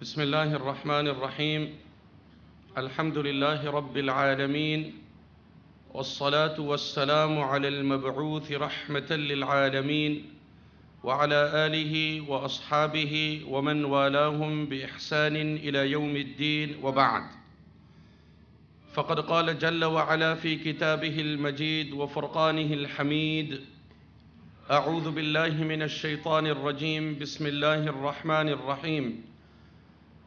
بسم الله الرحمن الرحيم الحمد لله رب العالمين والصلاة والسلام على المبعوث رحمة للعالمين وعلى آله وأصحابه ومن والاهم بإحسان إلى يوم الدين وبعد. فقد قال جل وعلا في كتابه المجيد وفرقانه الحميد: أعوذ بالله من الشيطان الرجيم، بسم الله الرحمن الرحيم.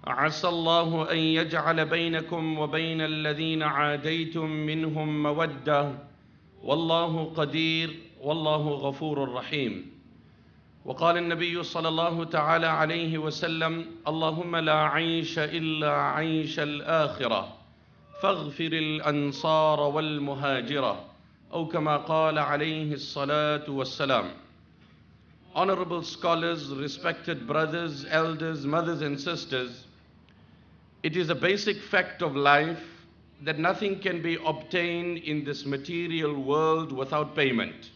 عسى الله أن يجعل بينكم وبين الذين عاديتم منهم مودة والله قدير والله غفور رحيم. وقال النبي صلى الله تعالى عليه وسلم: اللهم لا عيش إلا عيش الآخرة فاغفر الأنصار والمهاجرة، أو كما قال عليه الصلاة والسلام. Honorable scholars, respected brothers, elders, mothers and sisters, it is a basic fact of life that nothing can be obtained in this material world without payment.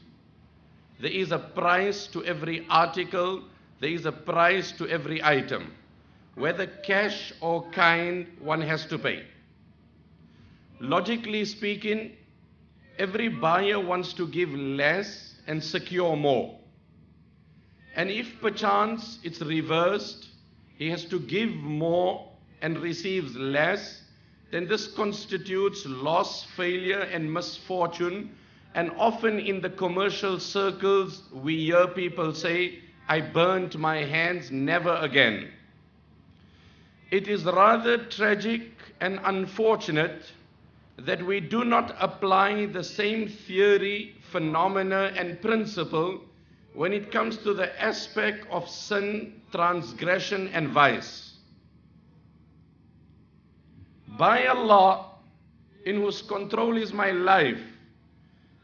There is a price to every article, there is a price to every item. Whether cash or kind, one has to pay. Logically speaking, every buyer wants to give less and secure more. And if perchance it's reversed, he has to give more and receives less, then this constitutes loss, failure and misfortune. And often in the commercial circles, we hear people say, I burnt my hands, never again. It is rather tragic and unfortunate that we do not apply the same theory, phenomena and principle when it comes to the aspect of sin, transgression and vice. By Allah, in whose control is my life,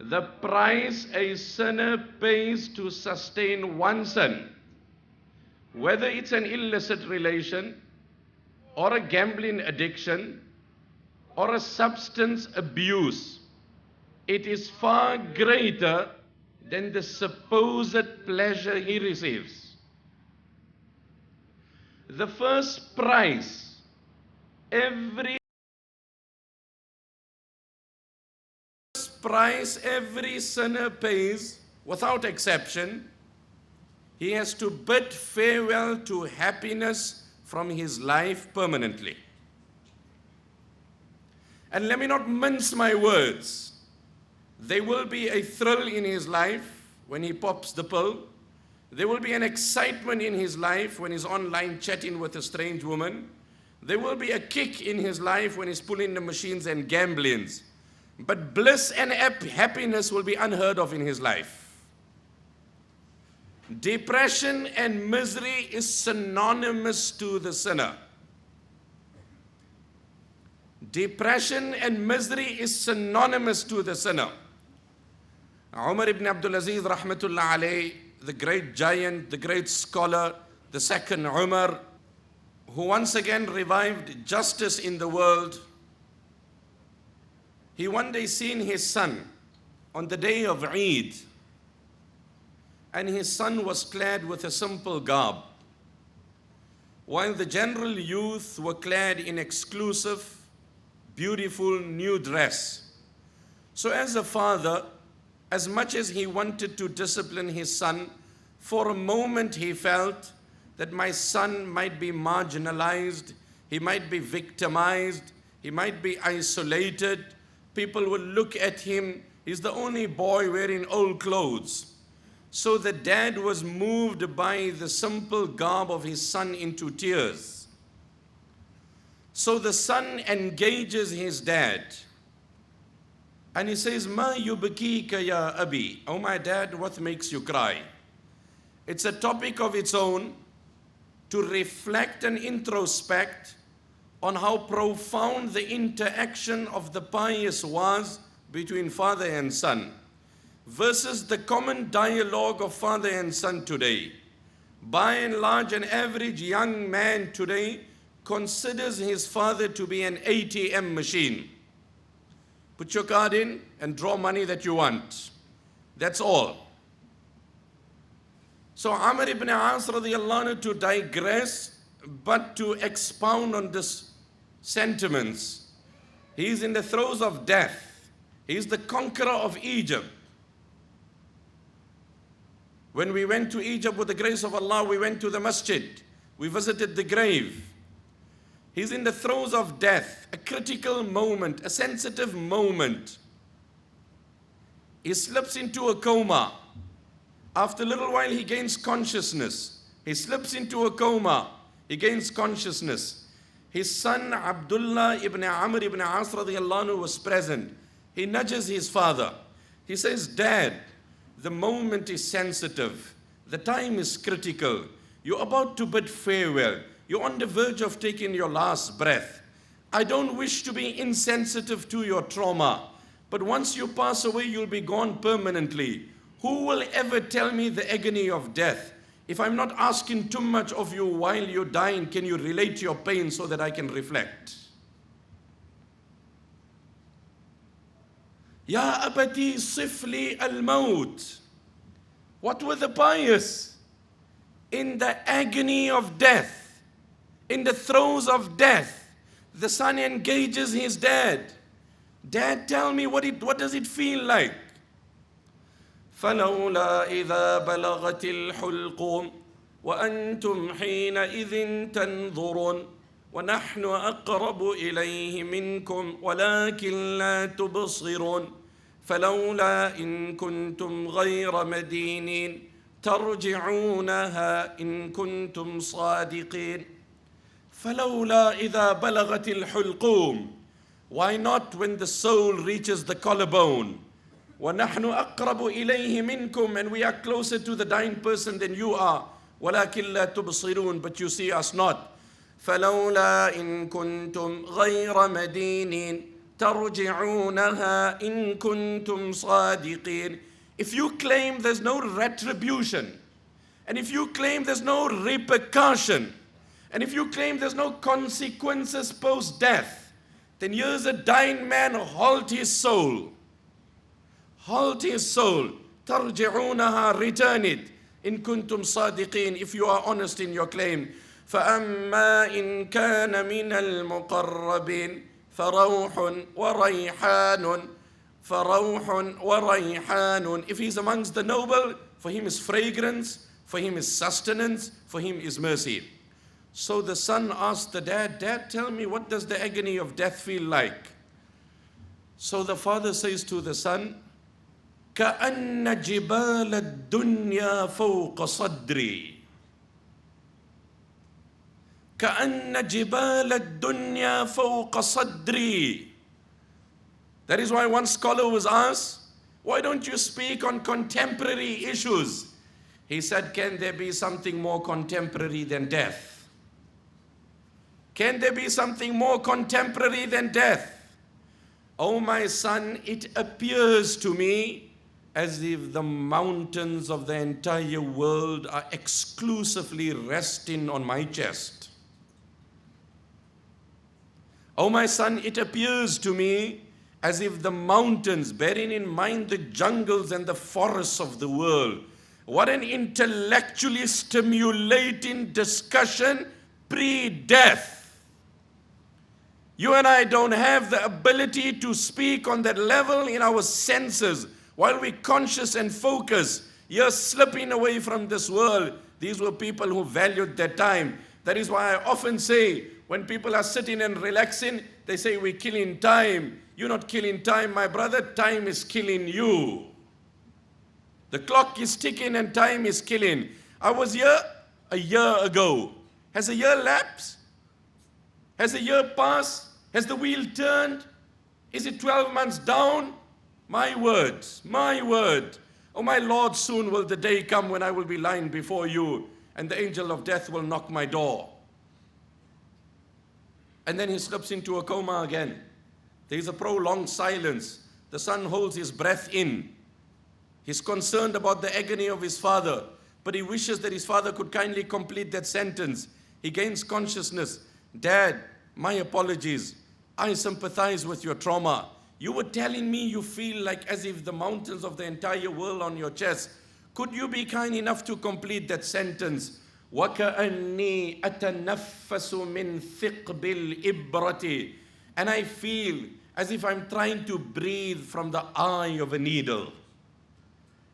the price a sinner pays to sustain one sin, whether it's an illicit relation, or a gambling addiction, or a substance abuse, it is far greater than the supposed pleasure he receives. The first price every sinner pays, without exception, he has to bid farewell to happiness from his life permanently. And let me not mince my words. There will be a thrill in his life when he pops the pill. There will be an excitement in his life when he's online chatting with a strange woman. There will be a kick in his life when he's pulling the machines and gamblings. But bliss and happiness will be unheard of in his life. Depression and misery is synonymous to the sinner. Depression and misery is synonymous to the sinner. Umar ibn Abdul Aziz rahmatullah alayh, the great giant, the great scholar, the second Umar, who once again revived justice in the world, he one day seen his son on the day of Eid, and his son was clad with a simple garb, while the general youth were clad in exclusive, beautiful new dress. So as a father, as much as he wanted to discipline his son, for a moment he felt that my son might be marginalized, he might be victimized, he might be isolated. People will look at him, he's the only boy wearing old clothes. So the dad was moved by the simple garb of his son into tears. So the son engages his dad and he says, Ma yubkika ya abi, oh my dad, what makes you cry? It's a topic of its own to reflect and introspect on how profound the interaction of the pious was between father and son versus the common dialogue of father and son today. By and large, an average young man today considers his father to be an ATM machine. Put your card in and draw money that you want. That's all. So Amr ibn As radiallahu anhu, to digress, but to expound on this sentiments. He is in the throes of death. He is the conqueror of Egypt. When we went to Egypt with the grace of Allah, we went to the masjid. We visited the grave. He's in the throes of death, a critical moment, a sensitive moment. He slips into a coma. After a little while, he gains consciousness. He slips into a coma. He gains consciousness. His son, Abdullah ibn Amr ibn As radiyallahu anhu, was present. He nudges his father. He says, "Dad, the moment is sensitive. The time is critical. You're about to bid farewell. You're on the verge of taking your last breath. I don't wish to be insensitive to your trauma, but once you pass away, you'll be gone permanently. Who will ever tell me the agony of death? If I'm not asking too much of you while you're dying, can you relate your pain so that I can reflect?" Ya abati sifli al-maut. What were the pious? In the agony of death, in the throes of death, the son engages his dad. "Dad, tell me what does it feel like?" فَلَوْلَا إِذَا بَلَغَتِ الْحُلْقُومِ وَأَنْتُمْ حِينَئِذٍ تَنْظُرُونَ وَنَحْنُ أَقْرَبُ إِلَيْهِ مِنْكُمْ وَلَكِنْ لَا تُبْصِرُونَ فَلَوْلَا إِن كُنْتُمْ غَيْرَ مَدِينِينَ تَرْجِعُونَهَا إِن كُنْتُمْ صَادِقِينَ. فَلَوْلَا إِذَا بَلَغَتِ الْحُلْقُومِ. Why not when the soul reaches the collarbone? وَنَحْنُ أَقْرَبُ إِلَيْهِ مِنْكُمْ, and we are closer to the dying person than you are. وَلَكِنْ لَا تُبْصِرُونَ, but you see us not. فَلَوْلَا إِن كُنْتُمْ غَيْرَ مَدِينِينَ تَرْجِعُونَهَا إِن كُنْتُمْ صَادِقِينَ. If you claim there's no retribution, and if you claim there's no repercussion, and if you claim there's no consequences post-death, then here's a dying man, halt his soul. Halt his soul. تَرْجِعُونَهَا, return it. إِن كُنْتُمْ صَادِقِينَ, if you are honest in your claim. فَأَمَّا إِن كَانَ مِنَ الْمُقَرَّبِينَ فَرَوْحٌ وَرَيْحَانٌ. فَرَوْحٌ وَرَيْحَانٌ. If he's amongst the noble, for him is fragrance, for him is sustenance, for him is mercy. So the son asked the dad, "Dad, tell me, what does the agony of death feel like?" So the father says to the son, كَأَنَّ جِبَالَ الدُّنْيَا فَوْقَ صَدْرِي. كَأَنَّ جِبَالَ الدُّنْيَا فَوْقَ صَدْرِي. That is why one scholar was asked, "Why don't you speak on contemporary issues?" He said, "Can there be something more contemporary than death? Can there be something more contemporary than death? Oh my son, it appears to me as if the mountains of the entire world are exclusively resting on my chest. Oh my son, it appears to me as if the mountains, bearing in mind the jungles and the forests of the world, what an intellectually stimulating discussion pre-death. You and I don't have the ability to speak on that level in our senses while we're conscious and focused. You're slipping away from this world. These were people who valued their time. That is why I often say, when people are sitting and relaxing, they say, "We're killing time." You're not killing time, my brother. Time is killing you. The clock is ticking and time is killing. I was here a year ago. Has a year lapsed? Has a year passed? Has the wheel turned? Is it 12 months down? My word, my word. Oh my Lord, soon will the day come when I will be lying before you and the angel of death will knock my door. And then he slips into a coma again. There is a prolonged silence. The son holds his breath in. He's concerned about the agony of his father, but he wishes that his father could kindly complete that sentence. He gains consciousness. "Dad, my apologies. I sympathize with your trauma. You were telling me you feel like as if the mountains of the entire world on your chest. Could you be kind enough to complete that sentence? وَكَأَنِّي أَتَنَفَّسُ مِنْ ثِقْبِ الْإِبْرَةِ. And I feel as if I'm trying to breathe from the eye of a needle.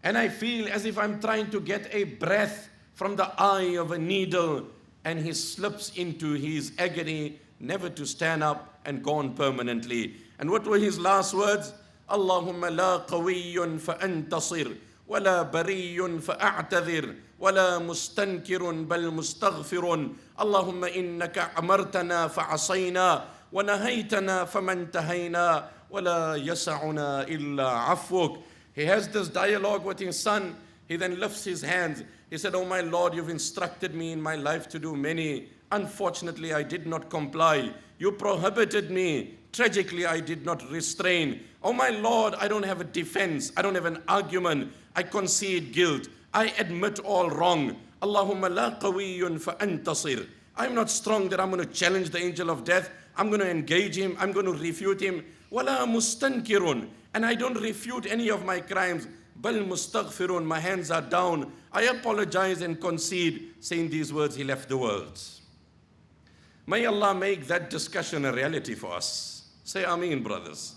And I feel as if I'm trying to get a breath from the eye of a needle. And he slips into his agony, never to stand up and gone permanently. And what were his last words? Allahumma la qawiyyun fa'antasir, wa la bariyyun fa'a'tadhir, wa la mustankirun bal mustaghfirun. Allahumma innaka amartana fa'asayna, wa nahaytana famantahayna, wa la yasa'una illa afwuk. He has this dialogue with his son. He then lifts his hands. He said, "Oh my Lord, you've instructed me in my life to do many. Unfortunately, I did not comply. You prohibited me. Tragically, I did not restrain. Oh my Lord, I don't have a defense. I don't have an argument. I concede guilt. I admit all wrong. Allahumma la qawiyyun fa'antasir." I'm not strong that I'm going to challenge the angel of death. I'm going to engage him. I'm going to refute him. Wala mustankirun. And I don't refute any of my crimes. Bal mustaghfirun. My hands are down. I apologize and concede. Saying these words, he left the world. May Allah make that discussion a reality for us. Say Ameen, brothers.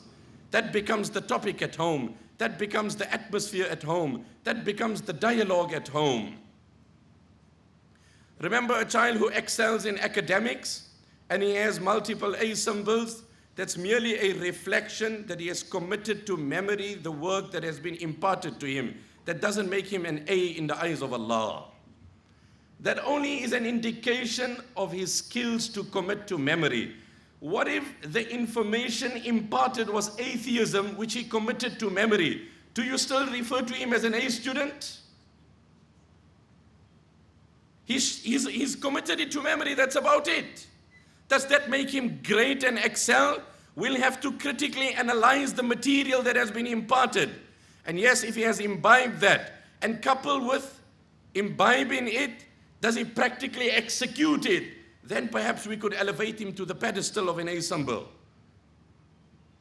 That becomes the topic at home. That becomes the atmosphere at home. That becomes the dialogue at home. Remember a child who excels in academics and he has multiple A symbols? That's merely a reflection that he has committed to memory the work that has been imparted to him. That doesn't make him an A in the eyes of Allah. That only is an indication of his skills to commit to memory. What if the information imparted was atheism, which he committed to memory? Do you still refer to him as an A student? He's committed it to memory, that's about it. Does that make him great and excel? We'll have to critically analyze the material that has been imparted. And yes, if he has imbibed that, and coupled with imbibing it, does he practically execute it? Then perhaps we could elevate him to the pedestal of an A symbol.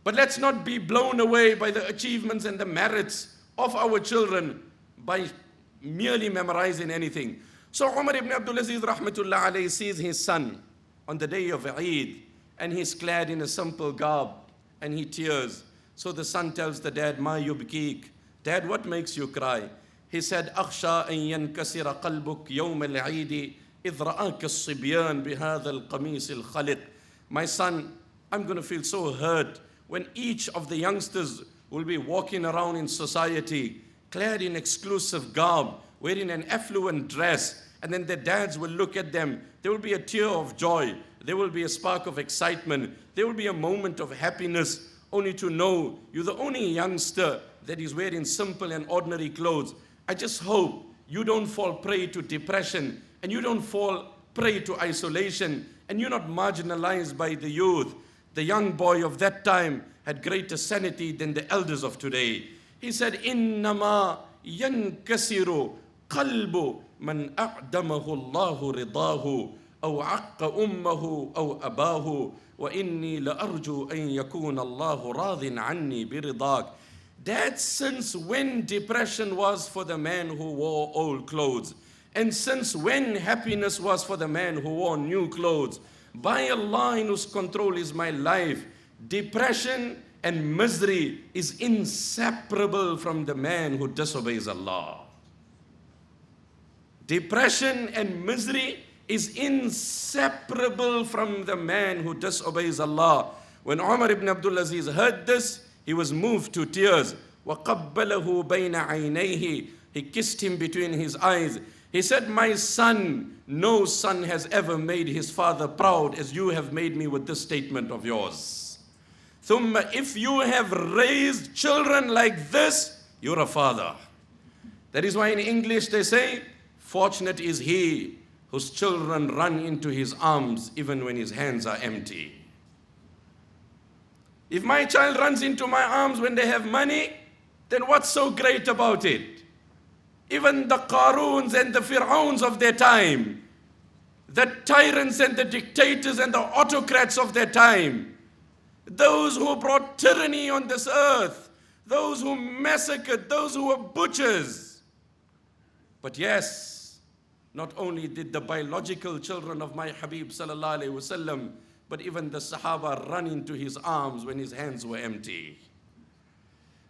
But let's not be blown away by the achievements and the merits of our children by merely memorizing anything. So Umar ibn Abdul Aziz rahmatullah alayhi sees his son on the day of Eid, and he's clad in a simple garb, and he tears. So the son tells the dad, "Ma yubkik." Dad, what makes you cry? He said, "Akhsha an yankasira qalbuk yawm al-Eid idh ra'aka as-sibyan bihadha al-qamis al-khaliq." My son, I'm going to feel so hurt when each of the youngsters will be walking around in society, clad in exclusive garb, wearing an affluent dress, and then their dads will look at them. There will be a tear of joy. There will be a spark of excitement. There will be a moment of happiness, only to know you're the only youngster that is wearing simple and ordinary clothes. I just hope you don't fall prey to depression, and you don't fall prey to isolation, and you're not marginalized by the youth. The young boy of that time had greater sanity than the elders of today. He said, "Innama yankasiru qalbu man a'damahu Allahu ridahu aw aqqa ummahu aw abahu wa inni la arju an yakuna Allahu radin anni biridak." Dad, since when depression was for the man who wore old clothes, and since when happiness was for the man who wore new clothes? By Allah in whose control is my life, depression and misery is inseparable from the man who disobeys Allah. Depression and misery is inseparable from the man who disobeys Allah. When Umar ibn Abdul Aziz heard this, he was moved to tears. وَقَبَّلَهُ بَيْنَ عَيْنَيْهِ. He kissed him between his eyes. He said, "My son, no son has ever made his father proud as you have made me with this statement of yours. ثُمَّ if you have raised children like this, you're a father." That is why in English they say, "Fortunate is he whose children run into his arms even when his hands are empty." If my child runs into my arms when they have money, then what's so great about it? Even the Qaruns and the Fir'auns of their time, the tyrants and the dictators and the autocrats of their time, those who brought tyranny on this earth, those who massacred, those who were butchers. But yes, Not only did the biological children of my Habib sallallahu alaihi wasallam, but even the Sahaba run into his arms when his hands were empty.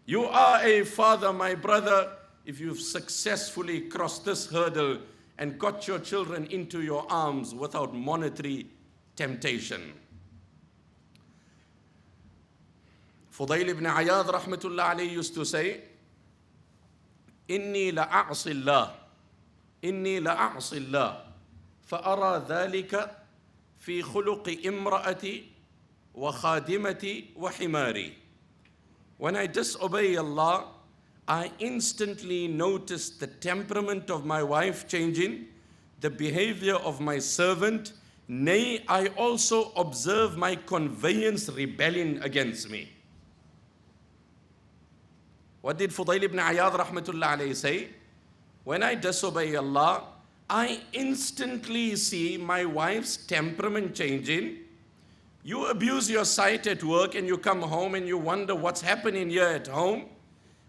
You are a father, my brother, if you've successfully crossed this hurdle and got your children into your arms without monetary temptation. Fudail ibn Ayad rahmatullah alayhi used to say, Inni la'a'si Allah, Inni la'a'si Allah, fa'ara dhalika fi khuluqi imra'ati wa khadimati wa himari. When I disobey Allah, I instantly notice the temperament of my wife changing, the behavior of my servant. Nay, I also observe my conveyance rebelling against me. What did Fudail ibn Ayad rahmatullah alayhi say? When I disobey Allah, I instantly see my wife's temperament changing. You abuse your sight at work and you come home and you wonder what's happening here at home.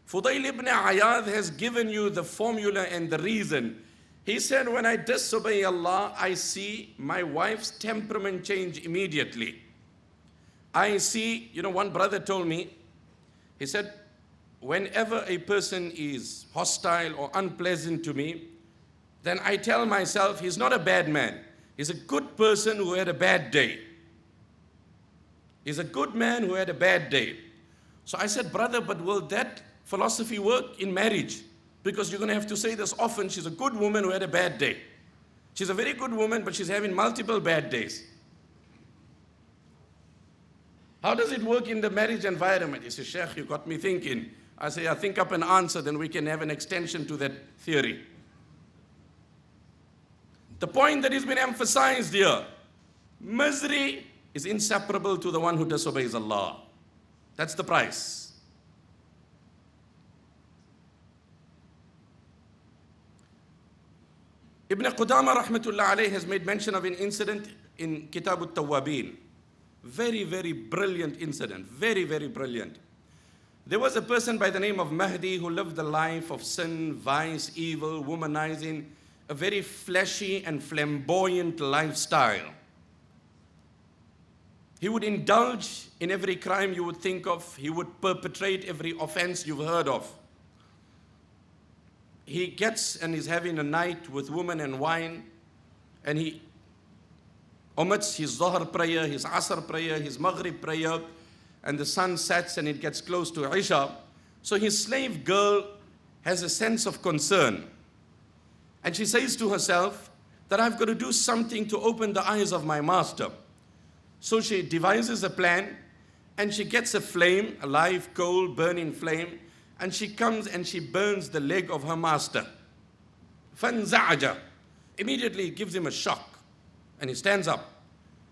Fudail ibn Ayad has given you the formula and the reason. He said, when I disobey Allah, I see my wife's temperament change immediately. I see, one brother told me, he said, whenever a person is hostile or unpleasant to me, then I tell myself, he's not a bad man. He's a good person who had a bad day. He's a good man who had a bad day. So I said, brother, but will that philosophy work in marriage? Because you're going to have to say this often, she's a good woman who had a bad day. She's a very good woman, but she's having multiple bad days. How does it work in the marriage environment? He says, Sheikh, you got me thinking. I say, I think up an answer, then we can have an extension to that theory. The point that has been emphasized here, misery is inseparable to the one who disobeys Allah. That's the price. Ibn Qudama rahmatullah alayhi has made mention of an incident in Kitab al-Tawwabin. Very, very brilliant incident. Very, very brilliant. There was a person by the name of Mahdi who lived a life of sin, vice, evil, womanizing, a very fleshy and flamboyant lifestyle. He would indulge in every crime you would think of. He would perpetrate every offense you've heard of. He gets and is having a night with women and wine, and he omits his Zuhr prayer, his Asr prayer, his Maghrib prayer, and the sun sets and it gets close to Isha. So his slave girl has a sense of concern. And she says to herself that I've got to do something to open the eyes of my master. So she devises a plan and she gets a flame, a live coal burning flame, and she comes and she burns the leg of her master. فَانْزَعَجَ. Immediately it gives him a shock. And he stands up.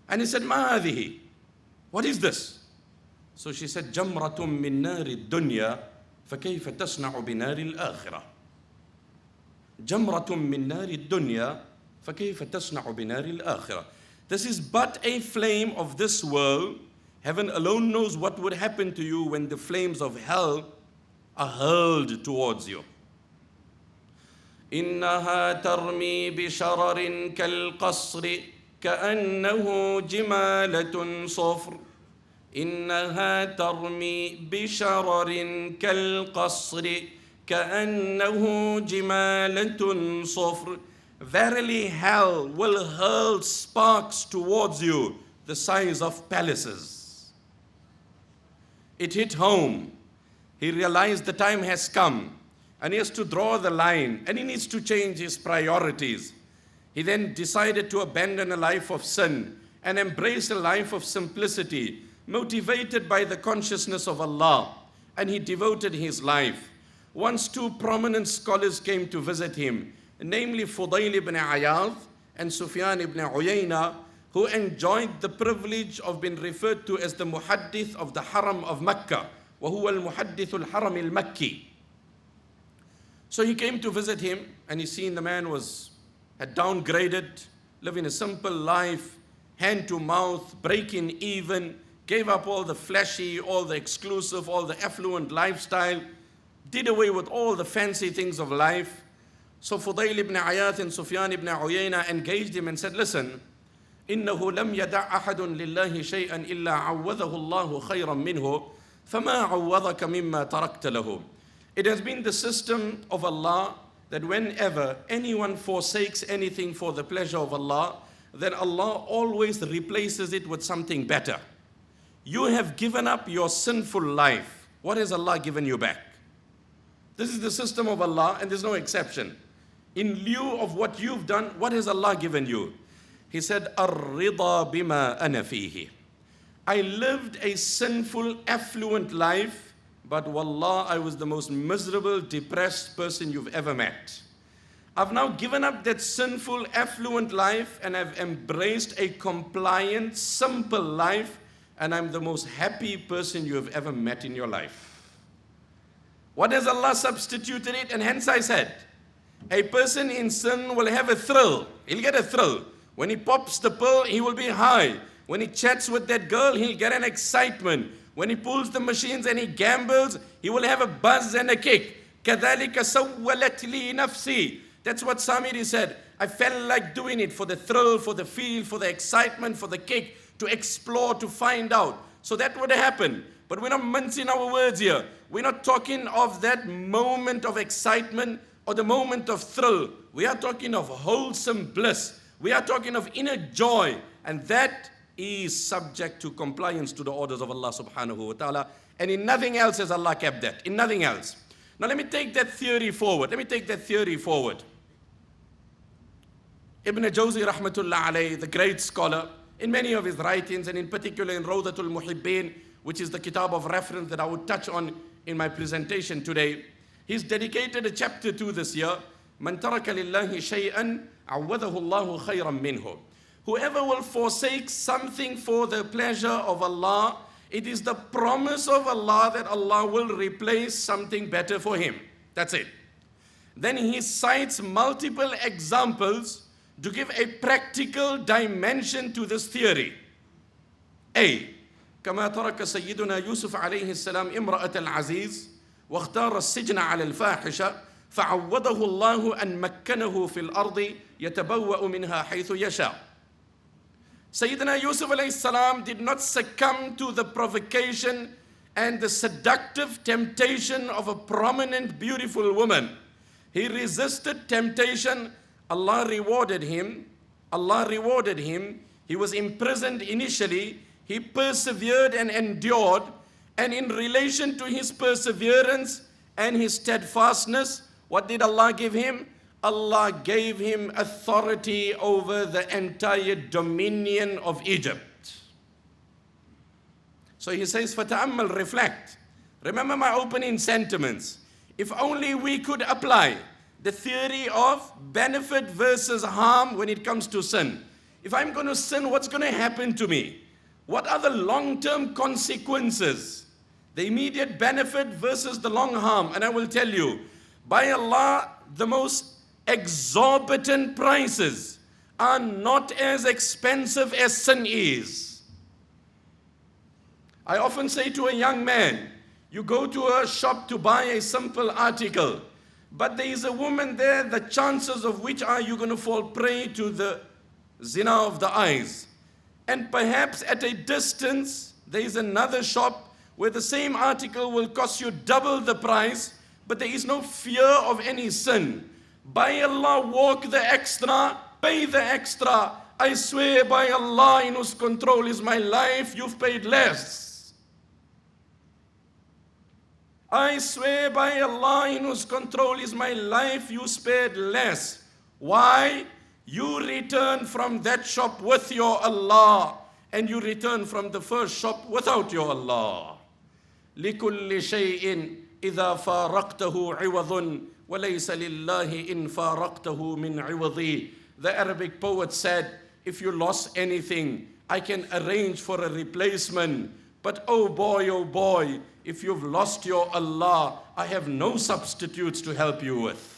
And he said, مَا هَذِهِ? What is this? So she said, جَمْرَةٌ مِّن نَارِ الدُّنْيَا فَكَيْفَ تَصْنَعُ بِنَارِ الْآخِرَةِ. جَمْرَةٌ مِّن نَارِ الدُّنْيَا فَكَيْفَ تَصْنَعُ بِنَارِ الْآخِرَةِ. This is but a flame of this world. Heaven alone knows what would happen to you when the flames of hell are hurled towards you. إِنَّهَا تَرْمِي بِشَرَرٍ كَالْقَصْرِ كَأَنَّهُ جِمَالَةٌ صَفْرٌ. إِنَّهَا تَرْمِي بِشَرَرٍ كَالْقَصْرِ كَأَنَّهُ جِمَالَةٌ صَفْرٌ. Verily hell will hurl sparks towards you the size of palaces. It hit home. He realized the time has come and he has to draw the line and he needs to change his priorities. He then decided to abandon a life of sin and embrace a life of simplicity, motivated by the consciousness of Allah, and he devoted his life. Once two prominent scholars came to visit him, namely Fudail ibn Ayad and Sufyan ibn Uyayna, who enjoyed the privilege of being referred to as the Muhaddith of the Haram of Mecca, وهو المحدث الحرم المكي. So he came to visit him and he seen the man had downgraded, living a simple life, hand to mouth, breaking even, gave up all the flashy, all the exclusive, all the affluent lifestyle, did away with all the fancy things of life. So Fudayl ibn Ayath and Sufyan ibn Uyayna engaged him and said, listen, إنه لم يدع أحد لله شيئا إلا عوضه الله خيرا منه فما عوضك مما تركت له. It has been the system of Allah that whenever anyone forsakes anything for the pleasure of Allah, then Allah always replaces it with something better. You have given up your sinful life. What has Allah given you back? This is the system of Allah, and there's no exception. In lieu of what you've done, what has Allah given you? He said, "Ar-rida bima ana fihi." I lived a sinful, affluent life, but wallah, I was the most miserable, depressed person you've ever met. I've now given up that sinful, affluent life, and I've embraced a compliant, simple life, and I'm the most happy person you have ever met in your life. What has Allah substituted it? And hence I said, a person in sin will have a thrill. He'll get a thrill. When he pops the pill, he will be high. When he chats with that girl, he'll get an excitement. When he pulls the machines and he gambles, he will have a buzz and a kick. كَذَلِكَ سَوَّلَتْ لِي نَفْسِي. That's what Samiri said. I felt like doing it for the thrill, for the feel, for the excitement, for the kick, to explore, to find out. So that would happen. But we're not mincing our words here. We're not talking of that moment of excitement or the moment of thrill. We are talking of wholesome bliss. We are talking of inner joy. And that is subject to compliance to the orders of Allah subhanahu wa ta'ala. And in nothing else has Allah kept that. In nothing else. Now let me take that theory forward. Ibn Jawzi rahmatullah alayhi, the great scholar, in many of his writings, and in particular in Rawdatul Muhibbin, which is the kitab of reference that I would touch on in my presentation today, he's dedicated a chapter to this year, Man taraka lillahi shay'an awadahu Allahu khayran minhu. Whoever will forsake something for the pleasure of Allah, it is the promise of Allah that Allah will replace something better for him. That's it. Then he cites multiple examples to give a practical dimension to this theory. A. كما ترك سيدنا يوسف عليه السلام امرأة العزيز واختار السجن على الفاحشة فعوضه الله أن مكنه في الأرض يتبوأ منها حيث يشاء. Sayyidina Yusuf alayhi salam did not succumb to the provocation and the seductive temptation of a prominent, beautiful woman. He resisted temptation. Allah rewarded him. He was imprisoned initially. He persevered and endured. And in relation to his perseverance and his steadfastness, what did Allah give him? Allah gave him authority over the entire dominion of Egypt. So he says, فَتَأَمَّلْ, reflect. Remember my opening sentiments. If only we could apply the theory of benefit versus harm when it comes to sin. If I'm going to sin, what's going to happen to me? What are the long-term consequences? The immediate benefit versus the long harm. And I will tell you, by Allah, the most exorbitant prices are not as expensive as sin is. I often say to a young man, you go to a shop to buy a simple article, but there is a woman there, the chances of which are you going to fall prey to the zina of the eyes. And perhaps at a distance, there is another shop where the same article will cost you double the price, but there is no fear of any sin. By Allah, walk the extra, pay the extra. I swear by Allah in whose control is my life, you've paid less. I swear by Allah in whose control is my life, you spared less. Why? You return from that shop with your Allah, and you return from the first shop without your Allah. لِكُلِّ شَيْءٍ إِذَا فَارَقْتَهُ عِوَضٌ وَلَيْسَ لِلَّهِ إِن فَارَقْتَهُ مِنْ عِوَضِي. The Arabic poet said, if you lost anything, I can arrange for a replacement. But oh boy, if you've lost your Allah, I have no substitutes to help you with.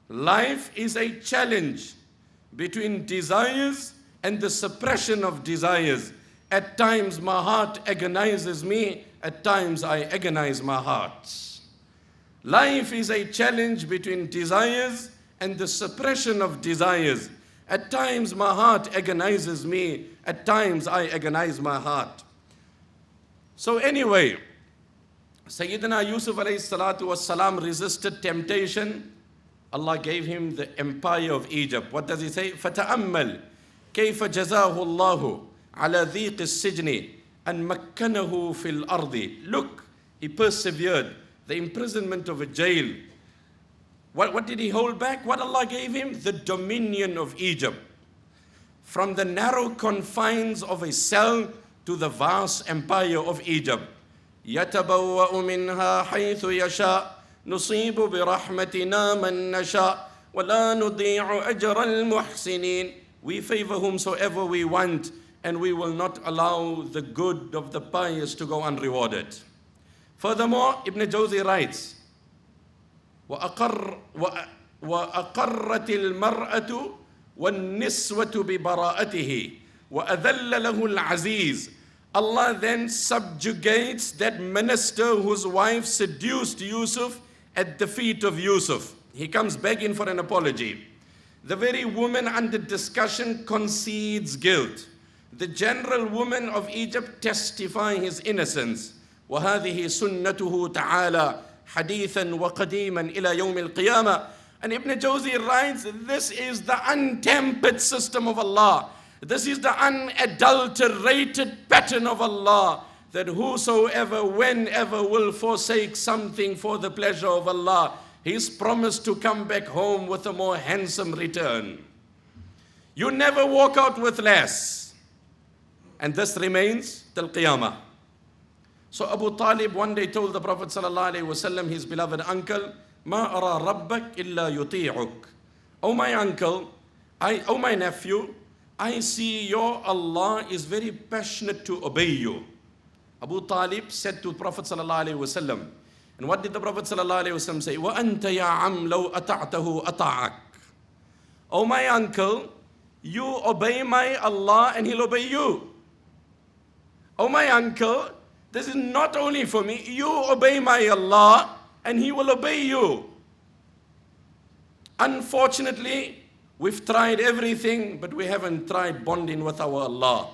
Life is a challenge between desires and the suppression of desires. At times my heart agonizes me, at times I agonize my heart. Life is a challenge between desires and the suppression of desires. At times my heart agonizes me, at times I agonize my heart. So anyway, Sayyidina Yusuf alayhi salatu wassalam resisted temptation. Allah gave him the empire of Egypt. What does he say? فَتَأَمَّلْ كَيْفَ جَزَاهُ اللَّهُ عَلَى ذِيقِ السِّجْنِ أَنْ مَكَّنَهُ فِي الْأَرْضِ. Look, he persevered. The imprisonment of a jail. What did he hold back? What Allah gave him? The dominion of Egypt. From the narrow confines of a cell to the vast empire of Egypt. يَتَبَوَّأُ مِنْهَا حَيْثُ يَشَاءُ نُصِيبُ بِرَحْمَتِنَا مَنْ نَشَاءُ وَلَا نُضِيعُ أَجْرَ الْمُحْسِنِينَ. We favor whomsoever we want, and we will not allow the good of the pious to go unrewarded. Furthermore, Ibn Jawzi writes, وَأَقَرَّتِ الْمَرْأَةُ وَالنِّسْوَةُ بِبَرَاءَتِهِ وَأَذَلَّ لَهُ الْعَزِيزِ. Allah then subjugates that minister whose wife seduced Yusuf at the feet of Yusuf. He comes begging for an apology. The very woman under discussion concedes guilt. The general woman of Egypt testify his innocence. وَهَذِهِ سُنَّتُهُ تَعَالَى حَدِيثًا وَقَدِيمًا إِلَى يَوْمِ الْقِيَامَةِ. And Ibn Jawzi writes, this is the untempered system of Allah. This is the unadulterated pattern of Allah, that whosoever, whenever will forsake something for the pleasure of Allah, he is promised to come back home with a more handsome return. You never walk out with less. And this remains till Qiyamah. So Abu Talib one day told the Prophet ﷺ, his beloved uncle, "Ma ara rabbak illa yuti'uk." Oh my uncle, oh my nephew, I see your Allah is very passionate to obey you. Abu Talib said to Prophet ﷺ, and what did the Prophet ﷺ say? وَأَنْتَ يَا عَمْ لَوْ أَطَعْتَهُ أَطَعَكَ. Oh my uncle, you obey my Allah and He'll obey you. Oh my uncle, this is not only for me, you obey my Allah and He will obey you. Unfortunately, we've tried everything, but we haven't tried bonding with our Allah.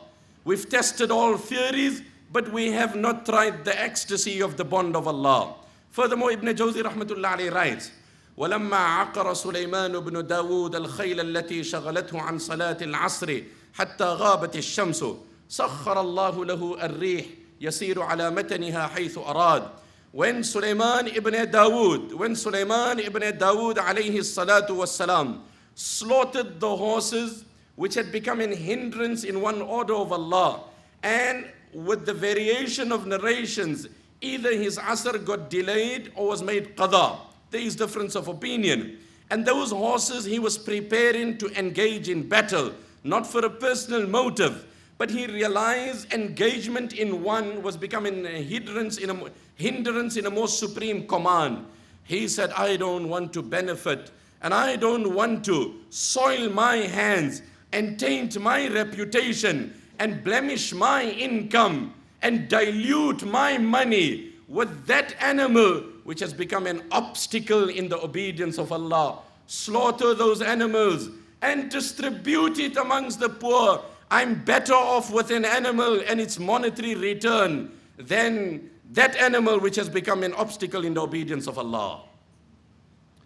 We've tested all theories, but we have not tried the ecstasy of the bond of Allah. Furthermore, Ibn Jawzi rahmatullah alayhi writes, وَلَمَّا عَقَرَ سُلَيْمَانُ بْنُ دَاوُودَ الْخَيْلَ الَّتِي شَغَلَتْهُ عَنْ صَلَاةِ الْعَصْرِ حَتَّى غَابَتِ الشَّمْسُ سَخَّرَ اللَّهُ لَهُ الرِّيحَ يَسِيرُ عَلَى مَتَنِهَا حَيْثُ أَرَادَ. When Sulaiman ibn Dawood alayhi salatu wassalam slaughtered the horses which had become an hindrance in one order of Allah, and with the variation of narrations, either his asr got delayed or was made qada. There is difference of opinion. And those horses he was preparing to engage in battle, not for a personal motive, but he realized engagement in one was becoming a hindrance in a more supreme command. He said, I don't want to benefit, and I don't want to soil my hands and taint my reputation and blemish my income and dilute my money with that animal which has become an obstacle in the obedience of Allah. Slaughter those animals and distribute it amongst the poor. I'm better off with an animal and its monetary return than that animal which has become an obstacle in the obedience of Allah.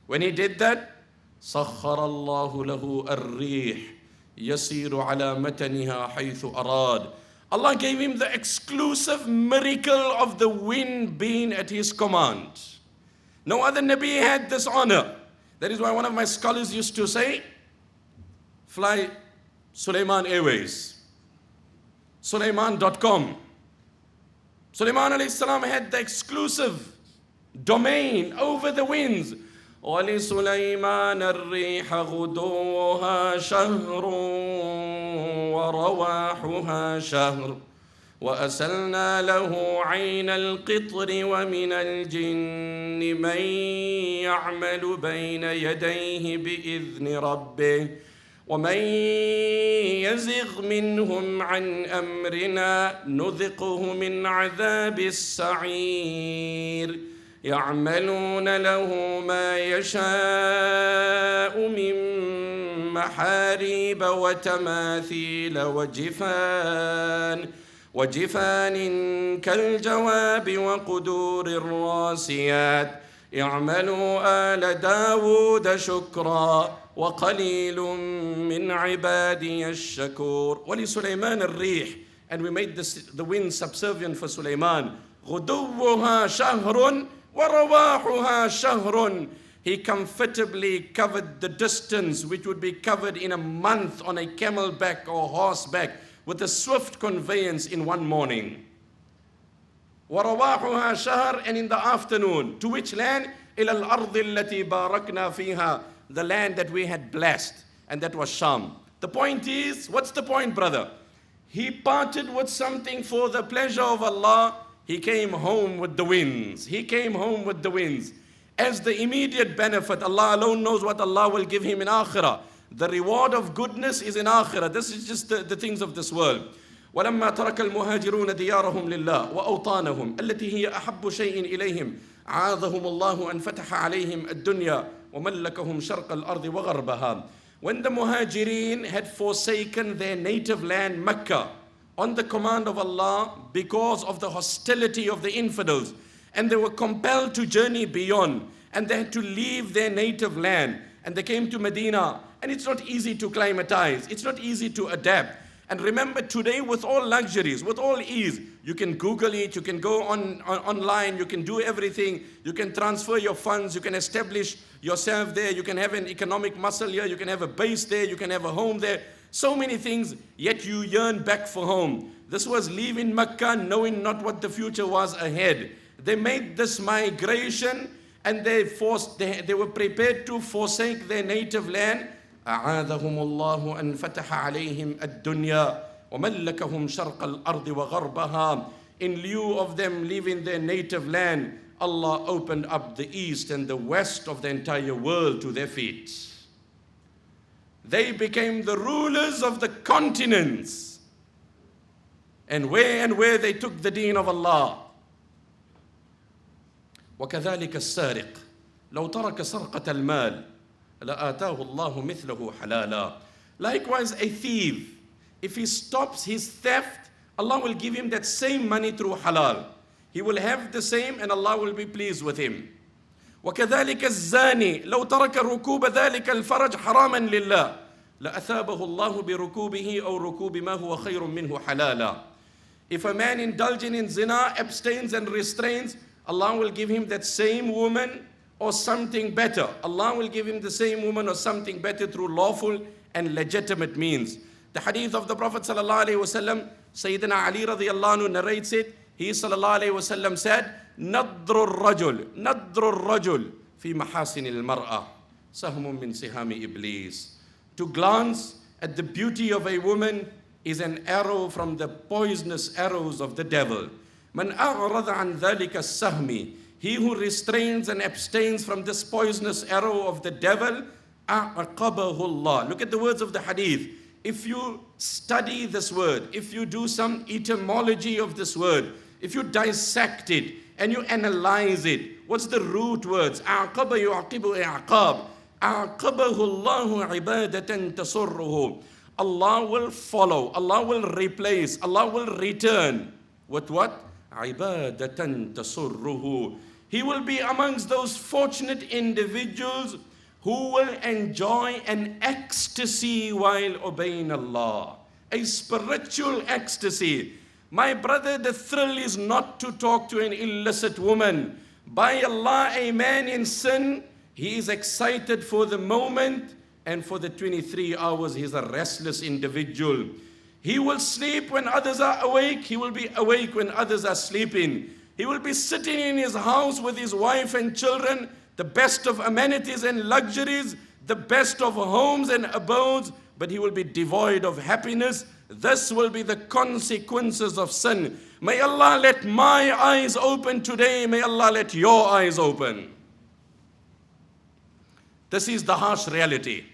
When he did that, سَخَّرَ اللَّهُ لَهُ الرِّيحَ يَسِيرُ عَلَى مَتَنِهَا حَيْثُ أَرَادَ. Allah gave him the exclusive miracle of the wind being at his command. No other Nabi had this honor. That is why one of my scholars used to say, fly Sulaiman Airways, Sulaiman.com. Sulaiman alayhi salam had the exclusive domain over the winds. وَلِسُلَيْمَانَ الرِّيحَ غُدُوُّهَا شَهْرٌ وَرَوَاحُهَا شَهْرٌ وَأَسَلْنَا لَهُ عَيْنَ الْقِطْرِ وَمِنَ الْجِنِّ مَنْ يَعْمَلُ بَيْنَ يَدَيْهِ بِإِذْنِ رَبِّهِ وَمَنْ يَزِغْ مِنْهُمْ عَنْ أَمْرِنَا نُذِقْهُ مِنْ عَذَابِ السَّعِيرِ. يعملون له ما يشاء من محاريب وتماثيل وجفان كالجواب وقدور الراسيات اعملوا آل داود شكرا وقليل من عبادي الشكور. ولسليمان الريح, and we made the wind subservient for Sulaiman. غدوها شهر وَرَوَاحُهَا شَهْرٌ. He comfortably covered the distance which would be covered in a month on a camelback or horseback with a swift conveyance in one morning. وَرَوَاحُهَا شَهْرٌ. And in the afternoon. To which land? إِلَى الْأَرْضِ الَّتِي بَارَكْنَا فِيهَا. The land that we had blessed. And that was Sham. The point is, what's the point, brother? He parted with something for the pleasure of Allah. He came home with the winds. He came home with the winds. As the immediate benefit, Allah alone knows what Allah will give him in akhirah. The reward of goodness is in akhirah. This is just the things of this world. وَلَمَّا تَرَكَ الْمُهَاجِرُونَ دِيَارَهُمْ لِلَّهِ وَأَوْطَانَهُمْ الَّتِي هِيَ أَحَبُّ شَيْءٍ إِلَيْهِمْ عَاذَهُمُ اللَّهُ أَنْ فَتَحَ عَلَيْهِمْ الدُّنْيَا وَمَلَّكَهُمْ شَرْقَ الْأَرْضِ وَغَرْبَهَا. When the Muhajirin had forsaken their native land, Mecca, on the command of Allah because of the hostility of the infidels, and they were compelled to journey beyond, and they had to leave their native land, and they came to Medina, and it's not easy to climatize, it's not easy to adapt. And remember, today with all luxuries, with all ease, you can Google it, you can go online, you can do everything, you can transfer your funds, you can establish yourself there, you can have an economic muscle here, you can have a base there, you can have a home there. So many things, yet you yearn back for home. This was leaving Mecca knowing not what the future was ahead. They made this migration and they were prepared to forsake their native land. أعاذهم الله أن فتح عليهم الدنيا وملكهم شرق الأرض وغربها. In lieu of them leaving their native land, Allah opened up the east and the west of the entire world to their feet. They became the rulers of the continents. And where they took the deen of Allah. وكذلك السارق لو ترك سرقة المال لآتاه الله مثله حلالا. Likewise, a thief, if he stops his theft, Allah will give him that same money through halal. He will have the same and Allah will be pleased with him. وكذلك الزاني لو ترك ركوب ذلك الفرج حراما لله لأثابه الله بركوبه أو ركوب ما هو خير منه حلالا. If a man indulging in zina abstains and restrains, Allah will give him that same woman or something better. Allah will give him the same woman or something better through lawful and legitimate means. The hadith of the Prophet sallallahu alaihi wasallam, Sayyidina Ali radiyallahu anhu narrates it. He sallallahu alaihi wasallam said, نَضْرُ الرَّجُلِ فِي مَحَاسِنِ الْمَرْأَةِ سَهْمٌ مِّن سِهَامِ إِبْلِيسِ. To glance at the beauty of a woman is an arrow from the poisonous arrows of the devil. مَنْ أَعْرَضَ عَنْ ذَلِكَ السَّهْمِ. He who restrains and abstains from this poisonous arrow of the devil, أَعْقَبَهُ اللَّهُ. Look at the words of the hadith. If you study this word, if you do some etymology of this word, if you dissect it and you analyze it, what's the root words? أَعْقَبَ يُعْقِبُ إِعْقَابِ. أَعْقَبَهُ اللَّهُ عِبَادَةً تَسُرُّهُ. Allah will follow, Allah will replace, Allah will return with what? عِبَادَةً تَسُرُّهُ. He will be amongst those fortunate individuals who will enjoy an ecstasy while obeying Allah. A spiritual ecstasy. My brother, the thrill is not to talk to an illicit woman. By Allah, a man in sin, he is excited for the moment, and for the 23 hours, he is a restless individual. He will sleep when others are awake. He will be awake when others are sleeping. He will be sitting in his house with his wife and children, the best of amenities and luxuries, the best of homes and abodes, but he will be devoid of happiness. This will be the consequences of sin. May Allah let my eyes open today. May Allah let your eyes open. This is the harsh reality.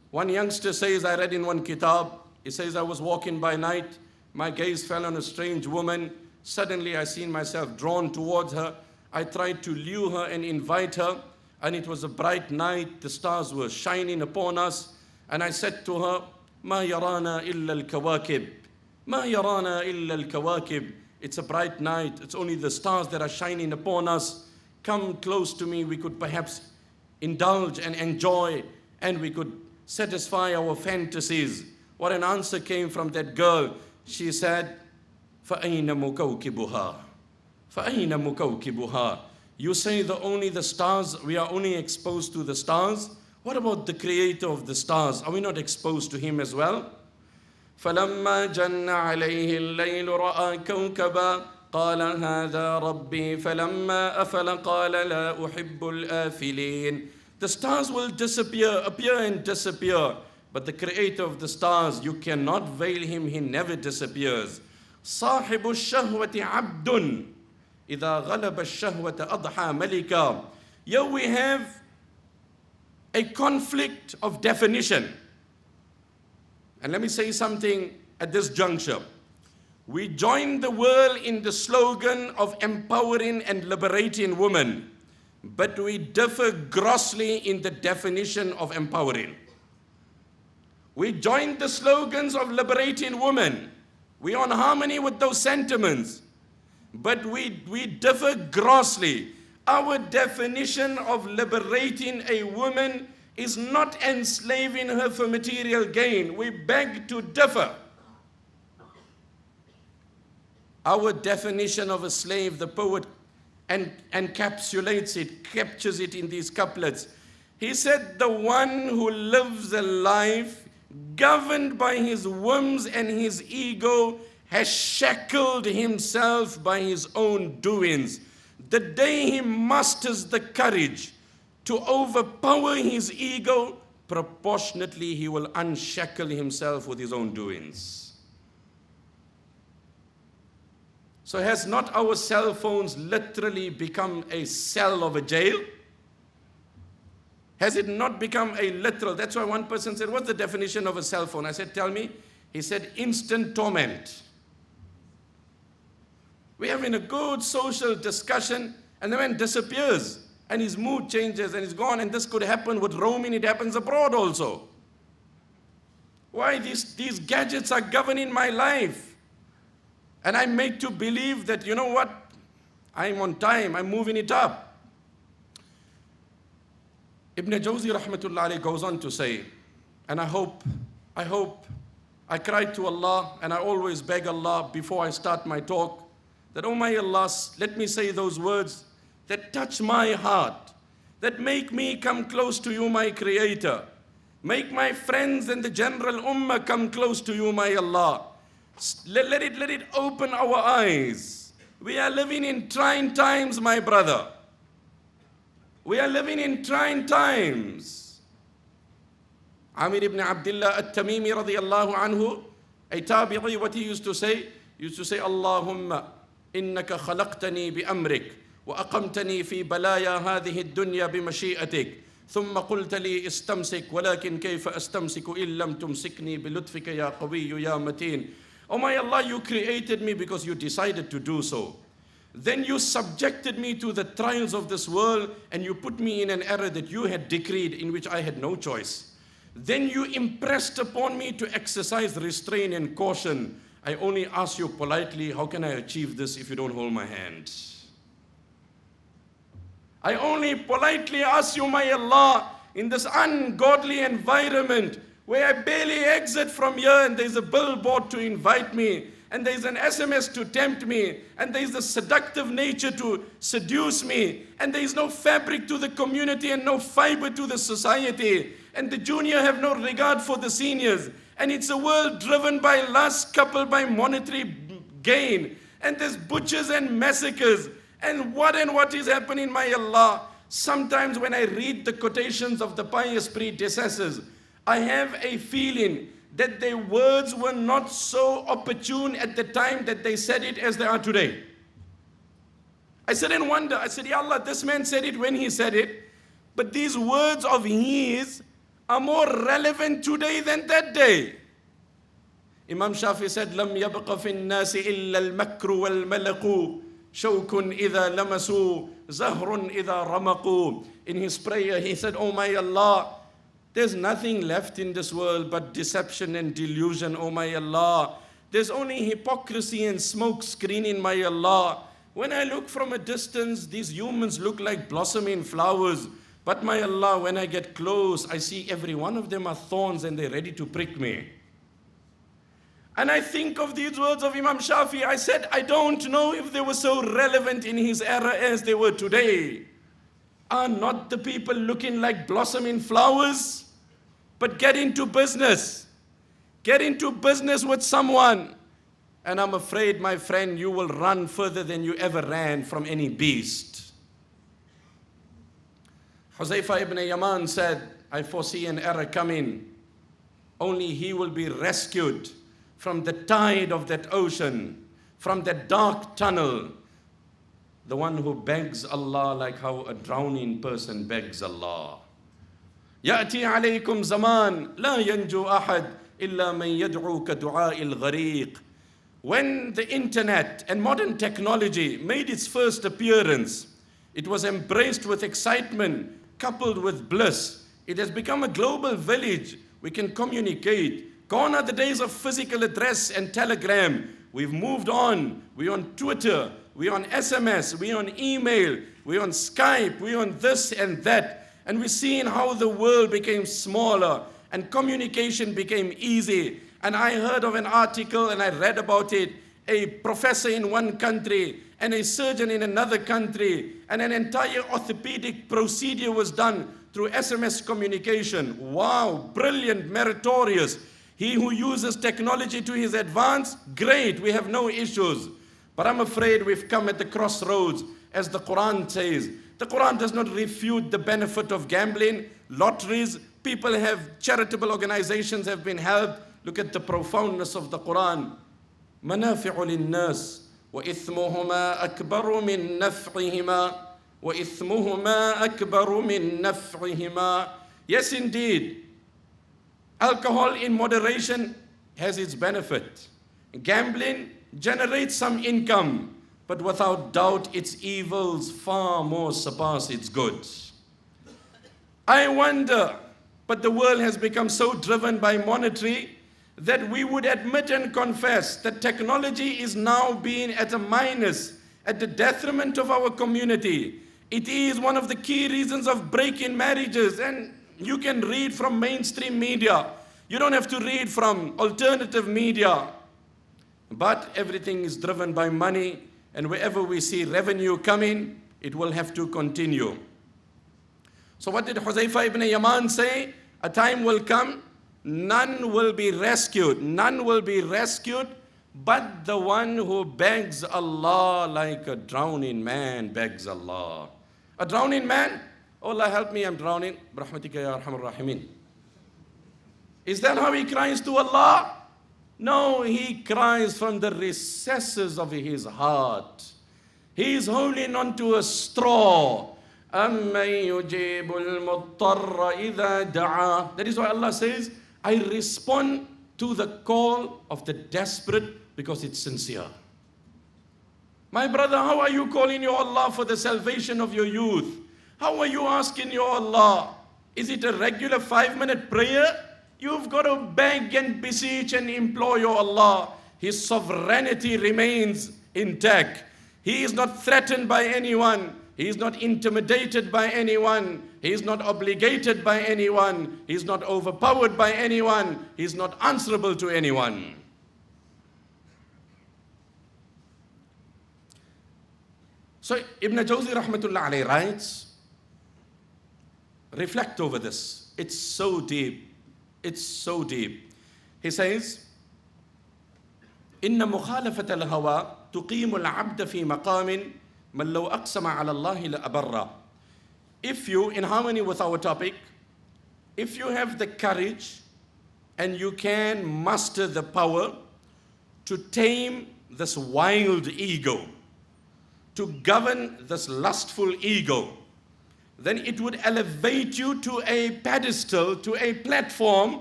One youngster says, I read in one kitab, he says, I was walking by night, my gaze fell on a strange woman Suddenly I seen myself drawn towards her. I tried to lure her and invite her, and it was a bright night. The stars were shining upon us, and I said to her, "Ma yarana illa al-kawakib. Ma yarana illa al-kawakib." It's a bright night. It's only the stars that are shining upon us. Come close to me. We could perhaps indulge and enjoy, and we could satisfy our fantasies. What an answer came from that girl. She said, فَأَيْنَ مُكَوْكِبُهَا فَأَيْنَ مُكَوْكِبُهَا. You say only the stars, we are only exposed to the stars. What about the creator of the stars? Are we not exposed to him as well? فَلَمَّا جَنَّ عَلَيْهِ اللَّيْلُ رَأَى كَوْكَبًا قال هذا ربي فلما أفل قال لا أحب الآفلين. The stars will disappear, appear and disappear. But the creator of the stars, you cannot veil him, he never disappears. صاحب الشهوة عبد إذا غلب الشهوة أضحى ملكا. Here we have a conflict of definition. And let me say something at this juncture. We join the world in the slogan of empowering and liberating women, but we differ grossly in the definition of empowering. We join the slogans of liberating women. We're on harmony with those sentiments, but we differ grossly. Our definition of liberating a woman is not enslaving her for material gain. We beg to differ. Our definition of a slave, the poet encapsulates it, captures it in these couplets. He said, the one who lives a life governed by his whims and his ego has shackled himself by his own doings. The day he musters the courage to overpower his ego, proportionately he will unshackle himself with his own doings. So has not our cell phones literally become a cell of a jail? Has it not become a literal? That's why one person said, what's the definition of a cell phone? I said, tell me. He said, instant torment. We're having a good social discussion, and the man disappears, and his mood changes, and he's gone, and this could happen with roaming, it happens abroad also. Why these gadgets are governing my life? And I'm made to believe that, you know what, I'm on time, I'm moving it up. Ibn Jawzi rahmatullah alayhi goes on to say, and I cry to Allah, and I always beg Allah before I start my talk, that, oh my Allah, let me say those words that touch my heart, that make me come close to you, my Creator. Make my friends and the general ummah come close to you, my Allah. Let it open our eyes. We are living in trying times, my brother. We are living in trying times. Amir ibn Abdullah at-Tamimi radiyallahu anhu, a tabi'i, what he used to say, Allahumma innaka khalaqtani bi amrik wa aqamtani fi balaya hadhihi ad-dunya bi mashi'atik. ثم قلت لي استمسك ولكن كيف أستمسك إن لم تمسكني بلطفك يا قوي يا متين. Oh my Allah, you created me because you decided to do so. Then you subjected me to the trials of this world, and you put me in an era that you had decreed, in which I had no choice. Then you impressed upon me to exercise restraint and caution. I only ask you politely, how can I achieve this if you don't hold my hand? I only politely ask you, my Allah, in this ungodly environment, where I barely exit from here, and there's a billboard to invite me, and there's an SMS to tempt me, and there's the seductive nature to seduce me, and there's no fabric to the community and no fiber to the society, and the junior have no regard for the seniors, and it's a world driven by lust coupled by monetary gain, and there's butchers and massacres, and what is happening, my Allah. Sometimes when I read the quotations of the pious predecessors, I have a feeling that their words were not so opportune at the time that they said it as they are today. I said and wonder, I said, Ya Allah, this man said it when he said it, but these words of his are more relevant today than that day. Imam Shafi said, لَمْ يَبْقَ فِي النَّاسِ إِلَّا الْمَكْرُ وَالْمَلَقُ شَوْكٌ إِذَا لَمَسُوا زَهْرٌ إِذَا رَمَقُوا. In his prayer, he said, Oh my Allah, there's nothing left in this world but deception and delusion, oh my Allah. There's only hypocrisy and smoke screening, my Allah. When I look from a distance, these humans look like blossoming flowers. But my Allah, when I get close, I see every one of them are thorns and they're ready to prick me. And I think of these words of Imam Shafi. I said, I don't know if they were so relevant in his era as they were today. Are not the people looking like blossoming flowers? But get into business. Get into business with someone. And I'm afraid, my friend, you will run further than you ever ran from any beast. Huzaifa ibn Yaman said, I foresee an era coming. Only he will be rescued from the tide of that ocean, from that dark tunnel. The one who begs Allah like how a drowning person begs Allah. يأتي عليكم زمان لا ينجو أحد إلا من يدعو كدعاء الغريق. When the internet and modern technology made its first appearance, it was embraced with excitement, coupled with bliss. It has become a global village. We can communicate. Gone are the days of physical address and telegram. We've moved on. We're on Twitter. We're on SMS. We're on email. We're on Skype. We're on this and that. And we're seeing how the world became smaller and communication became easy. And I heard of an article and I read about it. A professor in one country and a surgeon in another country, and an entire orthopedic procedure was done through SMS communication. Wow, brilliant, meritorious. He who uses technology to his advance, great, we have no issues. But I'm afraid we've come at the crossroads, as the Quran says. The Quran does not refute the benefit of gambling, lotteries. People have, charitable organizations have been helped. Look at the profoundness of the Quran. منافع للناس وإثمهما أكبر من نفعهما وإثمهما أكبر من نفعهما. Yes, indeed. Alcohol in moderation has its benefit. Gambling generates some income, but without doubt its evils far more surpass its goods. I wonder, but the world has become so driven by monetary that we would admit and confess that technology is now being at a minus, at the detriment of our community. It is one of the key reasons of breaking marriages, and you can read from mainstream media. You don't have to read from alternative media. But everything is driven by money, and wherever we see revenue coming, it will have to continue. So what did Huzaifa ibn Yaman say? A time will come, none will be rescued. None will be rescued but the one who begs Allah like a drowning man begs Allah. A drowning man? Oh Allah, help me, I'm drowning. Brahmatika ya arhamar rahimin. Is that how he cries to Allah? No, he cries from the recesses of his heart. He is holding on to a straw. أَمَّن يُجِيبُ الْمُضْطَرَّ إِذَا دَعَا. That is why Allah says, I respond to the call of the desperate because it's sincere. My brother, how are you calling your Allah for the salvation of your youth? How are you asking your Allah? Is it a regular 5-minute prayer? You've got to beg and beseech and implore your Allah. His sovereignty remains intact. He is not threatened by anyone. He is not intimidated by anyone. He is not obligated by anyone. He is not overpowered by anyone. He is not answerable to anyone. So Ibn Jawzi rahmatullah alayhi writes, reflect over this. It's so deep. It's so deep. He says, إن مخالفة الهوى تقيم العبد في مقام من لو أقسم على الله لأبرّ. If you, in harmony with our topic, if you have the courage and you can muster the power to tame this wild ego, to govern this lustful ego, then it would elevate you to a pedestal, to a platform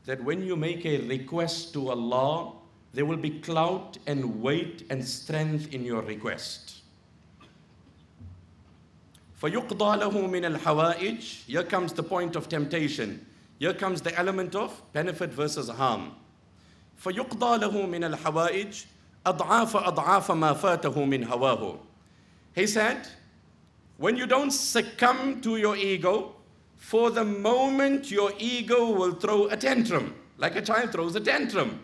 that when you make a request to Allah, there will be clout and weight and strength in your request. فَيُقْضَى لَهُ مِنَ الْحَوَائِجِ. Here comes the point of temptation. Here comes the element of benefit versus harm. فَيُقْضَى لَهُ مِنَ الْحَوَائِجِ أَضْعَافَ أَضْعَافَ مَا فَاتَهُ مِنْ هَوَاهُ. He said, when you don't succumb to your ego, for the moment your ego will throw a tantrum, like a child throws a tantrum.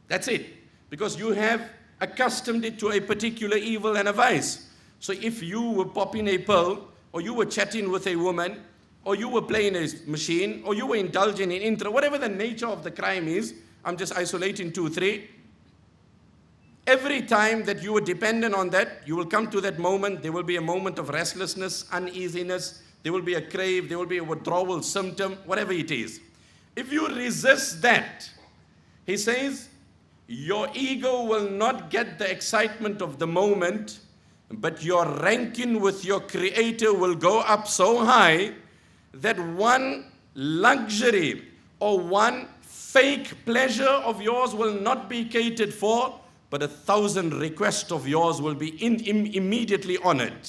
That's it. Because you have accustomed it to a particular evil and a vice. So if you were popping a pill, or you were chatting with a woman, or you were playing a machine, or you were indulging in interest, whatever the nature of the crime is, I'm just isolating 2, 3. Every time that you are dependent on that, you will come to that moment, there will be a moment of restlessness, uneasiness, there will be a crave, there will be a withdrawal symptom, whatever it is. If you resist that, he says, your ego will not get the excitement of the moment, but your ranking with your Creator will go up so high that one luxury or one fake pleasure of yours will not be catered for, but 1,000 requests of yours will be immediately honored.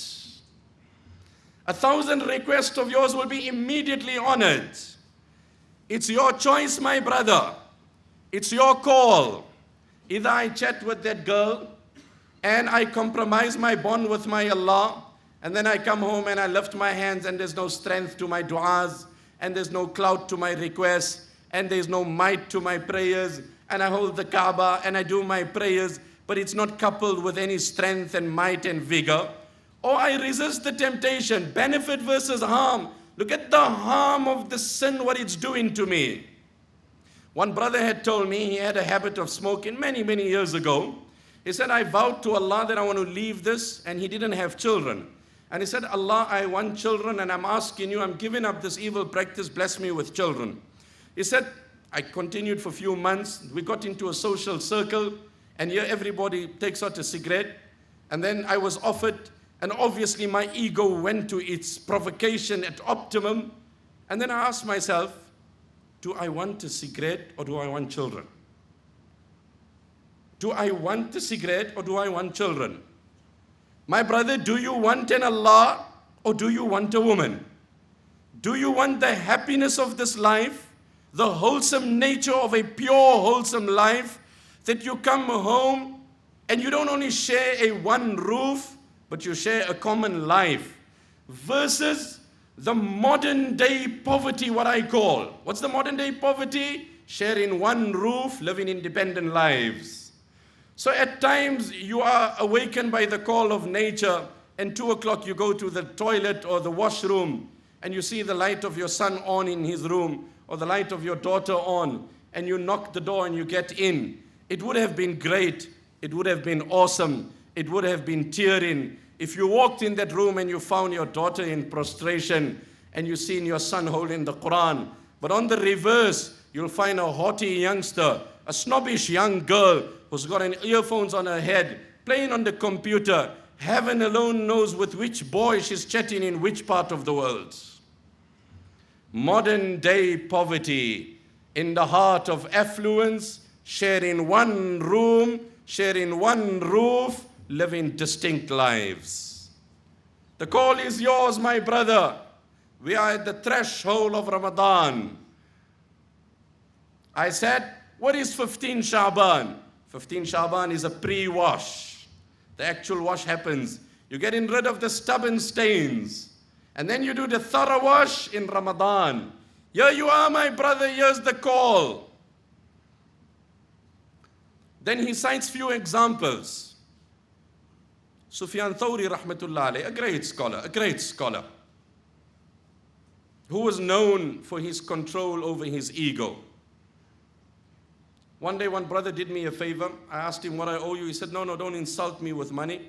1,000 requests of yours will be immediately honored. It's your choice, my brother. It's your call. Either I chat with that girl and I compromise my bond with my Allah, and then I come home and I lift my hands and there's no strength to my du'as, and there's no clout to my requests, and there's no might to my prayers, and I hold the Kaaba and I do my prayers, but it's not coupled with any strength and might and vigor. Or I resist the temptation, benefit versus harm. Look at the harm of the sin, what it's doing to me. One brother had told me he had a habit of smoking many, many years ago. He said, I vowed to Allah that I want to leave this, and he didn't have children. And he said, Allah, I want children, and I'm asking you, I'm giving up this evil practice, bless me with children. He said, I continued for a few months. We got into a social circle, and here everybody takes out a cigarette. And then I was offered, and obviously my ego went to its provocation at optimum. And then I asked myself, do I want a cigarette or do I want children? Do I want a cigarette or do I want children? My brother, do you want an Allah or do you want a woman? Do you want the happiness of this life, the wholesome nature of a pure, wholesome life, that you come home and you don't only share a one roof, but you share a common life, versus the modern day poverty, what I call. What's the modern day poverty? Sharing one roof, living independent lives. So at times you are awakened by the call of nature, and 2 o'clock you go to the toilet or the washroom and you see the light of your son on in his room, or the light of your daughter on, and you knock the door and you get in. It would have been great, it would have been awesome, it would have been tearing if you walked in that room and you found your daughter in prostration and you seen your son holding the Quran. But on the reverse, you'll find a haughty youngster, a snobbish young girl who's got an earphones on her head, playing on the computer. Heaven alone knows with which boy she's chatting in which part of the world. Modern day poverty in the heart of affluence, sharing one room, sharing one roof, living distinct lives. The call is yours, my brother. We are at the threshold of Ramadan. I said, what is 15 Shaban? 15 Shaban is a pre-wash. The actual wash happens. You're getting rid of the stubborn stains. And then you do the thorough wash in Ramadan. Here you are, my brother, here's the call. Then he cites few examples. Sufyan Thawri rahmatullah alayh, a great scholar, who was known for his control over his ego. One day one brother did me a favor. I asked him what I owe you. He said, no, don't insult me with money,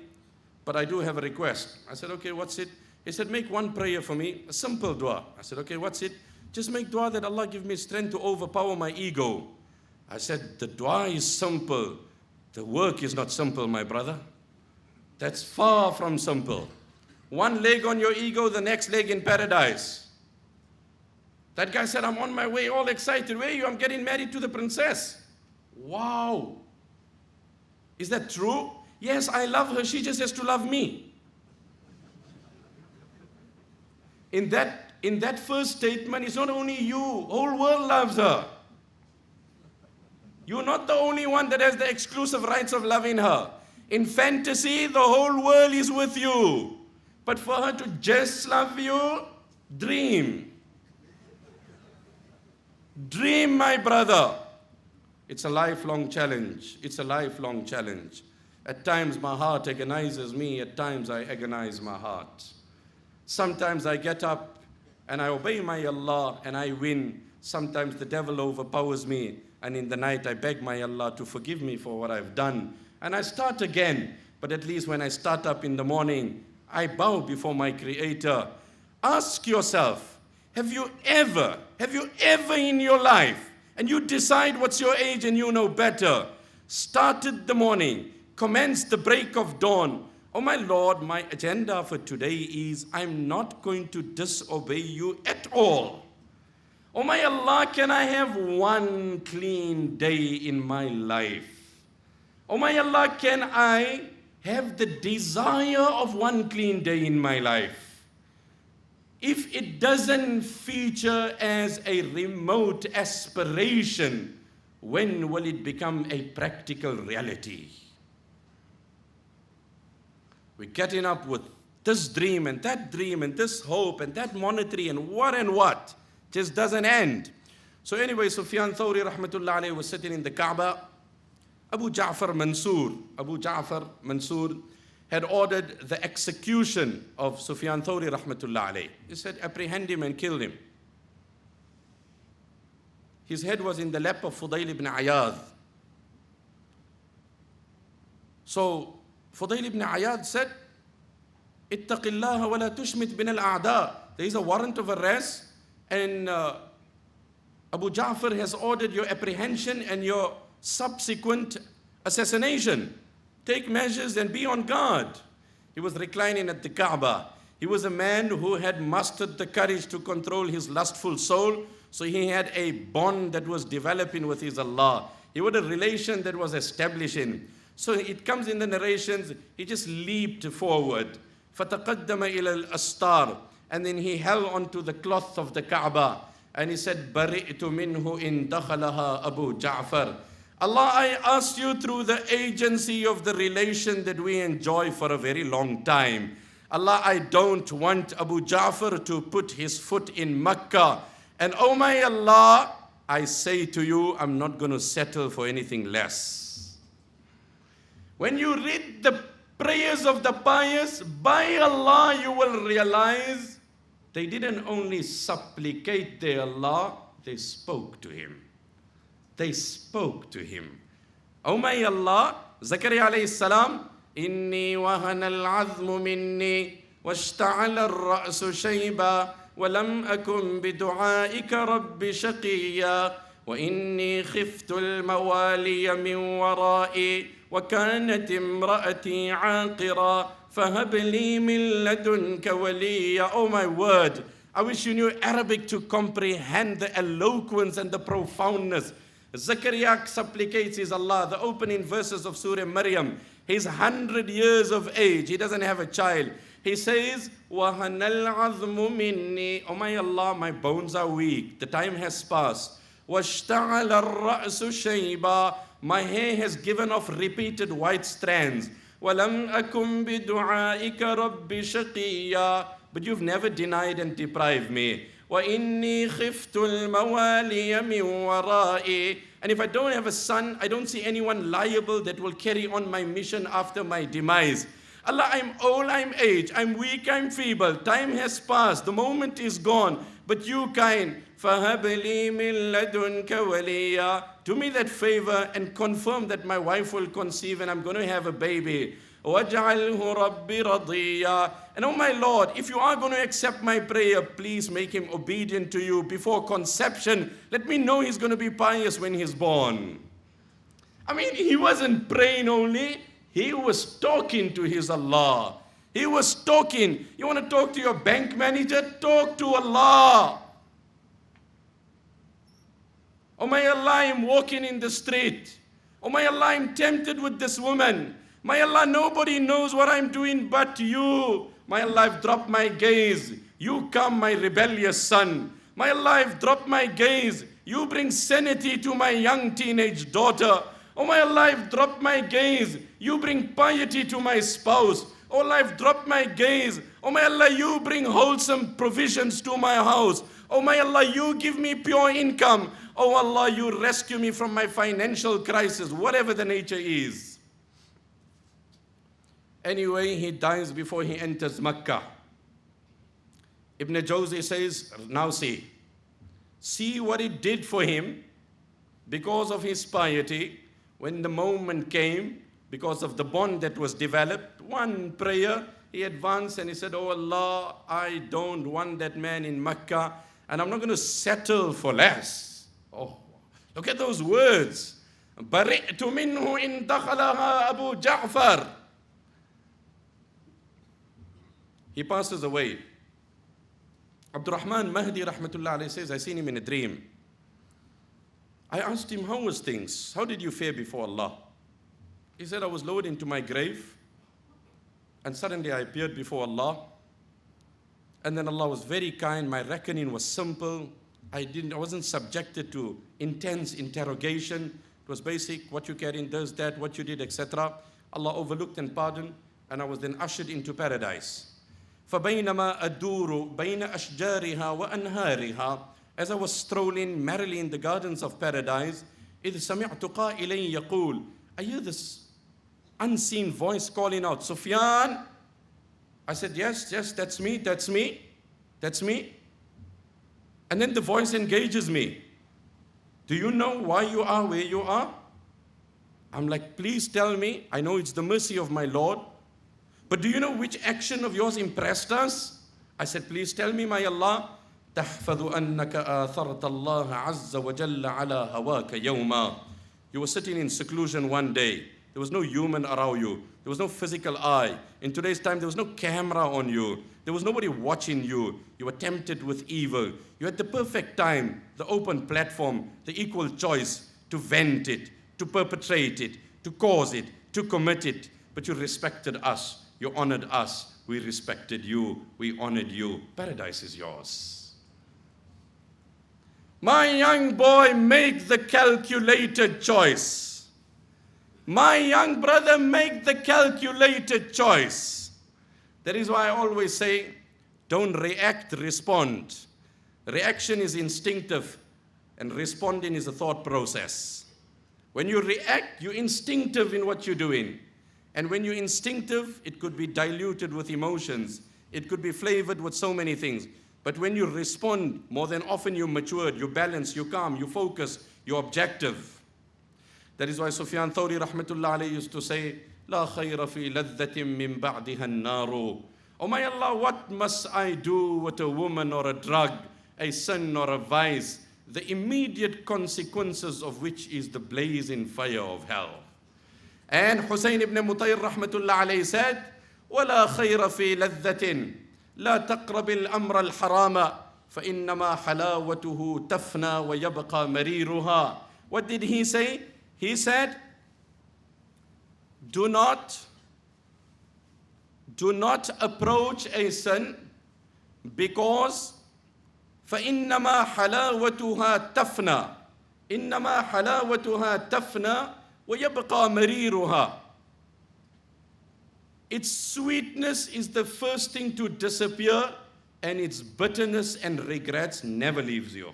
but I do have a request. I said, okay, what's it? He said, make one prayer for me, a simple dua. I said, okay, what's it? Just make dua that Allah give me strength to overpower my ego. I said, the dua is simple. The work is not simple, my brother. That's far from simple. One leg on your ego, the next leg in paradise. That guy said, I'm on my way, all excited. Where are you? I'm getting married to the princess. Wow. Is that true? Yes, I love her. She just has to love me. In that first statement, it's not only you, whole world loves her. You're not the only one that has the exclusive rights of loving her. In fantasy, the whole world is with you. But for her to just love you, dream. Dream, my brother. It's a lifelong challenge. It's a lifelong challenge. At times my heart agonizes me. At times I agonize my heart. Sometimes I get up and I obey my Allah and I win. Sometimes the devil overpowers me. And in the night I beg my Allah to forgive me for what I've done. And I start again. But at least when I start up in the morning, I bow before my Creator. Ask yourself, have you ever in your life, and you decide what's your age and you know better, started the morning, commenced the break of dawn, oh my Lord, my agenda for today is I'm not going to disobey you at all. Oh my Allah, can I have one clean day in my life? Oh my Allah, can I have the desire of one clean day in my life? If it doesn't feature as a remote aspiration, when will it become a practical reality? We're getting up with this dream and this hope and that monetary and what. Just doesn't end. So anyway, Sufyan Thawri rahmatullah alayhi was sitting in the Kaaba. Abu Ja'far Mansur had ordered the execution of Sufyan Thawri rahmatullah alayhi. He said, apprehend him and kill him. His head was in the lap of Fudail ibn Iyad. So Fudail ibn Iyad said, ittaqillaha wa la tushmit bin al-a'da. There is a warrant of arrest and Abu Ja'far has ordered your apprehension and your subsequent assassination. Take measures and be on guard. He was reclining at the Kaaba. He was a man who had mustered the courage to control his lustful soul. So he had a bond that was developing with his Allah. He had a relation that was establishing. So it comes in the narrations, he just leaped forward. فَتَقَدَّمَ إِلَى الْأَسْتَارِ. And then he held onto the cloth of the Kaaba. And he said, بَرِئْتُ مِنْهُ إِن دَخَلَهَا أَبُو جَعْفَرٍ. Allah, I ask you through the agency of the relation that we enjoy for a very long time. Allah, I don't want Abu Ja'far to put his foot in Makkah. And oh my Allah, I say to you, I'm not going to settle for anything less. When you read the prayers of the pious, by Allah, you will realize they didn't only supplicate their Allah, they spoke to Him. They spoke to Him. Oh my Allah, Zakaria alayhi salam, Inni wahana al-azmu minni, washta'ala al-ra'su shayba, walam akum bidu'aika rabbi shaqiyya, wa inni khiftu al-mawaliya min wara'i, wa kanat imra'ati 'aqira, fahab li min ladunka waliya. Oh my word, I wish you knew Arabic to comprehend the eloquence and the profoundness. Zakaria supplicates his Allah, the opening verses of Surah Maryam. He's 100 years of age. He doesn't have a child. He says, وَهَنَ الْعَظْمُ مِنِّي. Oh my Allah, my bones are weak. The time has passed. وَاشْتَعَلَ الرَّأْسُ شَيْبًا. My hair has given off repeated white strands. وَلَمْ أَكُمْ بِدُعَائِكَ رَبِّ شَقِيًّا. But you've never denied and deprived me. وَإِنِّي خِفْتُ الْمَوَالِيَ مِنْ وَرَائِي. And if I don't have a son, I don't see anyone liable that will carry on my mission after my demise. Allah, I'm old, I'm aged, I'm weak, I'm feeble. Time has passed, the moment is gone. But you kind, فَهَبْ لِي مِن لَدُنْكَ وَلِيًّا. Do me that favor and confirm that my wife will conceive and I'm going to have a baby. وَاجْعَلْهُ رَبِّ رَضِيًّا. And oh my Lord, if you are going to accept my prayer, please make him obedient to you before conception. Let me know he's going to be pious when he's born. I mean, he wasn't praying only, he was talking to his Allah. He was talking. You want to talk to your bank manager? Talk to Allah. Oh my Allah, I'm walking in the street. Oh my Allah, I'm tempted with this woman. My Allah, nobody knows what I'm doing but you. My Allah, I've dropped my gaze. You come, my rebellious son. My Allah, I've dropped my gaze. You bring sanity to my young teenage daughter. Oh my Allah, I've dropped my gaze. You bring piety to my spouse. Oh Allah, I've dropped my gaze. Oh my Allah, you bring wholesome provisions to my house. Oh my Allah, you give me pure income. Oh Allah, you rescue me from my financial crisis, whatever the nature is. Anyway, he dies before he enters Makkah. Ibn Jawzi says, now see what it did for him because of his piety. When the moment came, because of the bond that was developed, one prayer, he advanced and he said, oh Allah, I don't want that man in Makkah, and I'm not going to settle for less. Oh, look at those words. بَرِئْتُ مِنْهُ إِنْ دَخَلَهَا أَبُو جَعْفَرٍ. He passes away. Abdurrahman Mahdi rahmatullah alayhi says, I seen him in a dream. I asked him, how was things? How did you fare before Allah? He said, I was lowered into my grave and suddenly I appeared before Allah. And then Allah was very kind. My reckoning was simple. I wasn't subjected to intense interrogation. It was basic, what you carrying, does that, what you did, etc. Allah overlooked and pardoned, and I was then ushered into paradise. فَبَيْنَمَا أَدُورُ بَيْنَ أَشْجَارِهَا وَأَنْهَارِهَا. As I was strolling merrily in the gardens of paradise, إِذْ سَمِعْتُ قَائِلًا يَقُولُ. I hear this unseen voice calling out, Sufyan. I said, yes, that's me. And then the voice engages me. Do you know why you are where you are? I'm like, please tell me. I know it's the mercy of my Lord. But do you know which action of yours impressed us? I said, please tell me, my Allah. تَحْفَظُ أَنَّكَ آثَرْتَ اللَّهَ عَزَّ وَجَلَّ عَلَى هَوَاكَ يَوْمًا. You were sitting in seclusion one day. There was no human around you. There was no physical eye. In today's time, there was no camera on you. There was nobody watching you. You were tempted with evil. You had the perfect time, the open platform, the equal choice to vent it, to perpetrate it, to cause it, to commit it. But you respected us. You honored us. We respected you. We honored you. Paradise is yours. My young boy, make the calculated choice. My young brother, make the calculated choice. That is why I always say, don't react, respond. Reaction is instinctive, and responding is a thought process. When you react, you're instinctive in what you're doing. And when you're instinctive, it could be diluted with emotions. It could be flavored with so many things. But when you respond, more than often you're matured, you're balanced, you're calm, you focus, you're objective. That is why Sufyan Thawri rahmatullah alayhi used to say, لا خير في لذة من بعدها النار. Oh my Allah, what must I do with a woman or a drug, a sin or a vice, the immediate consequences of which is the blazing fire of hell. And Hussein ibn Mutayr rahmatullah alayhi said, ولا خير في لذة لا تقرب الأمر الحرام فإنما حلاوته تفنى ويبقى مريرها. What did he say? He said, do not approach a sin because فإنما حلاوتها تفنى إنما حلاوتها تفنى ويبقى مريرها. Its sweetness is the first thing to disappear, and its bitterness and regrets never leaves you.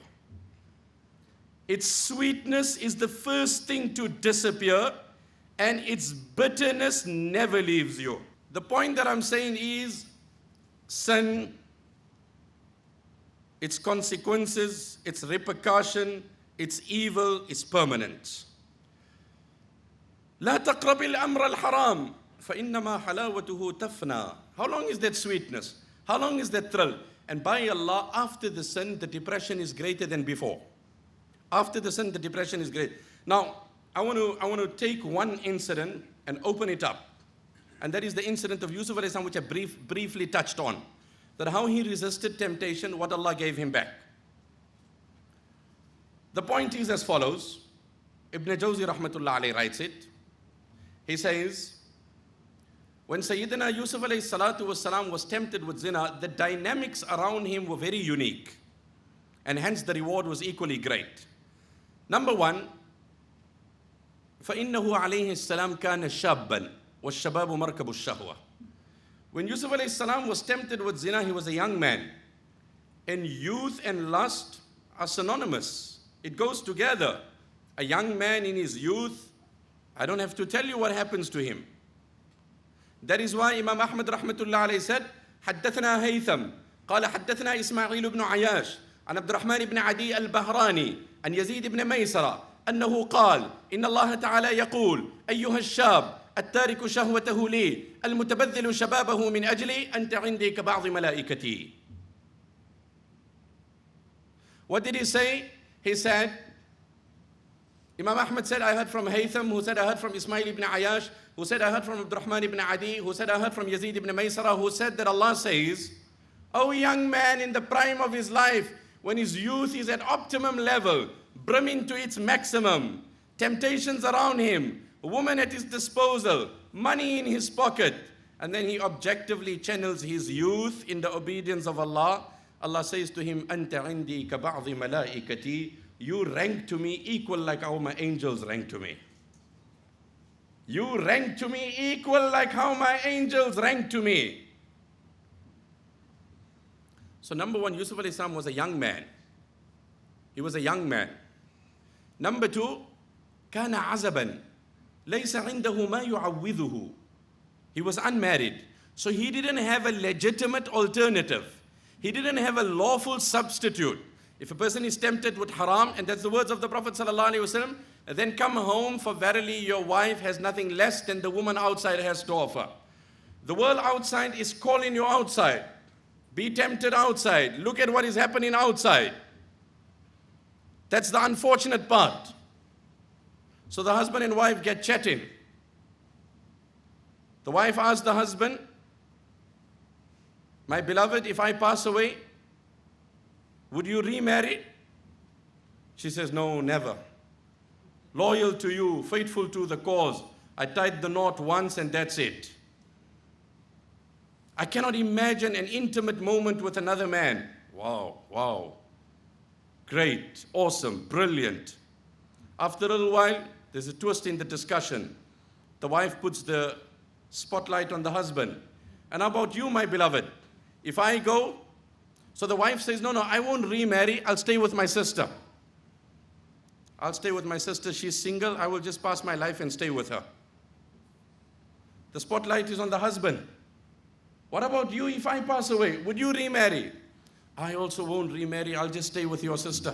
Its sweetness is the first thing to disappear, and its bitterness never leaves you. The point that I'm saying is, sin, its consequences, its repercussion, its evil is permanent. لا تقرب الأمر الحرام فإنما حلاوته تفنى. How long is that sweetness? How long is that thrill? And by Allah, after the sin, the depression is greater than before. After the sin, the depression is great. Now, I want to take one incident and open it up. And that is the incident of Yusuf alayhi salam, which I briefly touched on. That how he resisted temptation, what Allah gave him back. The point is as follows. Ibn Jawzi rahmatullah alayhi writes it. He says, when Sayyidina Yusuf alayhi salatu wasalam was tempted with zina, the dynamics around him were very unique. And hence the reward was equally great. Number one, فَإِنَّهُ عَلَيْهِ السَّلَامُ كَانَ شَابًّا وَالشَّبَابُ مَرْكَبُ الشَّهْوَةِ. When Yusuf alayhi salam was tempted with zina, he was a young man. And youth and lust are synonymous. It goes together. A young man in his youth, I don't have to tell you what happens to him. That is why Imam Ahmad rahmatullah alayhi said, حدثنا هيثم قال حدثنا إسماعيل بن عياش عن عبد الرحمن بن عدي البهراني عن يزيد بن ميسرة أنه قال إن الله تعالى يقول أيها الشاب التارك شهوته لي المتبذل شبابه من أجلي أنت عندي كبعض ملائكتي. What did he say? He said, Imam Ahmad said, I heard from Haytham, who said, I heard from Ismail ibn Ayash, who said, I heard from Abdurrahman ibn Adi, who said, I heard from Yazid ibn Maysara, who said that Allah says, O young man in the prime of his life, when his youth is at optimum level, brimming to its maximum, temptations around him, a woman at his disposal, money in his pocket, and then he objectively channels his youth in the obedience of Allah, Allah says to him, Anta indi ka ba'dhi malaikati, you rank to me equal like how my angels rank to me. You rank to me equal like how my angels rank to me. So number one, Yusuf alayhi salam was a young man. He was a young man. Number two, كان عزبا ليس عنده ما يعوذه. He was unmarried. So he didn't have a legitimate alternative. He didn't have a lawful substitute. If a person is tempted with haram, and that's the words of the Prophet ﷺ, then come home, for verily your wife has nothing less than the woman outside has to offer. The world outside is calling you outside. Be tempted outside. Look at what is happening outside. That's the unfortunate part. So the husband and wife get chatting. The wife asks the husband, my beloved, if I pass away, would you remarry? She says, no, never. Loyal to you, faithful to the cause. I tied the knot once and that's it. I cannot imagine an intimate moment with another man. Wow, wow. Great, awesome, brilliant. After a little while, there's a twist in the discussion. The wife puts the spotlight on the husband. And how about you, my beloved? If I go, so the wife says, no, I won't remarry. I'll stay with my sister. I'll stay with my sister. She's single. I will just pass my life and stay with her. The spotlight is on the husband. What about you if I pass away? Would you remarry? I also won't remarry. I'll just stay with your sister.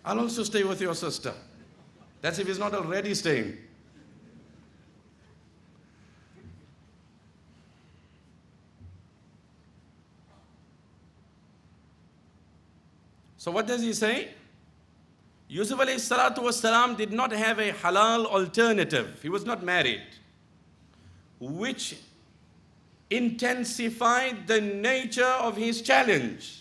I'll also stay with your sister. That's if he's not already staying. So what does he say? Yusuf alayhi salatu wasalam did not have a halal alternative. He was not married, which intensified the nature of his challenge.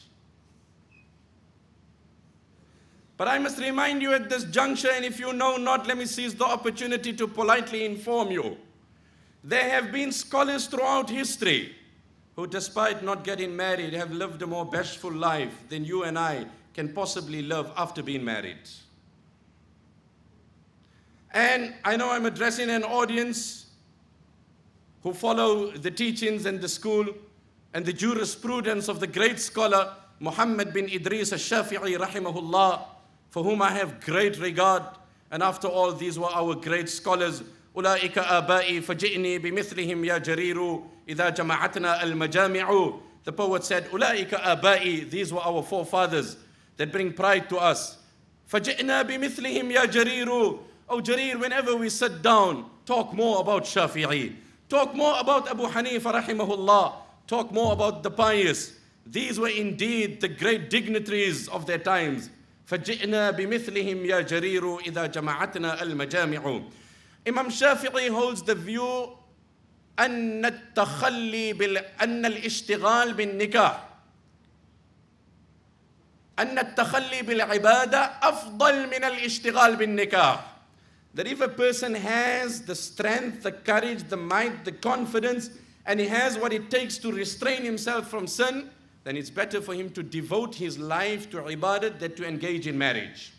But I must remind you at this juncture, and if you know not, let me seize the opportunity to politely inform you. There have been scholars throughout history who, despite not getting married, have lived a more bashful life than you and I can possibly live after being married. And I know I'm addressing an audience who follow the teachings and the school and the jurisprudence of the great scholar Muhammad bin Idris al-Shafi'i rahimahullah, for whom I have great regard. And after all, these were our great scholars. أولئك آبائي فجئني بمثلهم يا جرير إذا جمعتنا المجامع. The poet said, أولئك آبائي, these were our forefathers that bring pride to us. فجئنا بمثلهم يا جرير. Oh Jarir, whenever we sit down, talk more about Shafi'i. Talk more about Abu Hanifa rahimahullah. Talk more about the pious. These were indeed the great dignitaries of their times. فجئنا بمثلهم يا جرير إذا جمعتنا المجامع. Imam Shafi'i holds the view أن الاشتغال بالنكاح أن التخلي بالعبادة أفضل من الاشتغال بالنكاح. That if a person has the strength, the courage, the might, the confidence, and he has what it takes to restrain himself from sin, then it's better for him to devote his life to ibadat than to engage in marriage.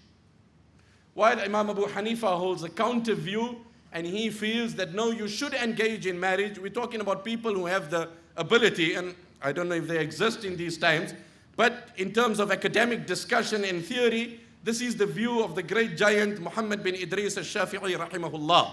While Imam Abu Hanifa holds a counter view, and he feels that no, you should engage in marriage. We're talking about people who have the ability, and I don't know if they exist in these times, but in terms of academic discussion and theory, this is the view of the great giant Muhammad bin Idris al-Shafi'i rahimahullah.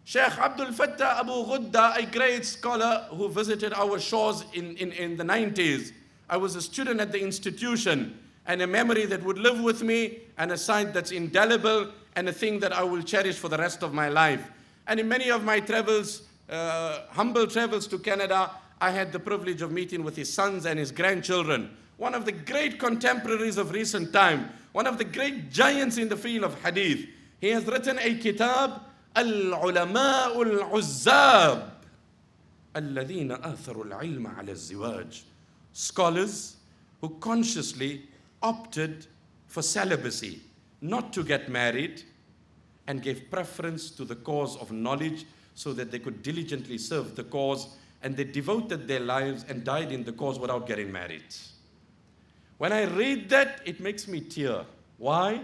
Sheikh Abdul Fattah Abu Ghudda, a great scholar who visited our shores in the 90s. I was a student at the institution, and a memory that would live with me, and a sight that's indelible, and a thing that I will cherish for the rest of my life. And in many of my travels, humble travels to Canada, I had the privilege of meeting with his sons and his grandchildren. One of the great contemporaries of recent time, one of the great giants in the field of hadith. He has written a kitab, Al-Ulama Al-Uzzab, Alladhina Atharu Al-Ilma Ala Ziwaj. Scholars who consciously opted for celibacy, not to get married, and gave preference to the cause of knowledge so that they could diligently serve the cause, and they devoted their lives and died in the cause without getting married. When I read that, it makes me tear. Why?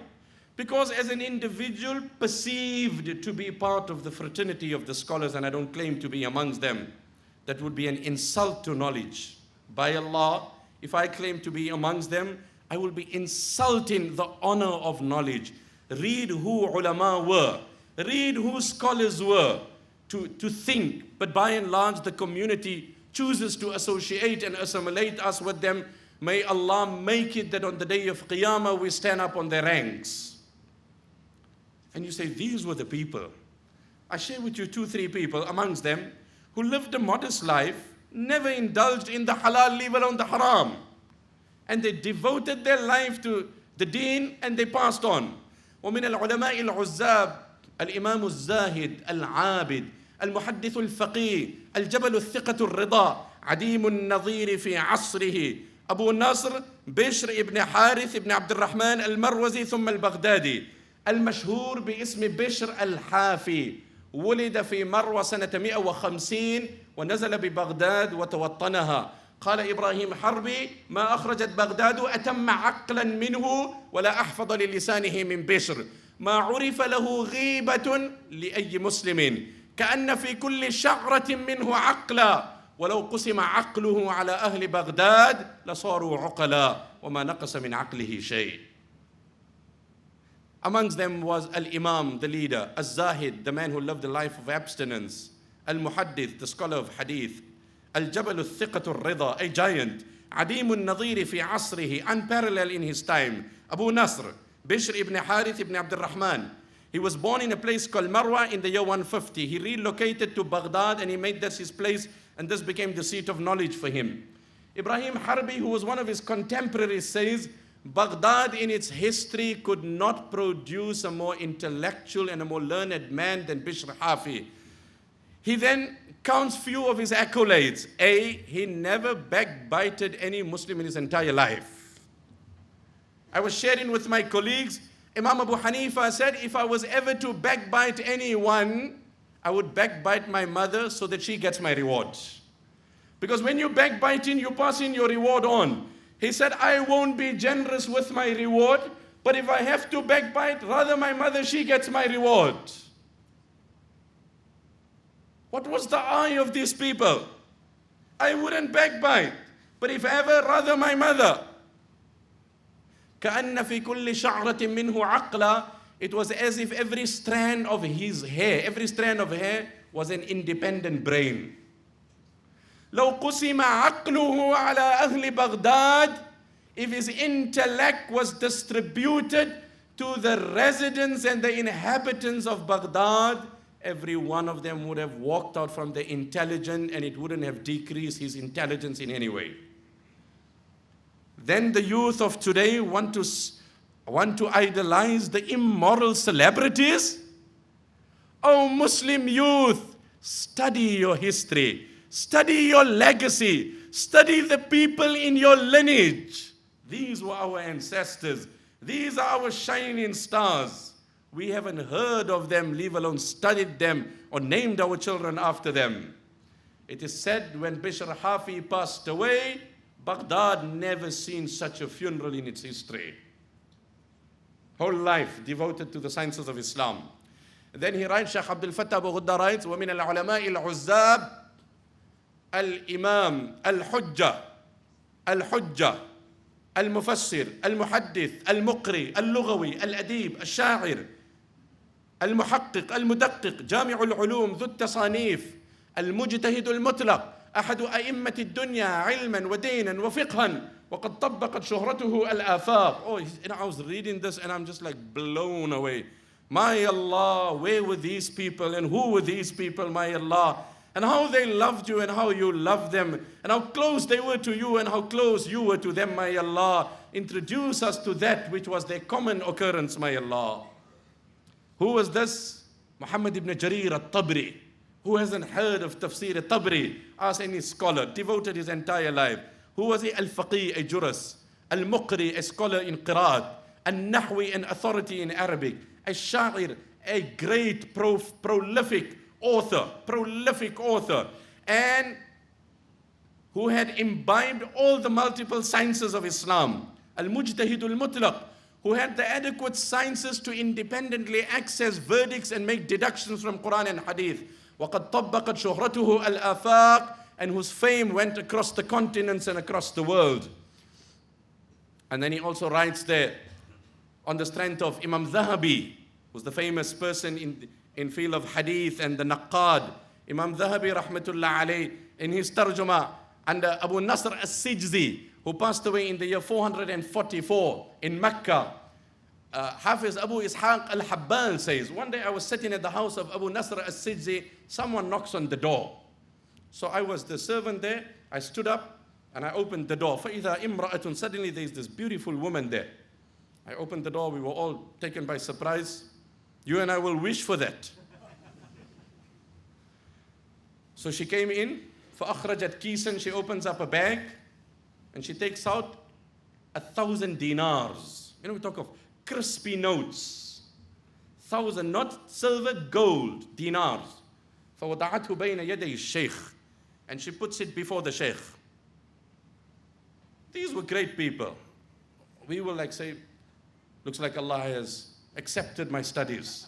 Because as an individual perceived to be part of the fraternity of the scholars, and I don't claim to be amongst them, that would be an insult to knowledge. By Allah, if I claim to be amongst them, I will be insulting the honor of knowledge. Read who ulama were. Read who scholars were to think. But by and large, the community chooses to associate and assimilate us with them. May Allah make it that on the day of Qiyamah, we stand up on their ranks. And you say, these were the people. I share with you 2-3 people amongst them who lived a modest life, never indulged in the halal, leave alone the haram. And they devoted their life to the deen, and they passed on. ومن العلماء العزاب الإمام الزاهد العابد المحدث الفقيه الجبل الثقة الرضا عديم النظير في عصره أبو نصر بشر ابن حارث ابن عبد الرحمن المروزي ثم البغدادي المشهور باسم بشر الحافي. ولد في مروى سنة 150 ونزل ببغداد وتوطنها. قال إبراهيم حربي: ما أخرجت بغداد أتم عقلا منه ولا أحفظ للسانه من بشر. ما عرف له غيبة لأي مسلم كأن في كل شعرة منه عقلا ولو قسم عقله على أهل بغداد لصاروا عقلا وما نقص من عقله شيء. Amongst them was Al-Imam, the leader, Al-Zahid, the man who lived a life of abstinence, Al-Muhaddith, the scholar of hadith, Al-Jabal al-Thiqatu al-Rida, a giant, Adim al-Nadhiri fi asrihi, unparalleled in his time, Abu Nasr, Bishr ibn Harith ibn Abd al-Rahman. He was born in a place called Marwa in the year 150. He relocated to Baghdad and he made this his place, and this became the seat of knowledge for him. Ibrahim Harbi, who was one of his contemporaries, says, Baghdad in its history could not produce a more intellectual and a more learned man than Bishr Hafi. He then counts few of his accolades. A, he never backbited any Muslim in his entire life. I was sharing with my colleagues, Imam Abu Hanifa said, if I was ever to backbite anyone, I would backbite my mother so that she gets my reward. Because when you're backbiting, you're passing your reward on. He said, I won't be generous with my reward, but if I have to backbite, rather my mother, she gets my reward. What was the eye of these people? I wouldn't backbite, but if ever, rather my mother. كأن في كل شعرة منه عقلا. It was as if every strand of his hair, every strand of hair was an independent brain. لو قسم عقله على أهل بغداد, if his intellect was distributed to the residents and the inhabitants of Baghdad, every one of them would have walked out from the intelligent, and it wouldn't have decreased his intelligence in any way. Then the youth of today want to idolize the immoral celebrities. Oh, Muslim youth, Study your history. Study your legacy. Study the people in your lineage. These were our ancestors. These are our shining stars. We haven't heard of them, leave alone studied them or named our children after them. It is said when Bishr Hafi passed away, Baghdad never seen such a funeral in its history. Whole life devoted to the sciences of Islam. Then he writes, Sheikh Abdul Fattah Abu Ghudda writes, وَمِنَ الْعُلَمَاءِ الْعُزَّابِ الْإِمَامِ الْحُجَّةِ الْحُجَّةِ المفسر المحدث المقري اللغوي الأديب الشاعر المحقق المدقق جامع العلوم ذو التصانيف المجتهد المطلق أحد أئمة الدنيا علما ودينا وفقها وقد طبقت شهرته الآفاق. Oh, I was reading this and I'm just like blown away. My Allah, where were these people and who were these people, my Allah? And how they loved you and how you loved them and how close they were to you and how close you were to them, my Allah. Introduce us to that which was their common occurrence, my Allah. Who was this? Muhammad ibn Jarir al-Tabri. Who hasn't heard of Tafsir al-Tabri? Ask any scholar, devoted his entire life. Who was he? Al-Faqih, a jurist. Al-Muqri, a scholar in Qiraat. Al-Nahwi, an authority in Arabic. Al-Sha'ir, a great prolific author, and who had imbibed all the multiple sciences of Islam. Al-Mujtahid al-Mutlaq, who had the adequate sciences to independently access verdicts and make deductions from Quran and Hadith. وَقَدْ طَبَّقَتْ شُهْرَتُهُ الْآفَاقِ, and whose fame went across the continents and across the world. And then he also writes there, on the strength of Imam Zahabi, who's the famous person in field of Hadith and the Naqqad. Imam Zahabi rahmatullah alayh, in his tarjuma, and Abu Nasr as-Sijzi, who passed away in the year 444 in Mecca. Hafiz Abu Ishaq al-Habbal says, one day I was sitting at the house of Abu Nasr as-Sijzi, someone knocks on the door. So I was the servant there, I stood up and I opened the door. فَإِذَا إِمْرَأَةٌ, suddenly there's this beautiful woman there. I opened the door, we were all taken by surprise. You and I will wish for that. So she came in, فَأَخْرَجَتْ كِيسًا, she opens up a bag and she takes out 1,000 dinars. You know, we talk of crispy notes. 1,000, not silver, gold, dinars. فَوَضَعَتْهُ بَيْنَ يَدَيِ الشَّيْخِ, and she puts it before the sheikh. These were great people. We will like say, looks like Allah has accepted my studies.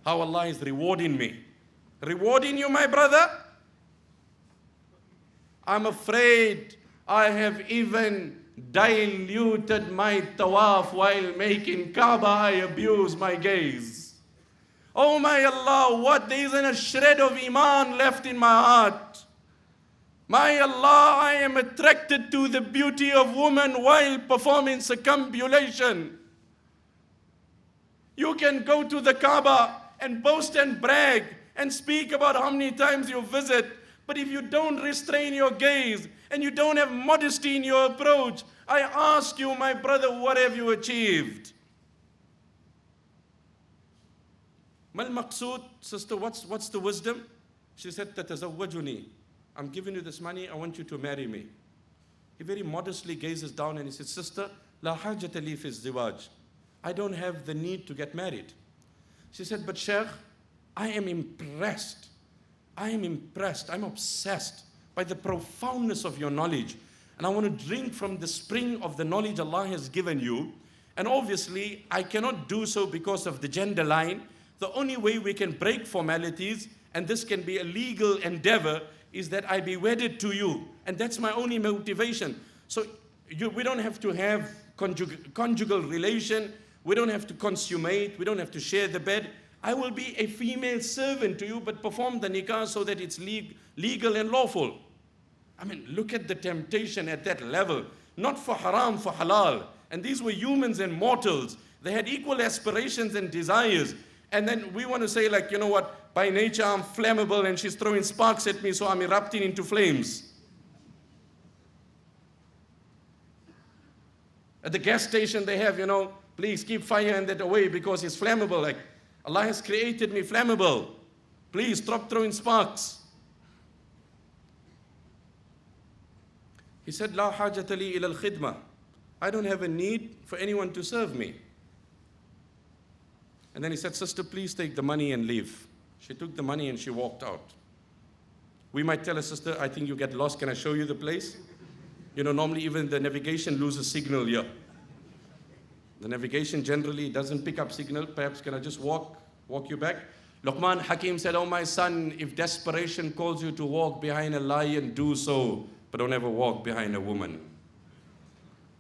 How Allah is rewarding me. Rewarding you, my brother? I'm afraid I have even diluted my tawaf while making Kaaba. I abuse my gaze. Oh my Allah, what? There isn't a shred of Iman left in my heart. My Allah, I am attracted to the beauty of woman while performing circumambulation. You can go to the Kaaba and boast and brag and speak about how many times you visit, but if you don't restrain your gaze and you don't have modesty in your approach, I ask you, my brother, what have you achieved? Mal maqsood, sister, what's the wisdom? She said, tatazawwajuni. I'm giving you this money, I want you to marry me. He very modestly gazes down and he said, sister, la hajata li fi izdiwaj. I don't have the need to get married. She said, but Sheikh, I am impressed. I'm obsessed by the profoundness of your knowledge. And I want to drink from the spring of the knowledge Allah has given you. And obviously, I cannot do so because of the gender line. The only way we can break formalities, and this can be a legal endeavor, is that I be wedded to you. And that's my only motivation. So we don't have to have conjugal relation. We don't have to consummate. We don't have to share the bed. I will be a female servant to you, but perform the nikah so that it's legal and lawful. I mean, look at the temptation at that level. Not for haram, for halal. And these were humans and mortals. They had equal aspirations and desires. And then we want to say like, you know what, by nature I'm flammable and she's throwing sparks at me, so I'm erupting into flames. At the gas station they have, you know, please keep fire and that away because it's flammable. Like, Allah has created me flammable. Please stop throwing sparks. He said, La hajata li ila al-khidmah. I don't have a need for anyone to serve me. And then he said, sister, please take the money and leave. She took the money and she walked out. We might tell her, sister, I think you get lost. Can I show you the place? You know, normally even the navigation loses signal here. The navigation generally doesn't pick up signal. Perhaps can I just walk you back? Luqman Hakim said, oh my son, if desperation calls you to walk behind a lion, do so, but don't ever walk behind a woman.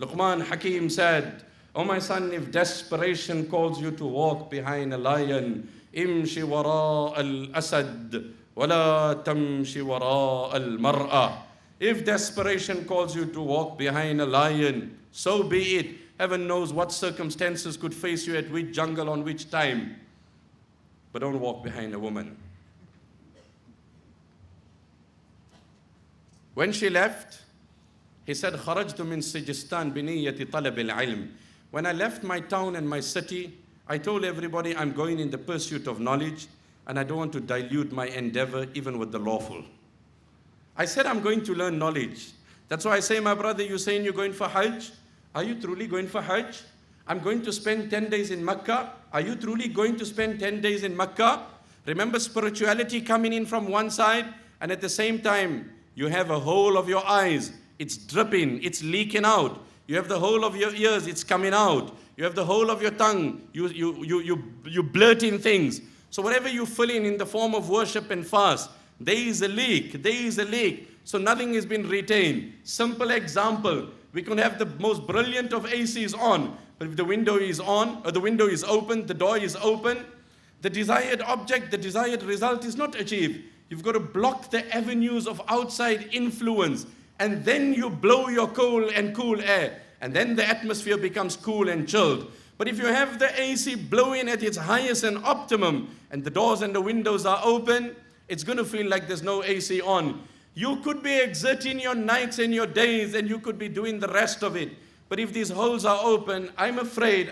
Luqman Hakim said, oh my son, if desperation calls you to walk behind a lion, imshi wara al-asad, wala tamshi wara al-mar'a. If desperation calls you to walk behind a lion, so be it. Heaven knows what circumstances could face you at which jungle on which time. But don't walk behind a woman. When she left, he said, خرجت من سجستان بنية طلب العلم. When I left my town and my city, I told everybody I'm going in the pursuit of knowledge and I don't want to dilute my endeavor even with the lawful. I said I'm going to learn knowledge. That's why I say, my brother, you're saying you're going for Hajj? Are you truly going for Hajj? I'm going to spend 10 days in Mecca. Are you truly going to spend 10 days in Mecca? Remember spirituality coming in from one side, and at the same time, you have a hole of your eyes. It's dripping, it's leaking out. You have the whole of your ears, it's coming out. You have the whole of your tongue, you blurting things. So whatever you fill in the form of worship and fast, there is a leak. So nothing has been retained. Simple example, we can have the most brilliant of ACs on, but if the window is on, or the window is open, the door is open, the desired object, the desired result is not achieved. You've got to block the avenues of outside influence, and then you blow your cool and cool air, and then the atmosphere becomes cool and chilled. But if you have the AC blowing at its highest and optimum, and the doors and the windows are open, it's going to feel like there's no AC on. You could be exerting your nights and your days, and you could be doing the rest of it. But if these holes are open, I'm afraid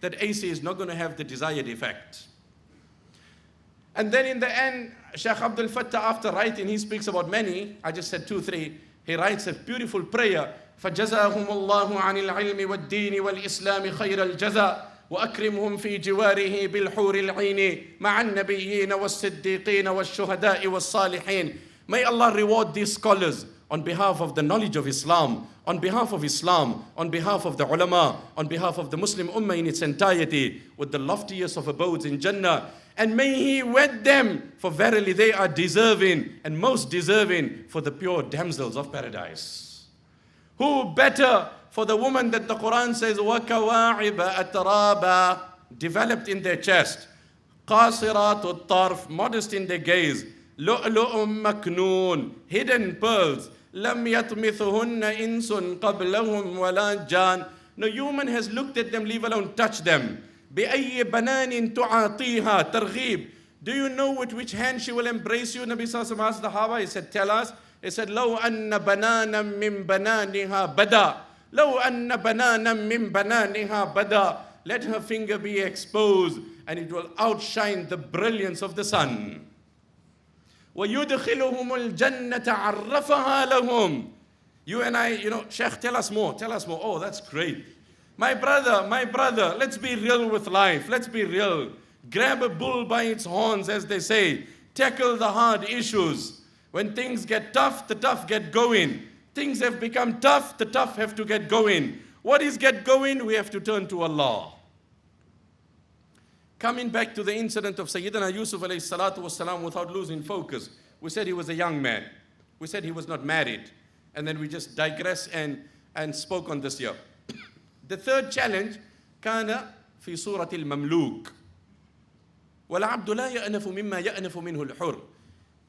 that AC is not going to have the desired effect. And then in the end, Sheikh Abdul Fattah, after writing, he speaks about many. I just said 2, 3. He writes a beautiful prayer. فَجَزَاهُمُ اللَّهُ عَنِ الْعِلْمِ وَالدِّينِ وَالْإِسْلَامِ خَيْرَ الْجَزَاءِ وأكرمهم في جواره بالحور العين مع النبيين والصديقين والشهداء والصالحين. May Allah reward these scholars on behalf of the knowledge of Islam, on behalf of Islam, on behalf of the ulama, on behalf of the Muslim ummah in its entirety, with the loftiest of abodes in Jannah. And may He wed them, for verily they are deserving and most deserving for the pure damsels of paradise. Who better for the woman that the Quran says, وَكَوَاعِبَ أَتْرَابًا, developed in their chest, قَاصِرَاتُ الطَّرْفِ, modest in their gaze, لُؤْلُؤٌ مَكْنُونَ, hidden pearls, لَمْ يَطْمِثُهُنَّ إِنسٌ قَبْلَهُمْ وَلَا جَانٌ. No human has looked at them, leave alone touch them. بِأَيِّ بَنَانٍ تُعَاطِيهَا تَرْغِيبٌ. Do you know with which hand she will embrace you? Nabi Sallallahu Alaihi Wasallam asked the Sahaba, he said, tell us. He said, لَوْ أَنَّ بَنَانًا مِّن بَنَانِهَا بَدَى. لَوْ أَنَّ بَنَانًا مِّن بَنَانِهَا بَدَى. Let her finger be exposed, and it will outshine the brilliance of the sun. وَيُدْخِلُهُمُ الْجَنَّةَ عَرَّفَهَا لَهُمْ. You and I, Sheikh, tell us more. Oh, that's great. My brother, let's be real with life. Let's be real. Grab a bull by its horns, as they say. Tackle the hard issues. When things get tough, the tough get going. Things have become tough, the tough have to get going. What is get going? We have to turn to Allah. Coming back to the incident of Sayyidina Yusuf alayhi salatu wasalam, without losing focus, we said he was a young man. We said he was not married. And then we just digress and spoke on this here. The third challenge, كان في صورة المملوك. والعبد لا يأنف مما يأنف منه الحر.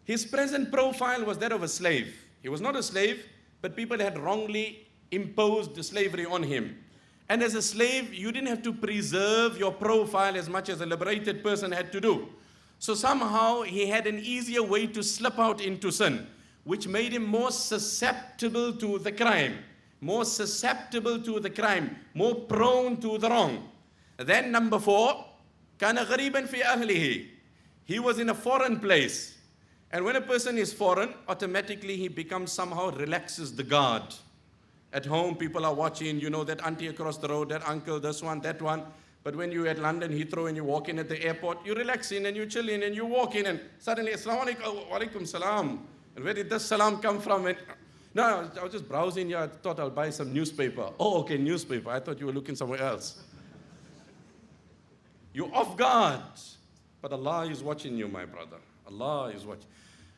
His present profile was that of a slave. He was not a slave, but people had wrongly imposed the slavery on him. And as a slave, you didn't have to preserve your profile as much as a liberated person had to do. So somehow he had an easier way to slip out into sin, which made him more susceptible to the crime. More susceptible to the crime, more prone to the wrong. Then number 4, كان غريبا في أهله. He was in a foreign place. And when a person is foreign, automatically he becomes somehow relaxes the guard. At home, people are watching, you know, that auntie across the road, that uncle, this one, that one. But when you're at London Heathrow and you walk in at the airport, you relax in and you chill in and you walk in and suddenly, Assalamu alaikum, wa alaikum salam. And where did this salam come from? And, no, I was just browsing here. I thought I'll buy some newspaper. Oh, okay, newspaper. I thought you were looking somewhere else. You're off guard. But Allah is watching you, my brother. Allah is watching.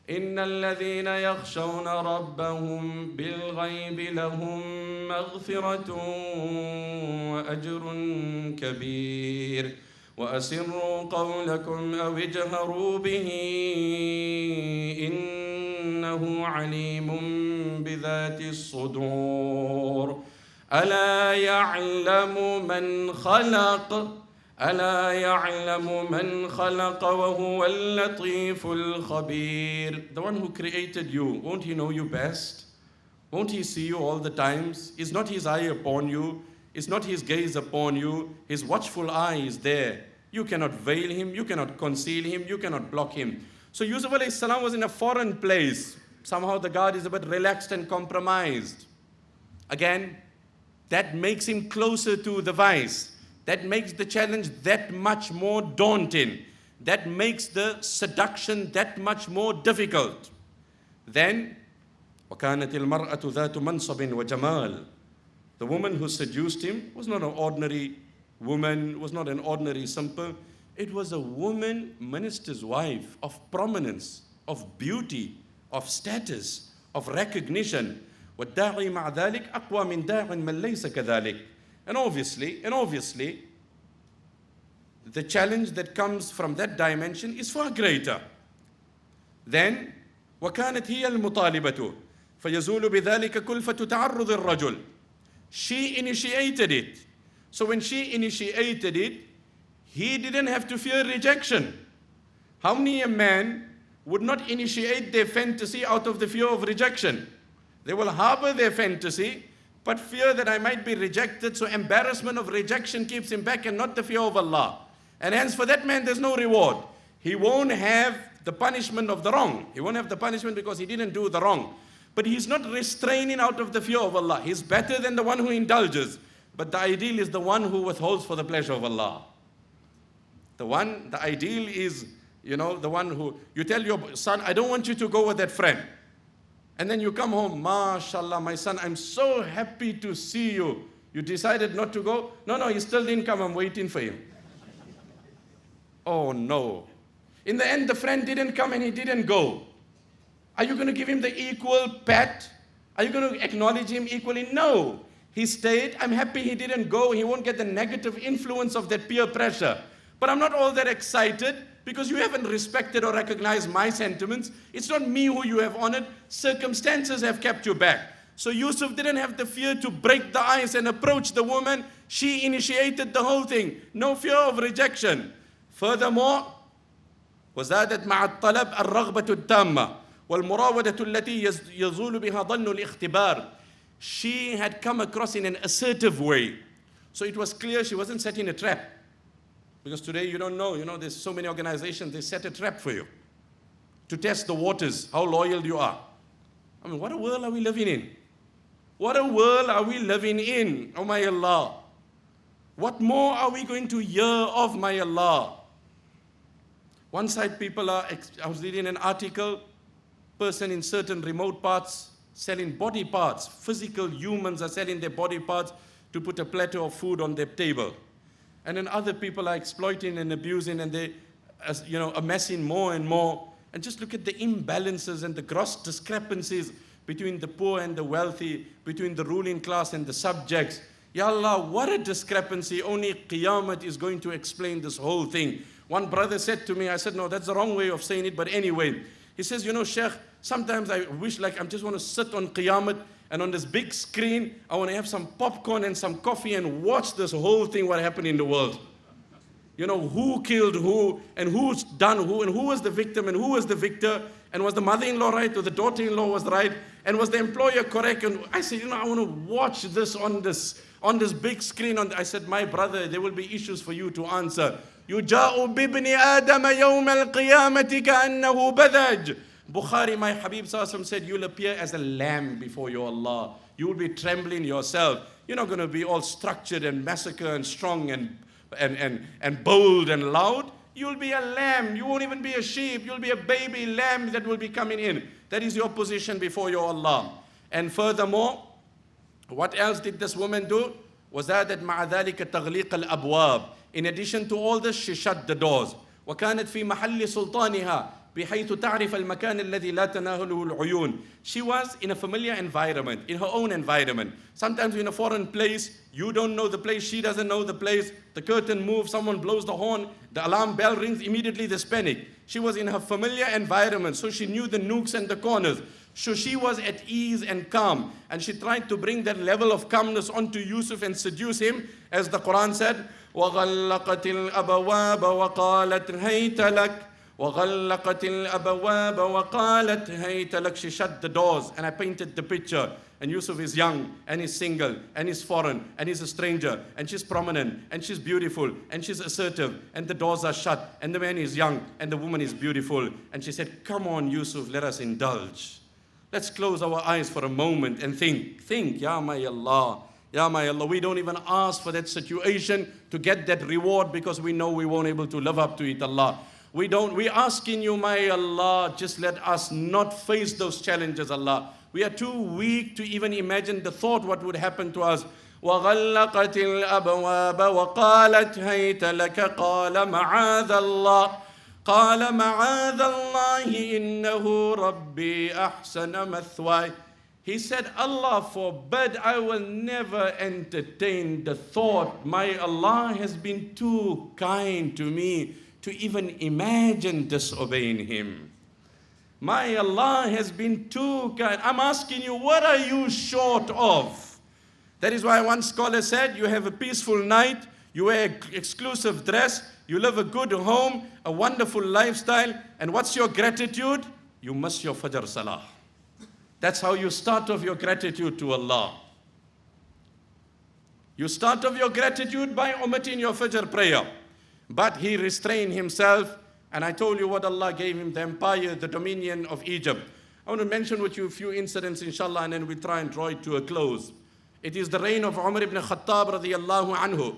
إن الذين يخشون ربهم بالغيب لهم مغفرة وأجر كبير وأسروا قولكم أو اجهروا به إنه عليم بذات الصدور ألا يعلم من خلق ألا يعلم من خلق وهو اللطيف الخبير. The one who created you, won't he know you best? Won't he see you all the times? Is not his eye upon you? Is not his gaze upon you? His watchful eye is there. You cannot veil him, you cannot conceal him, you cannot block him. So Yusuf alayhi salam was in a foreign place. Somehow the guard is a bit relaxed and compromised. Again, that makes him closer to the vice. That makes the challenge that much more daunting. That makes the seduction that much more difficult. Then, وَكَانَتِ الْمَرْأَةُ ذَاتُ مَنْصَبٍ وَجَمَالٍ. The woman who seduced him was not an ordinary woman, was not an ordinary simple. It was a woman, minister's wife, of prominence, of beauty, of status, of recognition. وَالدَّاعِي مَعَ ذَلِكَ أَقْوَى مِنْ دَاعٍ مَنْ لَيْسَ كَذَلِكَ. And obviously, the challenge that comes from that dimension is far greater. Then, وَكَانَتْ هِيَ الْمُطَالِبَةُ فَيَزُولُ بِذَلِكَ كُلْفَةُ تَعَرُّضِ الرَّجُلِ. She initiated it. So when she initiated it, he didn't have to fear rejection. How many a man would not initiate their fantasy out of the fear of rejection? They will harbor their fantasy, but fear that I might be rejected, so embarrassment of rejection keeps him back and not the fear of Allah. And hence for that man there's no reward. He won't have the punishment of the wrong. He won't have the punishment because he didn't do the wrong. But he's not restraining out of the fear of Allah. He's better than the one who indulges. But the ideal is the one who withholds for the pleasure of Allah. The ideal is, the one who, you tell your son, I don't want you to go with that friend. And then you come home, MashaAllah, my son, I'm so happy to see you. You decided not to go? No, he still didn't come, I'm waiting for you. Oh no. In the end, the friend didn't come and he didn't go. Are you going to give him the equal pat? Are you going to acknowledge him equally? No. He stayed, I'm happy he didn't go, he won't get the negative influence of that peer pressure. But I'm not all that excited, because you haven't respected or recognized my sentiments. It's not me who you have honored. Circumstances have kept you back. So Yusuf didn't have the fear to break the ice and approach the woman. She initiated the whole thing. No fear of rejection. Furthermore, وزادت مع الطلب الرغبة التامة والمراودة التي يزول بها ظن الاختبار. She had come across in an assertive way. So it was clear she wasn't setting a trap. Because today you don't know, there's so many organizations, they set a trap for you to test the waters, how loyal you are. I mean, what a world are we living in? What a world are we living in, oh my Allah. What more are we going to hear of, my Allah? One side I was reading an article, person in certain remote parts selling body parts, physical humans are selling their body parts to put a platter of food on their table. And then other people are exploiting and abusing, and they, amassing more and more. And just look at the imbalances and the gross discrepancies between the poor and the wealthy, between the ruling class and the subjects. Ya Allah, what a discrepancy. Only Qiyamah is going to explain this whole thing. One brother said to me, I said, no, that's the wrong way of saying it, but anyway. He says, Sheikh, sometimes I wish I just want to sit on Qiyamah, and on this big screen, I want to have some popcorn and some coffee and watch this whole thing, what happened in the world. Who killed who, and who's done who, and who was the victim and who was the victor. And was the mother-in-law right, or the daughter-in-law was right? And was the employer correct? And I said, I want to watch this on this big screen. I said, my brother, there will be issues for you to answer. يُجَاءُ بِابْنِ آدَمَ يَوْمَ الْقِيَامَةِ كَأَنَّهُ بَذَجٌ. Bukhari, my Habib Sallallahu said, you'll appear as a lamb before your Allah. You will be trembling yourself. You're not going to be all structured and massacre and strong and bold and loud. You'll be a lamb. You won't even be a sheep. You'll be a baby lamb that will be coming in. That is your position before your Allah. And furthermore, what else did this woman do? Was that مع ذلك تغليق الأبواب. In addition to all this, she shut the doors. وكانت في محل سلطانها بحيث تعرف المكان الذي لا تناهله العيون. She was in a familiar environment, in her own environment. Sometimes in a foreign place, you don't know the place, she doesn't know the place. The curtain moves, someone blows the horn, the alarm bell rings, immediately there's panic. She was in her familiar environment, so she knew the nooks and the corners. So she was at ease and calm. And she tried to bring that level of calmness onto Yusuf and seduce him. As the Quran said, وَغَلَّقَتِ الْأَبْوَابَ وَقَالَتْ هَيْتَ لَكَ وَغَلَّقَتِ الْأَبْوَابَ وَقَالَتْ هَيْتَ لَكَ. She shut the doors, and I painted the picture. And Yusuf is young, and he's single, and he's foreign, and he's a stranger, and she's prominent, and she's beautiful, and she's assertive, and the doors are shut, and the man is young, and the woman is beautiful. And she said, come on, Yusuf, let us indulge. Let's close our eyes for a moment and think, Ya my Allah, Ya my Allah. We don't even ask for that situation to get that reward because we know we won't be able to live up to it, Allah. We're asking you, my Allah, just let us not face those challenges, Allah. We are too weak to even imagine the thought what would happen to us. وَغَلَّقَتِ الْأَبْوَابَ وَقَالَتْ هَيْتَ لَكَ قَالَ مَعَاذَ اللَّهِ قَالَ مَعَاذَ اللَّهِ إِنَّهُ رَبِّي أَحْسَنَ مَثْوَايَ. He said, Allah forbid, I will never entertain the thought. My Allah has been too kind to me to even imagine disobeying Him. My Allah has been too kind. I'm asking you, what are you short of? That is why one scholar said, you have a peaceful night, you wear exclusive dress, you live a good home, a wonderful lifestyle, and what's your gratitude? You miss your Fajr Salah. That's how you start off your gratitude to Allah. You start off your gratitude by omitting your Fajr prayer. But he restrained himself, and I told you what Allah gave him, the empire, the dominion of Egypt. I want to mention with you a few incidents, inshallah, and then we try and draw it to a close. It is the reign of Umar ibn Khattab radiyallahu anhu.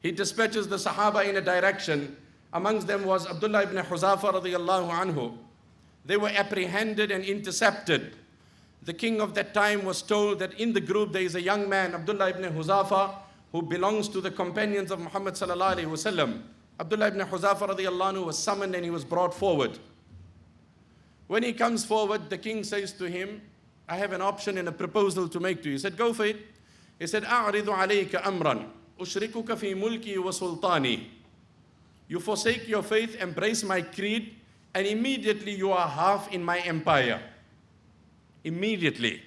He dispatches the Sahaba in a direction. Amongst them was Abdullah ibn Huzafa radiyallahu anhu. They were apprehended and intercepted. The king of that time was told that in the group there is a young man, Abdullah ibn Huzafa, who belongs to the companions of Muhammad sallallahu alaihi wasallam. Abdullah ibn Huzafa radiyallahu anhu was summoned and he was brought forward. When he comes forward, the king says to him, I have an option and a proposal to make to you. He said, go for it. He said, أَعْرِضُ عَلَيْكَ أَمْرًا أُشْرِكُكَ فِي مُلْكِي وَسُلْطَانِي. You forsake your faith, embrace my creed, and immediately you are half in my empire. Immediately.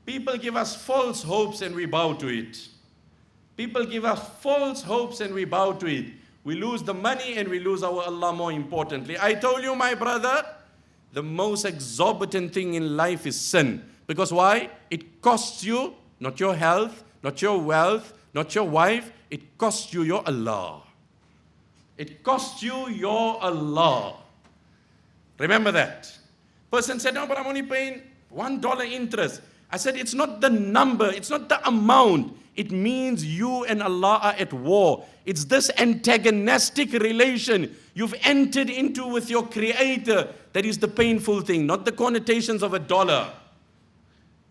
People give us false hopes and we bow to it. People give us false hopes and we bow to it. We lose the money and we lose our Allah more importantly. I told you, my brother, the most exorbitant thing in life is sin. Because why? It costs you, not your health, not your wealth, not your wife. It costs you your Allah. It costs you your Allah. Remember that. Person said, no, but I'm only paying $1 interest. I said, it's not the number, it's not the amount. It means you and Allah are at war. It's this antagonistic relation you've entered into with your Creator that is the painful thing, not the connotations of $1.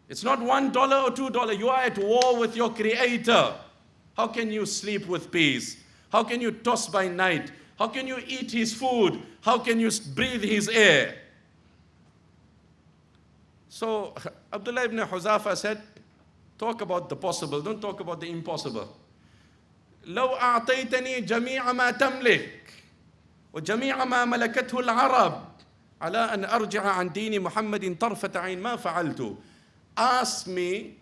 It's not $1 or $2. You are at war with your Creator. How can you sleep with peace? How can you toss by night? How can you eat His food? How can you breathe His air? So Abdullah ibn Huzafa said, talk about the possible, don't talk about the impossible. لو أعطيتني جميع ما تملك وجميع ما ملكته العرب على أن أرجع عن دين محمد طرفة عين ما فعلت. Ask me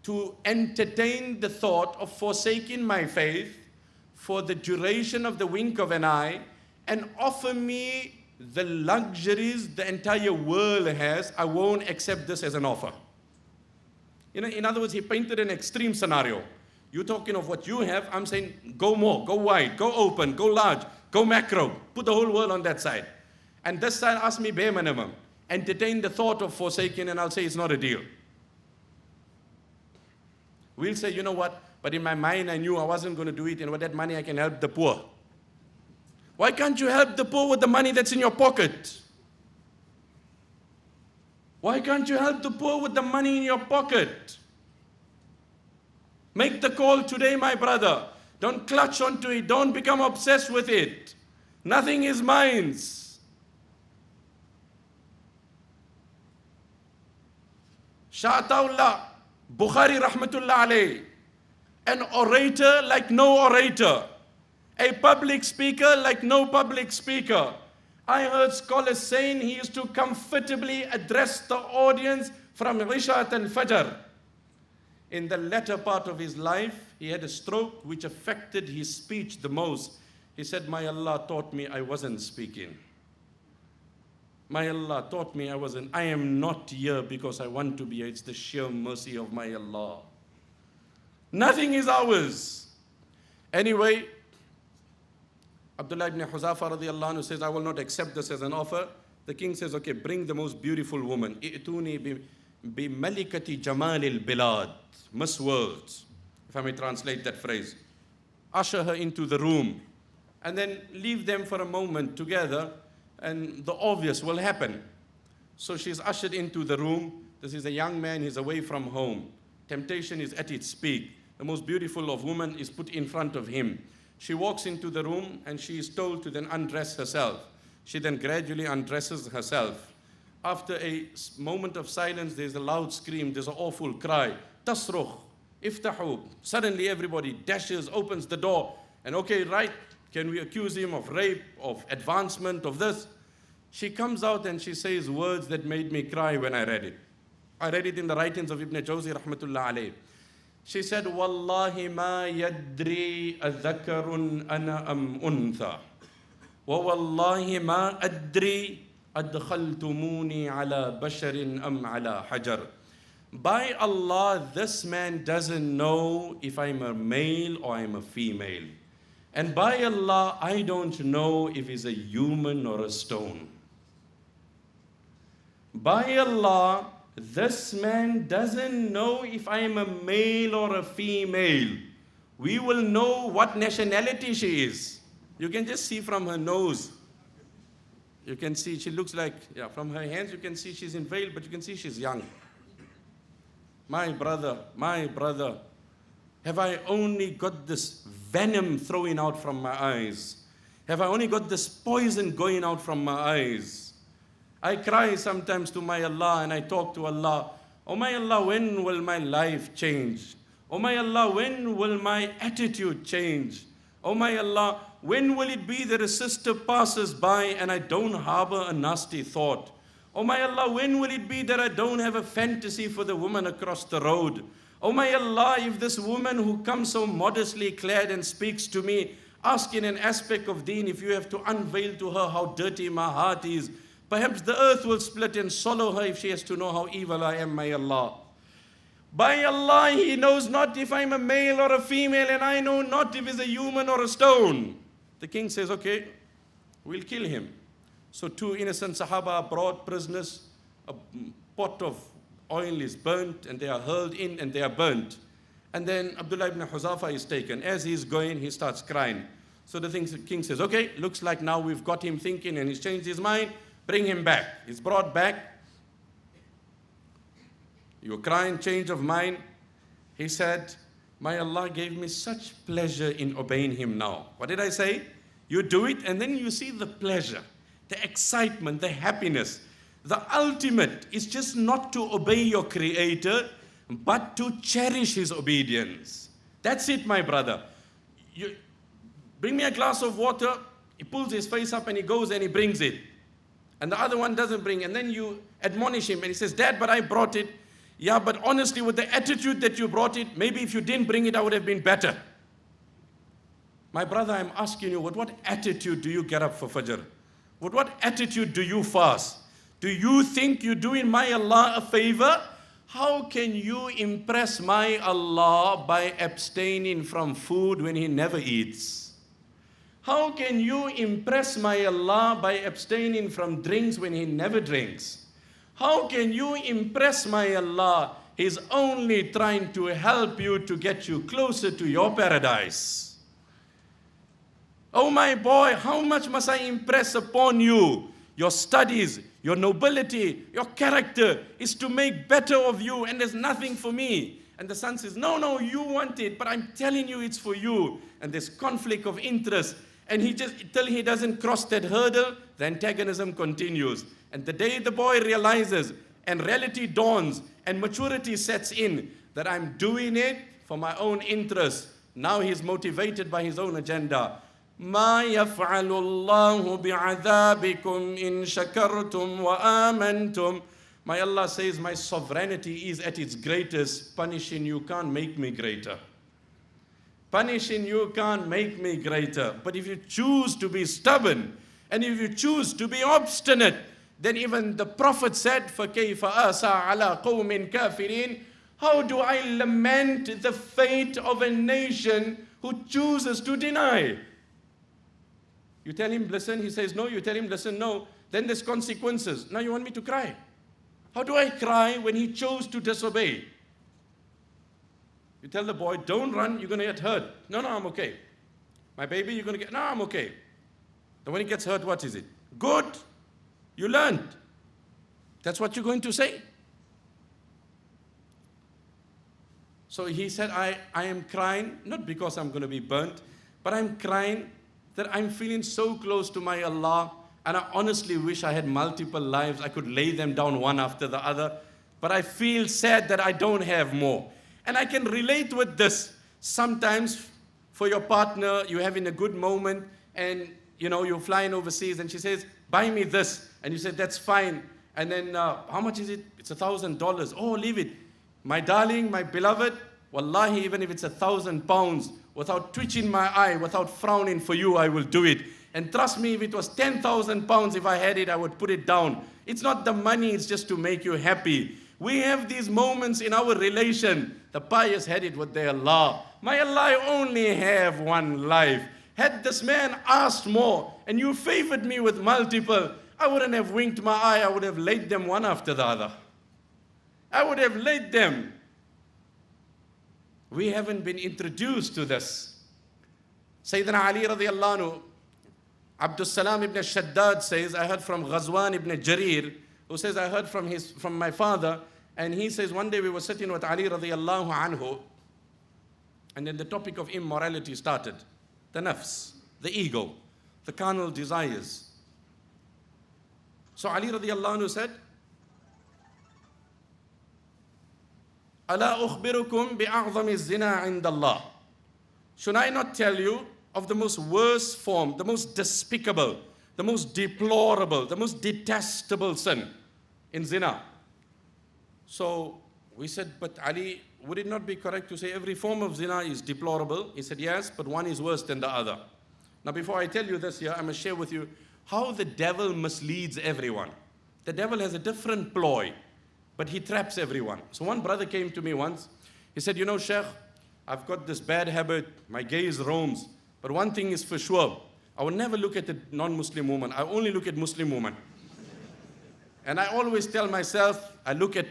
to entertain the thought of forsaking my faith for the duration of the wink of an eye and offer me the luxuries the entire world has, I won't accept this as an offer. You know, in other words, he painted an extreme scenario. You're talking of what you have, I'm saying go more, go wide, go open, go large, go macro, put the whole world on that side. And this side ask me bare minimum. Entertain the thought of forsaking, and I'll say it's not a deal. We'll say, you know what, but in my mind I knew I wasn't going to do it, and with that money I can help the poor. Why can't you help the poor with the money that's in your pocket? Why can't you help the poor with the money in your pocket? Make the call today, my brother. Don't clutch onto it. Don't become obsessed with it. Nothing is mine. Sha'ataullah, Bukhari rahmatullah alayh, an orator like no orator, a public speaker like no public speaker. I heard scholars saying he used to comfortably address the audience from Isha till Fajr. In the latter part of his life, he had a stroke which affected his speech the most. He said, my Allah taught me I wasn't speaking. My Allah taught me I am not here because I want to be here. It's the sheer mercy of my Allah. Nothing is ours. Anyway, Abdullah ibn Huzafa radiallahu anhu says, I will not accept this as an offer. The king says, okay, bring the most beautiful woman. I'tuni bi malikati jamalil bilad. Miss World, if I may translate that phrase. Usher her into the room and then leave them for a moment together, and the obvious will happen. So she's ushered into the room. This is a young man, he's away from home. Temptation is at its peak. The most beautiful of women is put in front of him. She walks into the room and she is told to then undress herself. She then gradually undresses herself. After a moment of silence, there's a loud scream, there's an awful cry. Tasrukh, iftahu. Suddenly everybody dashes, opens the door. And okay, right, can we accuse him of rape, of advancement, of this? She comes out and she says words that made me cry when I read it. I read it in the writings of Ibn Jawzi rahmatullah alayh. She said, Wallahi ma yadri adhakarun ana am untha. Wa wallahi ma adri adkhaltumuni ala basharin am ala hajar. By Allah, this man doesn't know if I'm a male or I'm a female. And by Allah, I don't know if he's a human or a stone. By Allah, this man doesn't know if I'm a male or a female. We will know what nationality she is. You can just see from her nose. You can see she looks like, from her hands you can see she's in veil, but you can see she's young. My brother, have I only got this venom throwing out from my eyes? Have I only got this poison going out from my eyes? I cry sometimes to my Allah and I talk to Allah. Oh my Allah, when will my life change? Oh my Allah, when will my attitude change? Oh my Allah, when will it be that a sister passes by and I don't harbor a nasty thought? Oh my Allah, when will it be that I don't have a fantasy for the woman across the road? Oh my Allah, if this woman who comes so modestly clad and speaks to me, asking an aspect of deen, if you have to unveil to her how dirty my heart is, perhaps the earth will split and swallow her if she has to know how evil I am, my Allah. By Allah, he knows not if I'm a male or a female, and I know not if he's a human or a stone. The king says, okay, we'll kill him. So two innocent Sahaba are brought prisoners. A pot of oil is burnt, and they are hurled in, and they are burnt. And then Abdullah ibn Huzafa is taken. As he's going, he starts crying. So the king says, okay, looks like now we've got him thinking, and he's changed his mind. Bring him back. He's brought back. You're crying, change of mind. He said, my Allah gave me such pleasure in obeying him now. What did I say? You do it, and then you see the pleasure, the excitement, the happiness. The ultimate is just not to obey your Creator, but to cherish his obedience. That's it, my brother. You bring me a glass of water. He pulls his face up and he goes and he brings it. And the other one doesn't bring. And then you admonish him and he says, Dad, but I brought it. Yeah, but honestly, with the attitude that you brought it, maybe if you didn't bring it, I would have been better. My brother, I'm asking you, with what attitude do you get up for Fajr? With what attitude do you fast? Do you think you're doing my Allah a favor? How can you impress my Allah by abstaining from food when He never eats? How can you impress my Allah by abstaining from drinks when He never drinks? How can you impress my Allah? He's only trying to help you to get you closer to your paradise. Oh my boy, how much must I impress upon you? Your studies, your nobility, your character is to make better of you, and there's nothing for me. And the son says, no, you want it, but I'm telling you it's for you. And there's conflict of interest. And he just, till he doesn't cross that hurdle, the antagonism continues. And the day the boy realizes, and reality dawns, and maturity sets in, that I'm doing it for my own interest, now he's motivated by his own agenda. ما يفعل الله بعذابكم إن شكرتم وآمنتم. My Allah says, my sovereignty is at its greatest. Punishing you can't make me greater. Punishing you can't make me greater. But if you choose to be stubborn, and if you choose to be obstinate, then even the Prophet said, فَكَيْفَ آسَى عَلَىٰ قَوْمٍ كَافِرِينَ. How do I lament the fate of a nation who chooses to deny? You tell him, listen, he says no. You tell him, listen, no. Then there's consequences. Now you want me to cry. How do I cry when he chose to disobey? You tell the boy, don't run, you're going to get hurt. No, I'm okay. My baby, you're going to get, no, I'm okay. And when he gets hurt, what is it? Good, you learned. That's what you're going to say. So he said, I am crying, not because I'm going to be burnt, but I'm crying that I'm feeling so close to my Allah, and I honestly wish I had multiple lives. I could lay them down one after the other, but I feel sad that I don't have more. And I can relate with this. Sometimes for your partner, you're having a good moment, and you're flying overseas, and she says, buy me this. And you said, that's fine. And then, how much is it? It's $1,000. Oh, leave it. My darling, my beloved, wallahi, even if it's £1,000, without twitching my eye, without frowning for you, I will do it. And trust me, if it was £10,000, if I had it, I would put it down. It's not the money, it's just to make you happy. We have these moments in our relation. The pious had it with their Allah. My Allah, I only have one life. Had this man asked more, and you favored me with multiple, I wouldn't have winked my eye, I would have laid them one after the other. I would have laid them. We haven't been introduced to this. Sayyidina Ali radiallahu anhu, Abdul Salam ibn Shaddad says, I heard from Ghazwan ibn Jarir, who says, I heard from my father, and he says, one day we were sitting with Ali radiallahu anhu, and then the topic of immorality started. The nafs, the ego, the carnal desires. So Ali radiallahu anhu said, أَلَا أُخْبِرُكُمْ بِأَعْظَمِ الزِّنَا عِنْدَ اللَّهِ. Should I not tell you of the most worst form, the most despicable, the most deplorable, the most detestable sin in zina? So we said, but Ali, would it not be correct to say every form of zina is deplorable? He said, yes, but one is worse than the other. Now before I tell you this here, I must share with you how the devil misleads everyone. The devil has a different ploy, but he traps everyone. So one brother came to me once. He said, Sheikh, I've got this bad habit. My gaze roams. But one thing is for sure. I will never look at a non-Muslim woman. I only look at Muslim women. And I always tell myself, I look at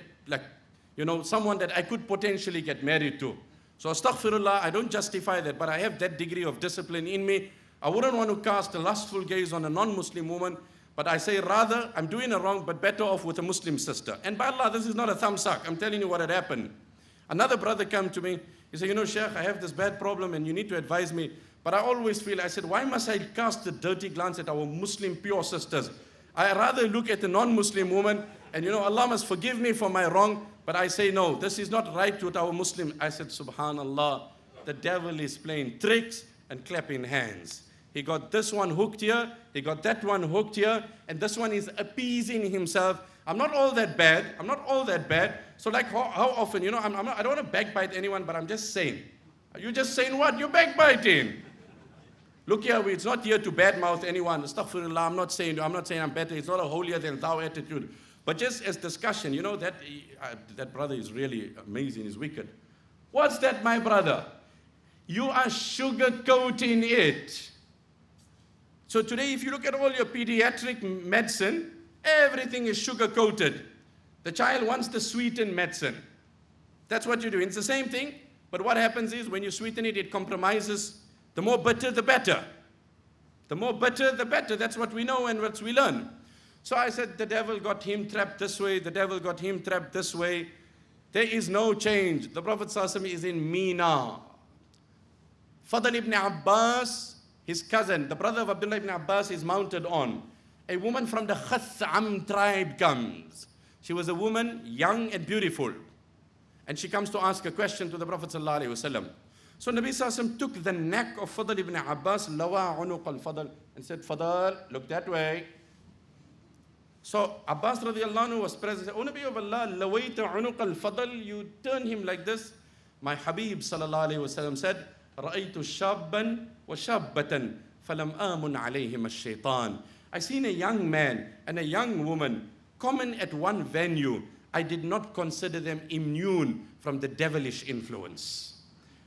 someone that I could potentially get married to. So astaghfirullah, I don't justify that, but I have that degree of discipline in me. I wouldn't want to cast a lustful gaze on a non-Muslim woman. But I say rather, I'm doing it wrong, but better off with a Muslim sister. And by Allah, this is not a thumb suck. I'm telling you what had happened. Another brother came to me. He said, Sheikh, I have this bad problem and you need to advise me. But I always feel, I said, why must I cast a dirty glance at our Muslim pure sisters? I rather look at a non-Muslim woman and, Allah must forgive me for my wrong. But I say, no, this is not right with our Muslim. I said, subhanallah, the devil is playing tricks and clapping hands. He got this one hooked here, he got that one hooked here, and this one is appeasing himself. I'm not all that bad. So like how often, I don't want to backbite anyone, but I'm just saying. Are you just saying what? You're backbiting. Look here, it's not here to badmouth anyone. Astaghfirullah, I'm not saying I'm better. It's not a holier than thou attitude. But just as discussion, you know, that brother is really amazing, he's wicked. What's that, my brother? You are sugarcoating it. So today, if you look at all your pediatric medicine, everything is sugar-coated. The child wants the sweetened medicine. That's what you do. It's the same thing, but what happens is when you sweeten it, it compromises. The more bitter, the better. The more bitter, the better. That's what we know and what we learn. So I said, the devil got him trapped this way. The devil got him trapped this way. There is no change. The Prophet ﷺ is in Mina. Fadl ibn Abbas, his cousin, the brother of Abdullah ibn Abbas, is mounted on. A woman from the Khath'am tribe comes. She was a woman, young and beautiful. And she comes to ask a question to the Prophet ﷺ. So Nabi ﷺ took the neck of Fadl ibn Abbas, lawa unuq al-Fadl, and said, Fadl, look that way. So Abbas radiallahu anhu was present. O Nabi of Allah, lawayta unuq al-Fadl, you turn him like this. My Habib sallallahu alayhi wa sallam said, رأيت شابا وشابة فلم آمن عليهم الشيطان. I seen a young man and a young woman common at one venue. I did not consider them immune from the devilish influence.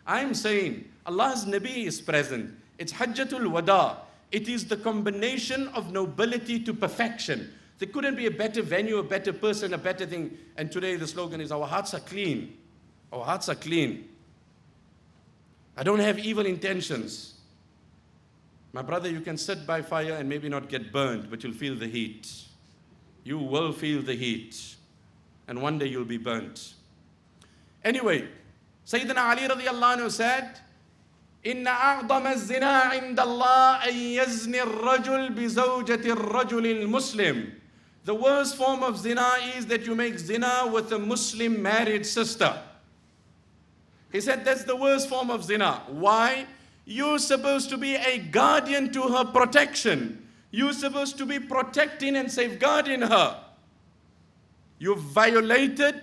I'm saying Allah's Nabi is present. It's Hajjatul Wada. It is the combination of nobility to perfection. There couldn't be a better venue, a better person, a better thing. And today the slogan is, our hearts are clean. Our hearts are clean. I don't have evil intentions. My brother, you can sit by fire and maybe not get burned, but you'll feel the heat. You will feel the heat. And one day you'll be burnt. Anyway, Sayyidina Ali radiallahu anhu said, إِنَّ أَعْظَمَ الزِّنَا عِنْدَ اللَّهِ أَن يَزْنِ الرَّجُلِ بِزَوْجَةِ الرَّجُلِ الْمُسْلِمِ. The worst form of zina is that you make zina with a Muslim married sister. He said that's the worst form of zina. Why? You're supposed to be a guardian to her protection. You're supposed to be protecting and safeguarding her. You've violated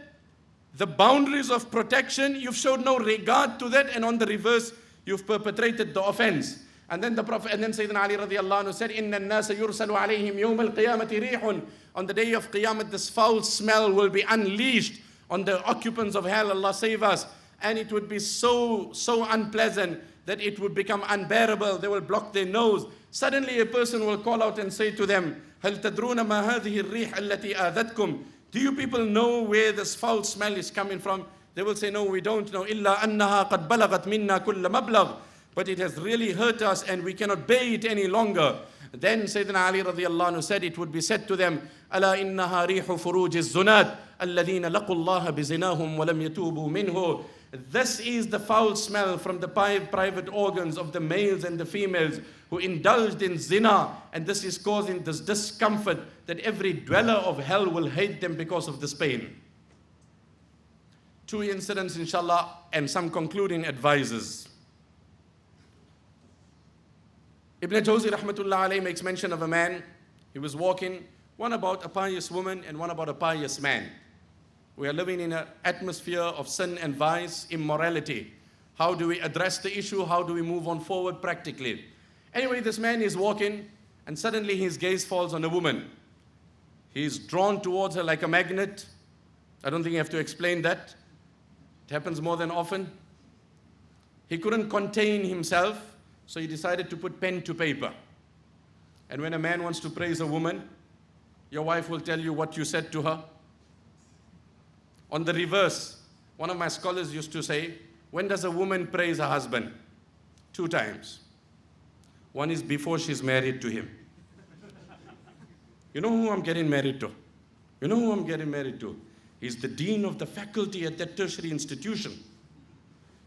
the boundaries of protection. You've showed no regard to that, and on the reverse, you've perpetrated the offense. And then the Prophet, and then Sayyidina Ali radiallahu anhu said, إِنَّ النَّاسَ يُرْسَلُ عَلَيْهِمْ يَوْمَ الْقِيَامَةِ رِيحٌ. On the day of Qiyamah, this foul smell will be unleashed on the occupants of hell. Allah save us. And it would be so unpleasant that it would become unbearable. They will block their nose. Suddenly a person will call out and say to them, هَلْ تَدْرُونَ مَا هَذِهِ الرِّيحَ الَّتِي آذَتْكُمْ. Do you people know where this foul smell is coming from? They will say, no, we don't know. إِلَّا أَنَّهَا قَدْ بَلَغَتْ مِنَّا كُلَّ مَبْلَغ. But it has really hurt us and we cannot bear it any longer. Then Sayyidina Ali radiallahu anhu said, it would be said to them, أَلَا إِنَّهَا رِيحُ فُرُوجِ الزُّنَاتِ الَّذِينَ لَقُوا اللَّهَ بِزِنَاهُمْ وَلَمْ يَتُوبُوا مِنْهُ. This is the foul smell from the private organs of the males and the females who indulged in zina, and this is causing this discomfort that every dweller of hell will hate them because of this pain. 2 incidents inshallah and some concluding advices. Ibn Jawzi rahmatullah alayhi makes mention of a man. He was walking, one about a pious woman and one about a pious man. We are living in an atmosphere of sin and vice, immorality. How do we address the issue? How do we move on forward practically? Anyway, this man is walking and suddenly his gaze falls on a woman. He's drawn towards her like a magnet. I don't think you have to explain that. It happens more than often. He couldn't contain himself, so he decided to put pen to paper. And when a man wants to praise a woman, your wife will tell you what you said to her. On the reverse, one of my scholars used to say, when does a woman praise her husband? 2 times. One is before she's married to him. You know who I'm getting married to? You know who I'm getting married to? He's the dean of the faculty at that tertiary institution.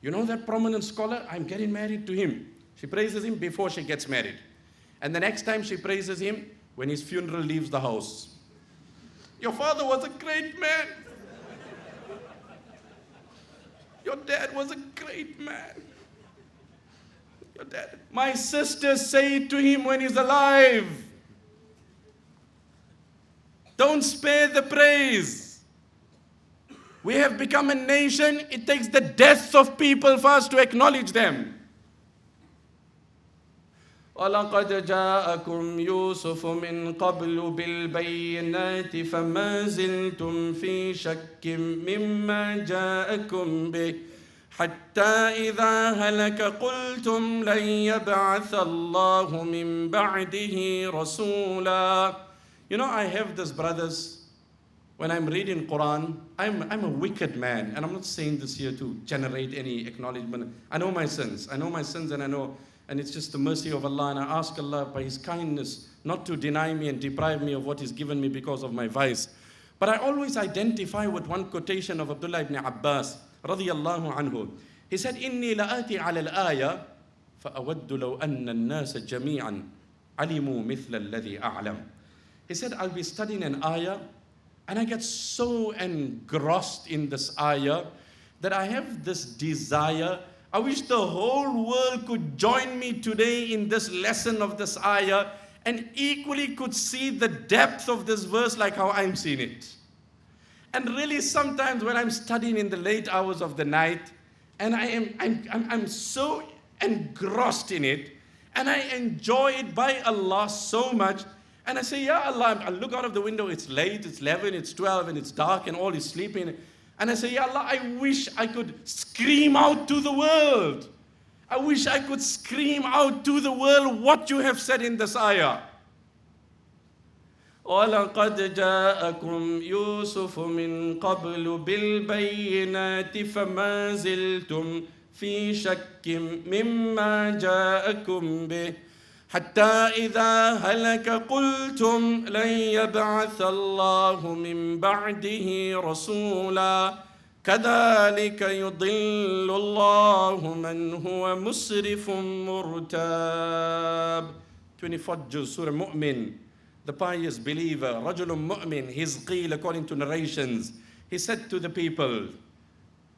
You know that prominent scholar? I'm getting married to him. She praises him before she gets married. And the next time she praises him, when his funeral leaves the house. Your father was a great man. Your dad was a great man. Your dad. My sisters say it to him when he's alive. Don't spare the praise. We have become a nation, it takes the death of people for us to acknowledge them. وَلَقَدْ جَاءَكُمْ يُوسُفُ مِنْ قَبْلُ بِالْبَيِّنَاتِ فَمَا زِلْتُمْ فِي شَكٍّ مِّمَّا جَاءَكُمْ بِهِ حَتَّى إِذَا هَلَكَ قُلْتُمْ لَنْ يَبْعَثَ اللَّهُ مِنْ بَعْدِهِ رَسُولًا. You know, I have this, brothers, when I'm reading Quran, I'm a wicked man, and I'm not saying this here to generate any acknowledgement. I know my sins, and it's just the mercy of Allah, and I ask Allah by His kindness not to deny me and deprive me of what He's given me because of my vice. But I always identify with one quotation of Abdullah ibn Abbas, radiyallahu anhu. He said, إِنِّي لَآتِي عَلَى الْآيَةِ فَأَوَدُّ لَوْ أَنَّ النَّاسَ جَمِيعًا عَلِمُوا مِثْلَ الَّذِي أَعْلَمُ. He said, I'll be studying an ayah, and I get so engrossed in this ayah that I have this desire. I wish the whole world could join me today in this lesson of this ayah and equally could see the depth of this verse like how I'm seeing it. And really sometimes when I'm studying in the late hours of the night, and I'm so engrossed in it, and I enjoy it by Allah so much, and I say, Ya Allah, I look out of the window, it's late, it's 11, it's 12, and it's dark, and all is sleeping. And I say, Ya Allah, I wish I could scream out to the world. I wish I could scream out to the world what you have said in this ayah. وَلَقَدْ جَاءَكُمْ يُوسُفُ مِنْ قَبْلُ بِالْبَيِّنَاتِ فَمَا زِلْتُمْ فِي شَكٍّ مِّمَّا جَاءَكُمْ بِهِ حَتَّى إِذَا هَلَكَ قُلْتُمْ لَنْ يَبْعَثَ اللَّهُ مِنْ بَعْدِهِ رَسُولًا كَذَلِكَ يُضِلُّ اللَّهُ مَنْ هُوَ مُسْرِفٌ مُرْتَابٌ. 24th juz, Surah Mu'min. The pious believer, Rajulun Mu'min, Hizqeel, according to narrations, he said to the people,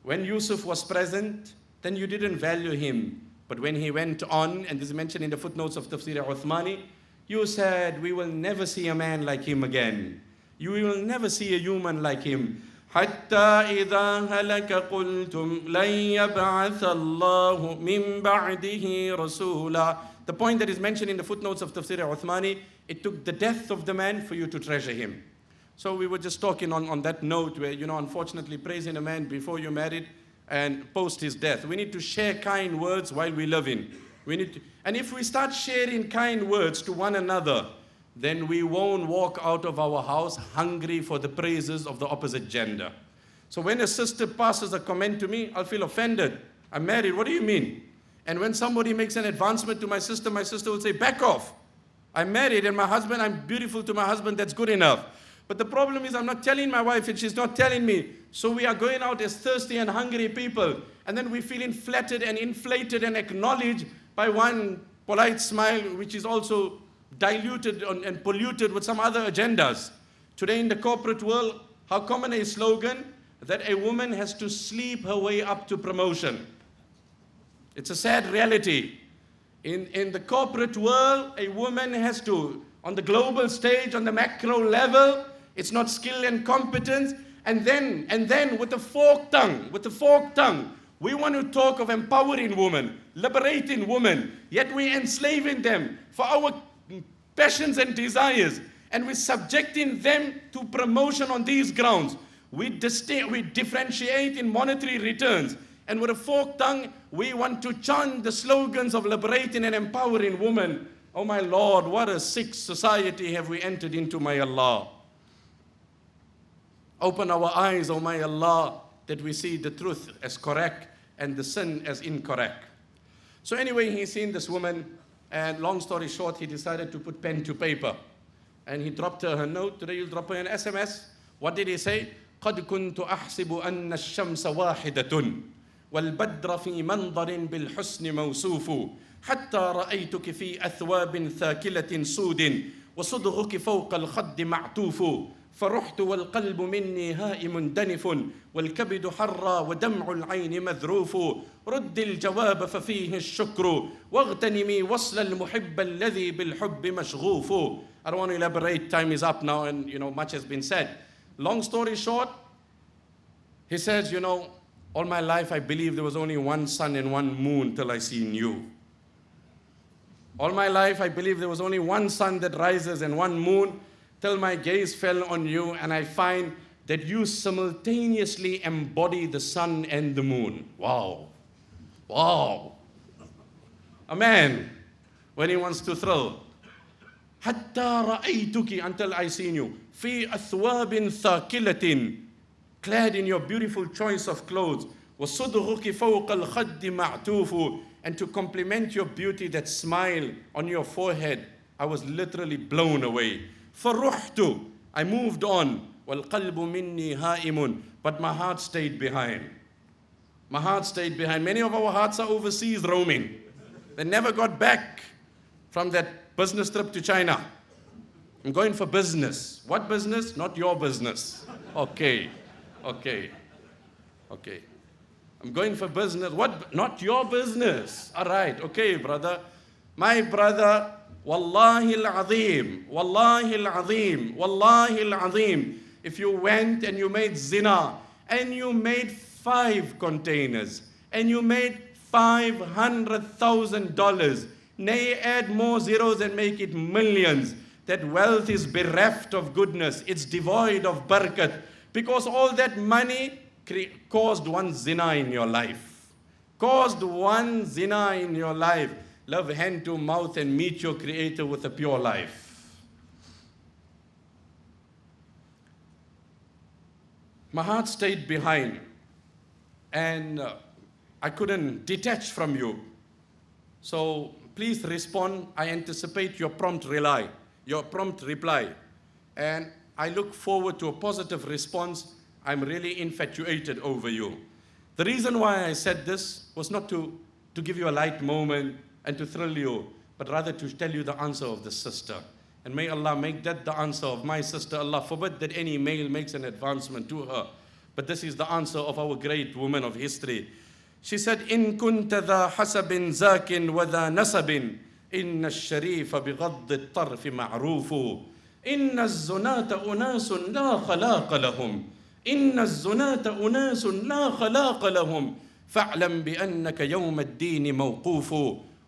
when Yusuf was present, then you didn't value him. But when he went on, and this is mentioned in the footnotes of Tafsir Uthmani, you said, we will never see a man like him again. You will never see a human like him. حَتَّى إِذَا هَلَكَ قُلْتُمْ لَنْ يَبْعَثَ اللَّهُ مِنْ بَعْدِهِ رَسُولًا. The point that is mentioned in the footnotes of Tafsir Uthmani, it took the death of the man for you to treasure him. So we were just talking on that note where, unfortunately praising a man before you're married and post his death. We need to share kind words while we live in. And if we start sharing kind words to one another, then we won't walk out of our house hungry for the praises of the opposite gender. So when a sister passes a comment to me, I'll feel offended. I'm married, what do you mean? And when somebody makes an advancement to my sister will say, back off. I'm married and I'm beautiful to my husband, that's good enough. But the problem is I'm not telling my wife and she's not telling me. So we are going out as thirsty and hungry people. And then we feel flattered and inflated and acknowledged by one polite smile, which is also diluted and polluted with some other agendas. Today in the corporate world, how common a slogan that a woman has to sleep her way up to promotion. It's a sad reality. In the corporate world, a woman has to, on the global stage, on the macro level, it's not skill and competence. And then with the forked tongue, we want to talk of empowering women, liberating women, yet we're enslaving them for our passions and desires. And we're subjecting them to promotion on these grounds. We differentiate in monetary returns. And with a forked tongue, we want to chant the slogans of liberating and empowering women. Oh my Lord, what a sick society have we entered into, my Allah. Open our eyes, oh my Allah, that we see the truth as correct and the sin as incorrect. So anyway, he's seen this woman, and long story short, he decided to put pen to paper. And he dropped her note. Today you'll drop her an SMS. What did he say? قَدْ كُنْتُ أَحْسِبُ أَنَّ الشَّمْسَ وَاحِدَةٌ وَالْبَدْرَ فِي مَنْظَرٍ بِالْحُسْنِ مَوْصُوفُ حَتَّى رَأَيْتُكِ فِي أَثْوَابٍ ثَاكِلَةٍ سُودٍ وَصُدْغُكِ فَوْقَ الْخَدِّ مَعْتُوفُ فَرُحْتُ وَالْقَلْبُ مِنِّي هَائِمٌ دَنِفٌ وَالْكَبِدُ حَرَّى وَدَمْعُ الْعَيْنِ مَذْرُوفُ رُدِّ الْجَوَابَ فَفِيهِ الشُّكْرُ وَاغْتَنِمِي وَصْلَ الْمُحِبَّ الَّذِي بِالْحُبِّ مَشْغُوفُ. I don't want to elaborate, time is up now, and much has been said. Long story short, he says, all my life I believed there was only one sun and one moon till I seen you. All my life, I believe there was only one sun that rises and one moon, till my gaze fell on you, and I find that you simultaneously embody the sun and the moon. Wow. Wow. A man, when he wants to thrill, حتى رأيتك, until I seen you, في أثواب ثاكلة, clad in your beautiful choice of clothes, وصدغك فوق الخد معتوف, and to compliment your beauty, that smile on your forehead, I was literally blown away. فرحت, I moved on, والقلب مني هائم, but my heart stayed behind. My heart stayed behind. Many of our hearts are overseas roaming. They never got back from that business trip to China. I'm going for business. What business? Not your business. Okay. I'm going for business. What? Not your business. All right. Okay, brother. My brother, wallahi al-azim, wallahi al-azim, wallahi al-azim. If you went and you made zina and you made 5 containers and you made $500,000, nay, add more zeros and make it millions, that wealth is bereft of goodness. It's devoid of barakat, because all that money caused one zina in your life. Caused one zina in your life. Love hand to mouth and meet your Creator with a pure life. My heart stayed behind, and I couldn't detach from you. So please respond. I anticipate your prompt reply. And I look forward to a positive response. I'm really infatuated over you. The reason why I said this was not to give you a light moment and to thrill you, but rather to tell you the answer of the sister. And may Allah make that the answer of my sister. Allah forbid that any male makes an advancement to her. But this is the answer of our great woman of history. She said, إن كنت ذا حسب زاك وذا نسب إن الشريف بغض الطرف معروف إن الزناة أناس لا خلاق لهم إن الزناة أناس لا خلاق لهم فاعلم بأنك يوم الدين موقوف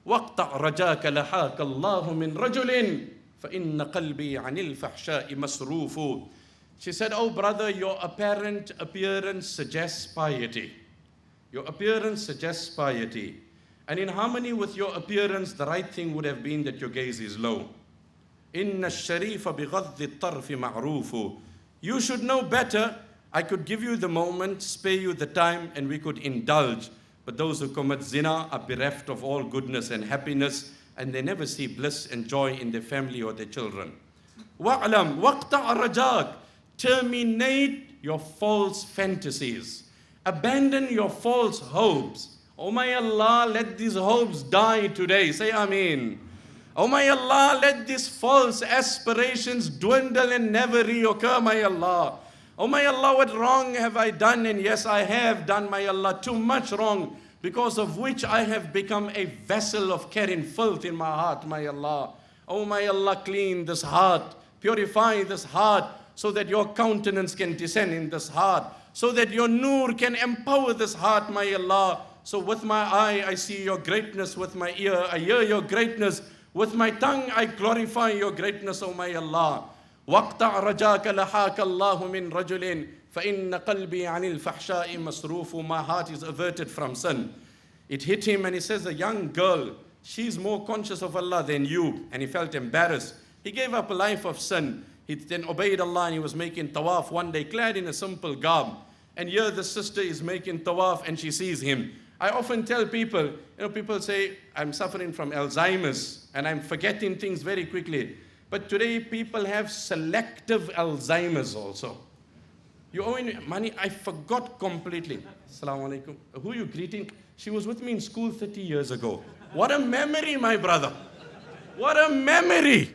واقطع رجاك لحاك الله من رجل فإن قلبي عن الفحشاء مسروف. She said, oh brother, your apparent appearance suggests piety. Your appearance suggests piety. And in harmony with your appearance, the right thing would have been that your gaze is low. إِنَّ الشَّرِيفَ بِغَضِّ الطَّرْفِ مَعْرُوفُ. You should know better. I could give you the moment, spare you the time, and we could indulge. But those who commit zina are bereft of all goodness and happiness, and they never see bliss and joy in their family or their children. وَأَعْلَمْ وَاقْطَعْ رَجَاكَ. Terminate your false fantasies. Abandon your false hopes. Oh my Allah, let these hopes die today. Say Ameen. Oh my Allah, let these false aspirations dwindle and never reoccur, my Allah. Oh my Allah, what wrong have I done? And yes, I have done, my Allah, too much wrong, because of which I have become a vessel of carrying filth in my heart, my Allah. Oh my Allah, clean this heart, purify this heart, so that your countenance can descend in this heart, so that your nur can empower this heart, my Allah. So with my eye, I see your greatness. With my ear, I hear your greatness. With my tongue, I glorify your greatness, O my Allah. وَاقْطَعْ رَجَاكَ لَحَاكَ اللَّهُ مِنْ رَجُلٍ فَإِنَّ قَلْبِي عَنِ الْفَحْشَاءِ مَصْرُوفُ. My heart is averted from sin. It hit him, and he says, a young girl, she's more conscious of Allah than you. And he felt embarrassed. He gave up a life of sin. He then obeyed Allah, and he was making tawaf one day, clad in a simple garb. And here the sister is making tawaf, and she sees him. I often tell people, people say, I'm suffering from Alzheimer's, and I'm forgetting things very quickly. But today, people have selective Alzheimer's also. You owe me money, I forgot completely. Assalamu alaikum. Who are you greeting? She was with me in school 30 years ago. What a memory, my brother. What a memory.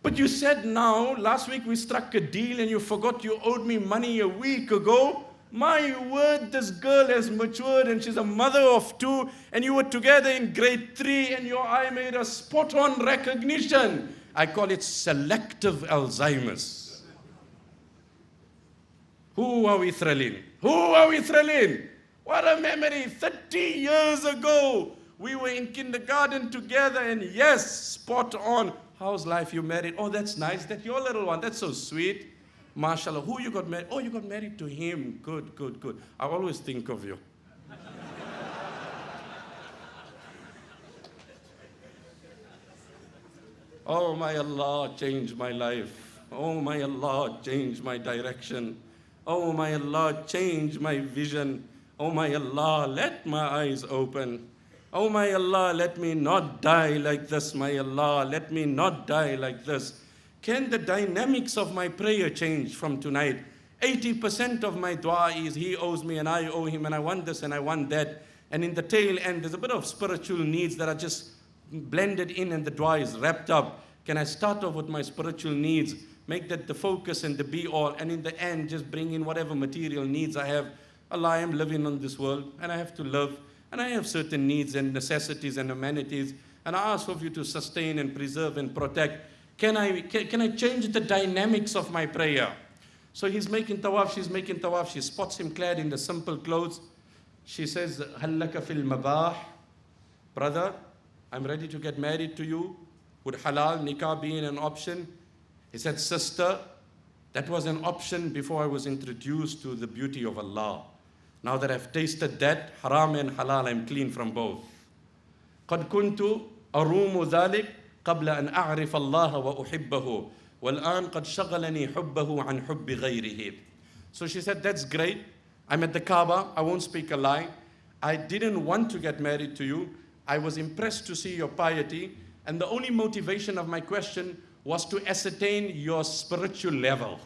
But you said now, last week we struck a deal and you forgot you owed me money a week ago. My word, this girl has matured and she's a mother of 2, and you were together in grade 3 and your eye made a spot-on recognition. I call it selective Alzheimer's. Who are we thrilling? Who are we thrilling? What a memory. 30 years ago, We were in kindergarten together, and yes, spot on. How's life? You married? Oh, that's nice. That's your little one. That's so sweet. MashaAllah. Who you got married? Oh, you got married to him. Good, good, good. I always think of you. Oh, my Allah, change my life. Oh, my Allah, change my direction. Oh, my Allah, change my vision. Oh, my Allah, let my eyes open. Oh, my Allah, let me not die like this. My Allah, let me not die like this. Can the dynamics of my prayer change from tonight? 80% of my dua is he owes me and I owe him, and I want this and I want that. And in the tail end, there's a bit of spiritual needs that are just blended in, and the dua is wrapped up. Can I start off with my spiritual needs, make that the focus and the be-all, and in the end, just bring in whatever material needs I have. Allah, I am living on this world, and I have to live, and I have certain needs and necessities and amenities, and I ask of you to sustain and preserve and protect. Can I change the dynamics of my prayer? So he's making tawaf, she's making tawaf, she spots him clad in the simple clothes. She says, Hallaka fil mabah. Brother, I'm ready to get married to you. Would halal nikah be an option? He said, sister, that was an option before I was introduced to the beauty of Allah. Now that I've tasted that, haram and halal, I'm clean from both. قد كنت أروم ذلك قبل أن أعرف الله وأحبه والآن قد شغلني حبه عن حب غيره. So she said, that's great. I'm at the Kaaba. I won't speak a lie. I didn't want to get married to you. I was impressed to see your piety. And the only motivation of my question was to ascertain your spiritual level.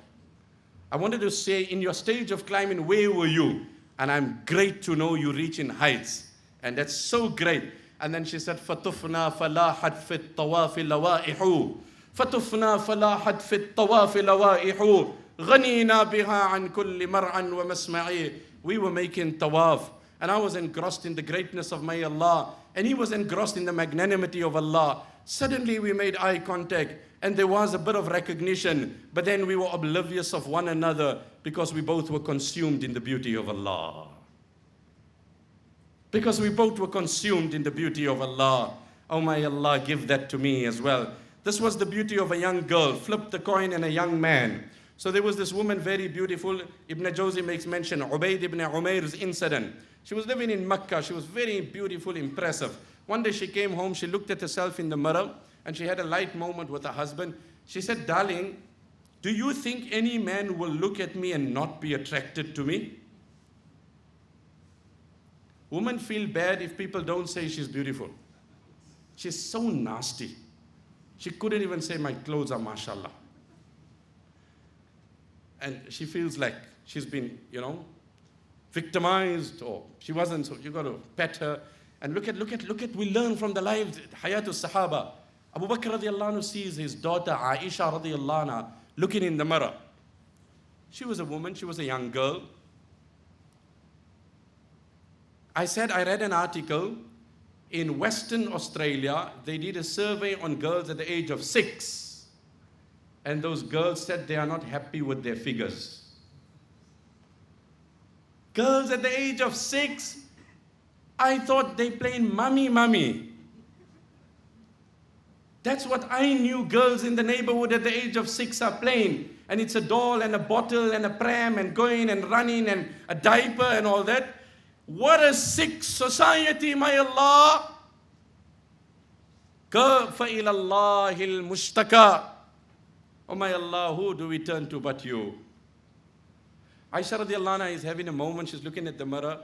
I wanted to say, in your stage of climbing, where were you? And I'm great to know you reach in heights. And that's so great. And then she said, فَطُفْنَا فَلَاحَتْ فِي الطَّوَافِ لَوَائِحُ فَطُفْنَا فَلَاحَتْ فِي الطَّوَافِ لَوَائِحُ غَنِينَا بِهَا عَنْ كُلِّ مَرْعًا وَمَسْمَعِي. We were making tawaf, and I was engrossed in the greatness of my Allah, and he was engrossed in the magnanimity of Allah. Suddenly we made eye contact, and there was a bit of recognition, but then we were oblivious of one another because we both were consumed in the beauty of Allah. Because we both were consumed in the beauty of Allah. Oh my Allah, give that to me as well. This was the beauty of a young girl, flipped the coin, and a young man. So there was this woman, very beautiful. Ibn Jawzi makes mention, Ubayd ibn Umayr's incident. She was living in Mecca. She was very beautiful, impressive. One day she came home, she looked at herself in the mirror, and she had a light moment with her husband. She said, darling, do you think any man will look at me and not be attracted to me? Women feel bad if people don't say she's beautiful. She's so nasty. She couldn't even say my clothes are mashallah. And she feels like she's been, victimized, or she wasn't, so you got to pet her. And look at, we learn from the lives, Hayatul Sahaba. Abu Bakr radiallahu anhu sees his daughter Aisha radiallahu anha looking in the mirror. She was a woman, she was a young girl. I read an article in Western Australia. They did a survey on girls at the age of 6. And those girls said they are not happy with their figures. Girls at the age of 6, I thought they playing mummy. That's what I knew girls in the neighborhood at the age of 6 are playing. And it's a doll and a bottle and a pram and going and running and a diaper and all that. What a sick society, my Allah. فَإِلَى اللَّهِ الْمُشْتَكَى. Oh my Allah, who do we turn to but you? Aisha radiallahu anha is having a moment. She's looking at the mirror.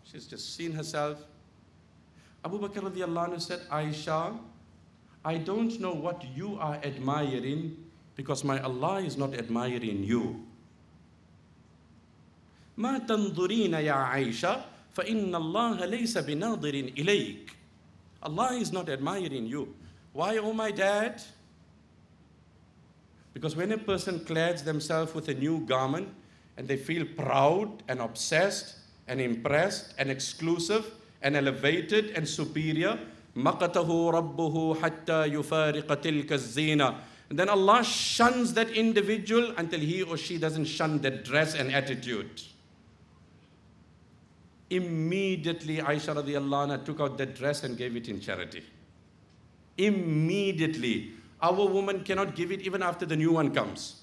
She's just seen herself. Abu Bakr radiallahu anhu said, Aisha, I don't know what you are admiring because my Allah is not admiring you. ما تنظرين يا عائشة فإن الله ليس بناظر إليك. Allah is not admiring you. Why, oh my dad? Because when a person clads themselves with a new garment and they feel proud and obsessed and impressed and exclusive and elevated and superior, مَقَتَهُ رَبُّهُ حَتَّى يُفَارِقَ تِلْكَ الزِّينَةِ. And then Allah shuns that individual until he or she doesn't shun that dress and attitude. Immediately, Aisha radiallahu anha took out that dress and gave it in charity. Immediately. Our woman cannot give it even after the new one comes.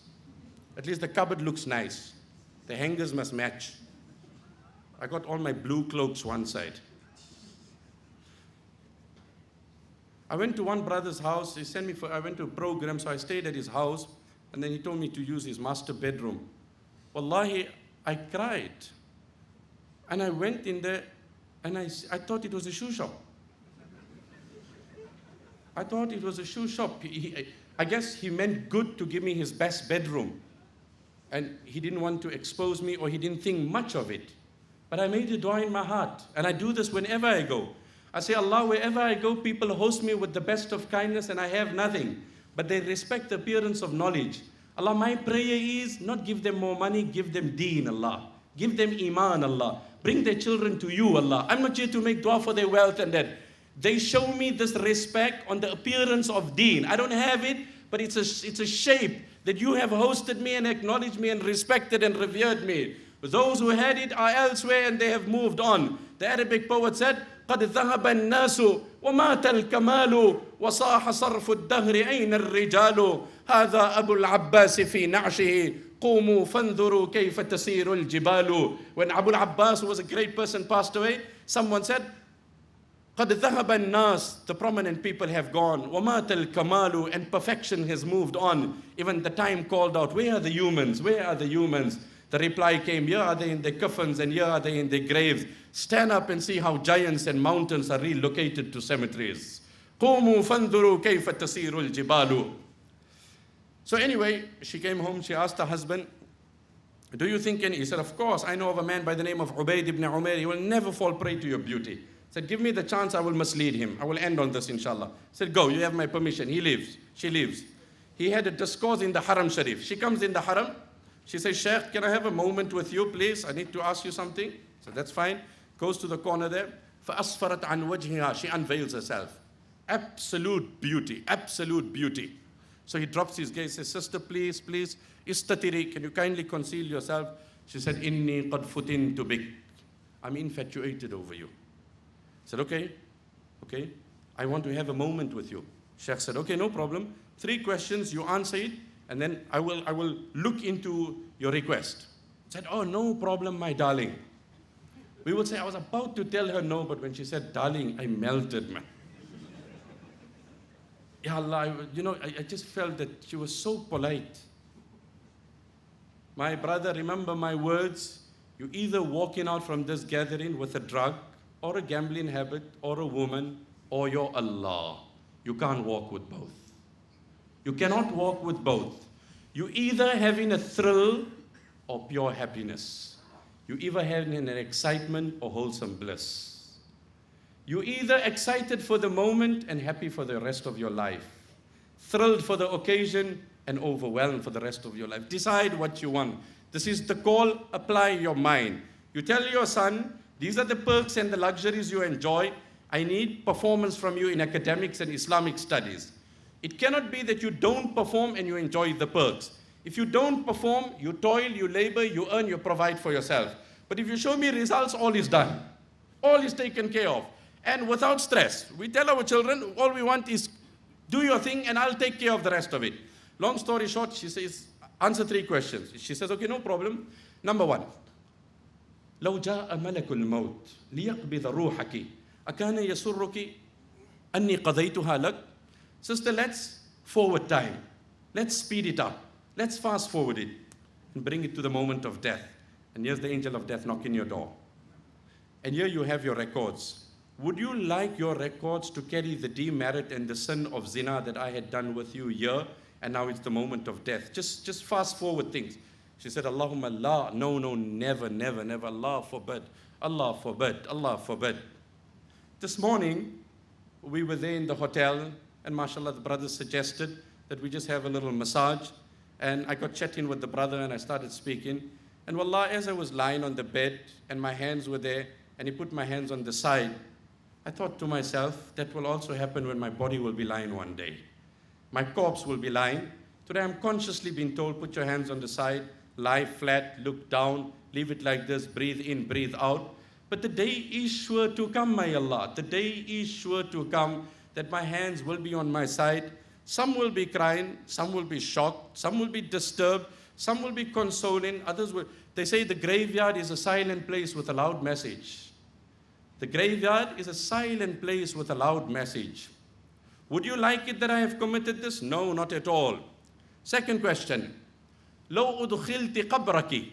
At least the cupboard looks nice. The hangers must match. I got all my blue cloaks one side. I went to one brother's house. He sent me I went to a program, so I stayed at his house, and then he told me to use his master bedroom. Wallahi, I cried. And I went in there, and I thought it was a shoe shop. I thought it was a shoe shop. I guess he meant good to give me his best bedroom. And he didn't want to expose me, or he didn't think much of it. But I made a dua in my heart. And I do this whenever I go. I say, Allah, wherever I go, people host me with the best of kindness, and I have nothing. But they respect the appearance of knowledge. Allah, my prayer is not give them more money, give them deen, Allah. Give them iman, Allah. Bring their children to you, Allah. I'm not here to make dua for their wealth and that. They show me this respect on the appearance of deen. I don't have it, but it's a shape that you have hosted me and acknowledged me and respected and revered me. Those who had it are elsewhere and they have moved on. The Arabic poet said, قد ذهب الناس ومات الكمال وصاح صرف الدهر أين الرجال هذا أبو العباس في نعشه قوموا فانظروا كيف تسير الجبال. When Abu al-Abbas, who was a great person, passed away, someone said, قد ذهب الناس, the prominent people have gone, ومات الكمال, and perfection has moved on. Even the time called out, where are the humans? Where are the humans? The reply came, here are they in their coffins and here are they in their graves. Stand up and see how giants and mountains are relocated to cemeteries. قوموا فانظروا كيف تسير الجبال. So anyway, she came home, she asked her husband, do you think any? He said, of course, I know of a man by the name of Ubayd ibn Umair. He will never fall prey to your beauty. He said, give me the chance, I will mislead him. I will end on this, inshallah. He said, go, you have my permission. He leaves, she leaves. He had a discourse in the Haram Sharif. She comes in the Haram. She says, Sheikh, can I have a moment with you, please? I need to ask you something. So that's fine. Goes to the corner there. فَأَصْفَرَتْ عَنْ وَجْهِهَا. She unveils herself. Absolute beauty. Absolute beauty. So he drops his gaze, says, sister, please, please, istatiri, can you kindly conceal yourself? She said, inni qad futintu bik. I'm infatuated over you. He said, okay, I want to have a moment with you. Sheikh said, okay, no problem. 3 questions, you answer it, and then I will look into your request. He said, oh, no problem, my darling. We would say, I was about to tell her no, but when she said, darling, I melted, man. Ya Allah, I just felt that she was so polite. My brother, remember my words. You either walking out from this gathering with a drug, or a gambling habit, or a woman, or your Allah. You can't walk with both. You cannot walk with both. You either having a thrill or pure happiness. You either having an excitement or wholesome bliss. You're either excited for the moment and happy for the rest of your life. Thrilled for the occasion and overwhelmed for the rest of your life. Decide what you want. This is the call, apply your mind. You tell your son, these are the perks and the luxuries you enjoy. I need performance from you in academics and Islamic studies. It cannot be that you don't perform and you enjoy the perks. If you don't perform, you toil, you labor, you earn, you provide for yourself. But if you show me results, all is done. All is taken care of. And without stress. We tell our children, all we want is do your thing and I'll take care of the rest of it. Long story short, she says, answer 3 questions. She says, okay, no problem. Number 1, لو جاء ملك الموت ليقبض روحك أكان يسرك أني قضيتها لك? Sister, let's forward time. Let's speed it up. Let's fast forward it and bring it to the moment of death. And here's the angel of death knocking your door. And here you have your records. Would you like your records to carry the demerit and the sin of zina that I had done with you here, and now it's the moment of death? Just fast forward things. She said, Allahumma la, no, never, never, never. Allah forbid, Allah forbid, Allah forbid. This morning, we were there in the hotel, and mashallah, the brother suggested that we just have a little massage. And I got chatting with the brother, and I started speaking. And wallah, as I was lying on the bed, and my hands were there, and he put my hands on the side, I thought to myself, that will also happen when my body will be lying one day. My corpse will be lying. Today I'm consciously being told, put your hands on the side, lie flat, look down, leave it like this, breathe in, breathe out. But the day is sure to come, my Allah. The day is sure to come that my hands will be on my side. Some will be crying, some will be shocked, some will be disturbed, some will be consoling, others will. They say the graveyard is a silent place with a loud message. The graveyard is a silent place with a loud message. Would you like it that I have committed this? No, not at all. Second question. لو أدخلت قبرك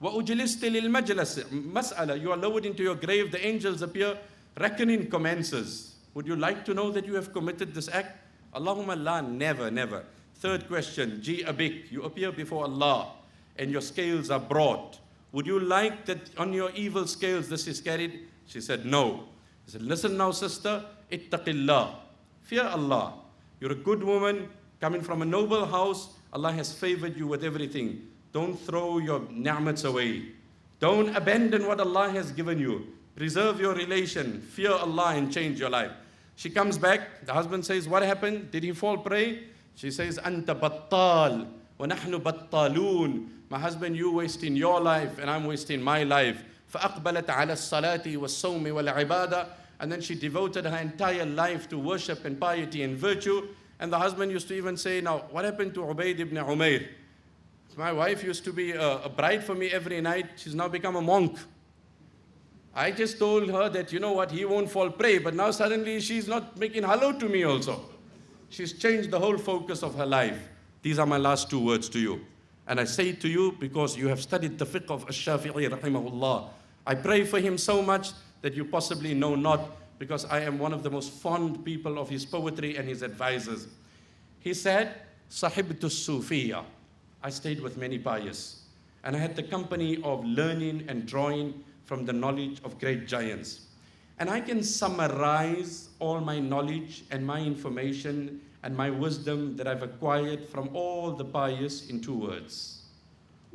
وأجلست للمجلس مسألة. You are lowered into your grave, the angels appear, reckoning commences. Would you like to know that you have committed this act? Allahumma la, never, never. Third question, Ji abik, you appear before Allah and your scales are brought. Would you like that on your evil scales this is carried? She said, no. He said, listen now, sister, ittaqillah. Fear Allah. You're a good woman coming from a noble house. Allah has favored you with everything. Don't throw your ni'mats away. Don't abandon what Allah has given you. Preserve your relation. Fear Allah and change your life. She comes back. The husband says, what happened? Did he fall prey? She says, Anta battal wa nahnu battalun. My husband, you wasting your life and I'm wasting my life. فَأَقْبَلَتْ عَلَى الصَّلَاةِ وَالصَّوْمِ وَالْعِبَادَةِ. And then she devoted her entire life to worship and piety and virtue. And the husband used to even say, now, what happened to Ubayd ibn Umair? My wife used to be a bride for me every night. She's now become a monk. I just told her that, you know what, he won't fall prey. But now suddenly she's not making hello to me also. She's changed the whole focus of her life. These are my last two words to you. And I say it to you because you have studied the fiqh of Ash-Shafi'i rahimahullah. I pray for him so much that you possibly know not, because I am one of the most fond people of his poetry and his advisors. He said, Sahibtu Sufiya. I stayed with many pious. And I had the company of learning and drawing from the knowledge of great giants. And I can summarize all my knowledge and my information and my wisdom that I've acquired from all the pious in 2 words.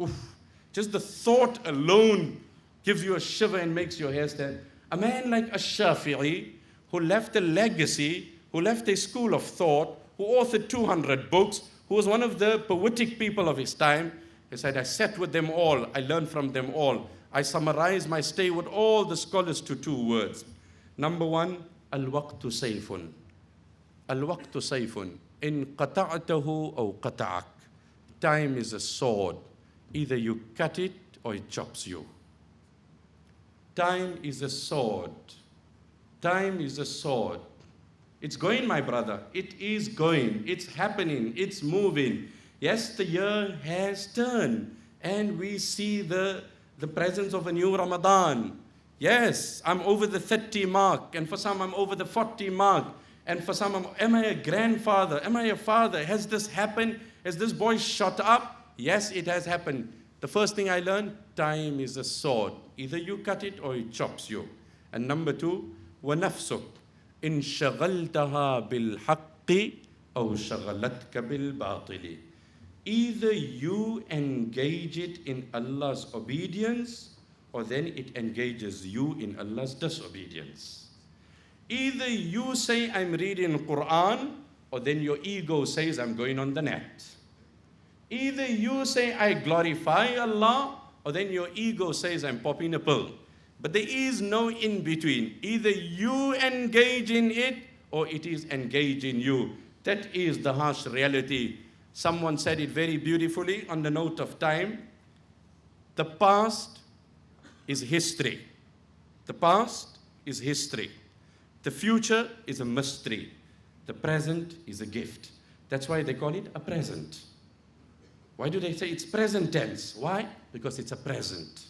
Oof. Just the thought alone gives you a shiver and makes your hair stand. A man like Ash-Shafi'i, who left a legacy, who left a school of thought, who authored 200 books, who was one of the poetic people of his time, he said, I sat with them all, I learned from them all. I summarize my stay with all the scholars to 2 words. Number 1, al-waqtu sayfun. Al-waqtu sayfun. In qata'tahu aw qata'ak. Time is a sword. Either you cut it or it chops you. Time is a sword. Time is a sword. It's going, my brother. It is going. It's happening. It's moving. Yes, the year has turned. And we see the presence of a new Ramadan. Yes, I'm over the 30 mark. And for some, I'm over the 40 mark. And for some, am I a grandfather? Am I a father? Has this happened? Has this boy shot up? Yes, it has happened. The first thing I learned, time is a sword. Either you cut it or it chops you. And number 2, وَنَفْسُكْ إِن شَغَلْتَهَا بِالْحَقِّ أَوْ شَغَلَتْكَ بِالْبَاطِلِ. Either you engage it in Allah's obedience, or then it engages you in Allah's disobedience. Either you say, I'm reading Quran, or then your ego says, I'm going on the net. Either you say, I glorify Allah, or then your ego says, I'm popping a pill. But there is no in between. Either you engage in it, or it is engaging you. That is the harsh reality. Someone said it very beautifully on the note of time. The past is history. The past is history. The future is a mystery. The present is a gift. That's why they call it a present. Why do they say it's present tense? Why? Because it's a present.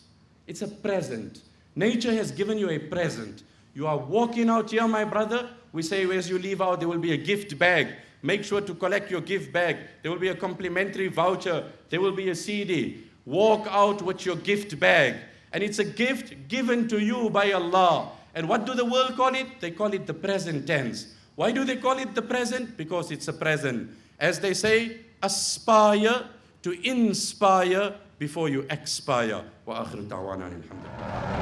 It's a present. Nature has given you a present. You are walking out here, my brother. We say, as you leave out, there will be a gift bag. Make sure to collect your gift bag. There will be a complimentary voucher. There will be a CD. Walk out with your gift bag. And it's a gift given to you by Allah. And what do the world call it? They call it the present tense. Why do they call it the present? Because it's a present. As they say, aspire to inspire before you expire. Wa akhiru da'wana alhamdulillah.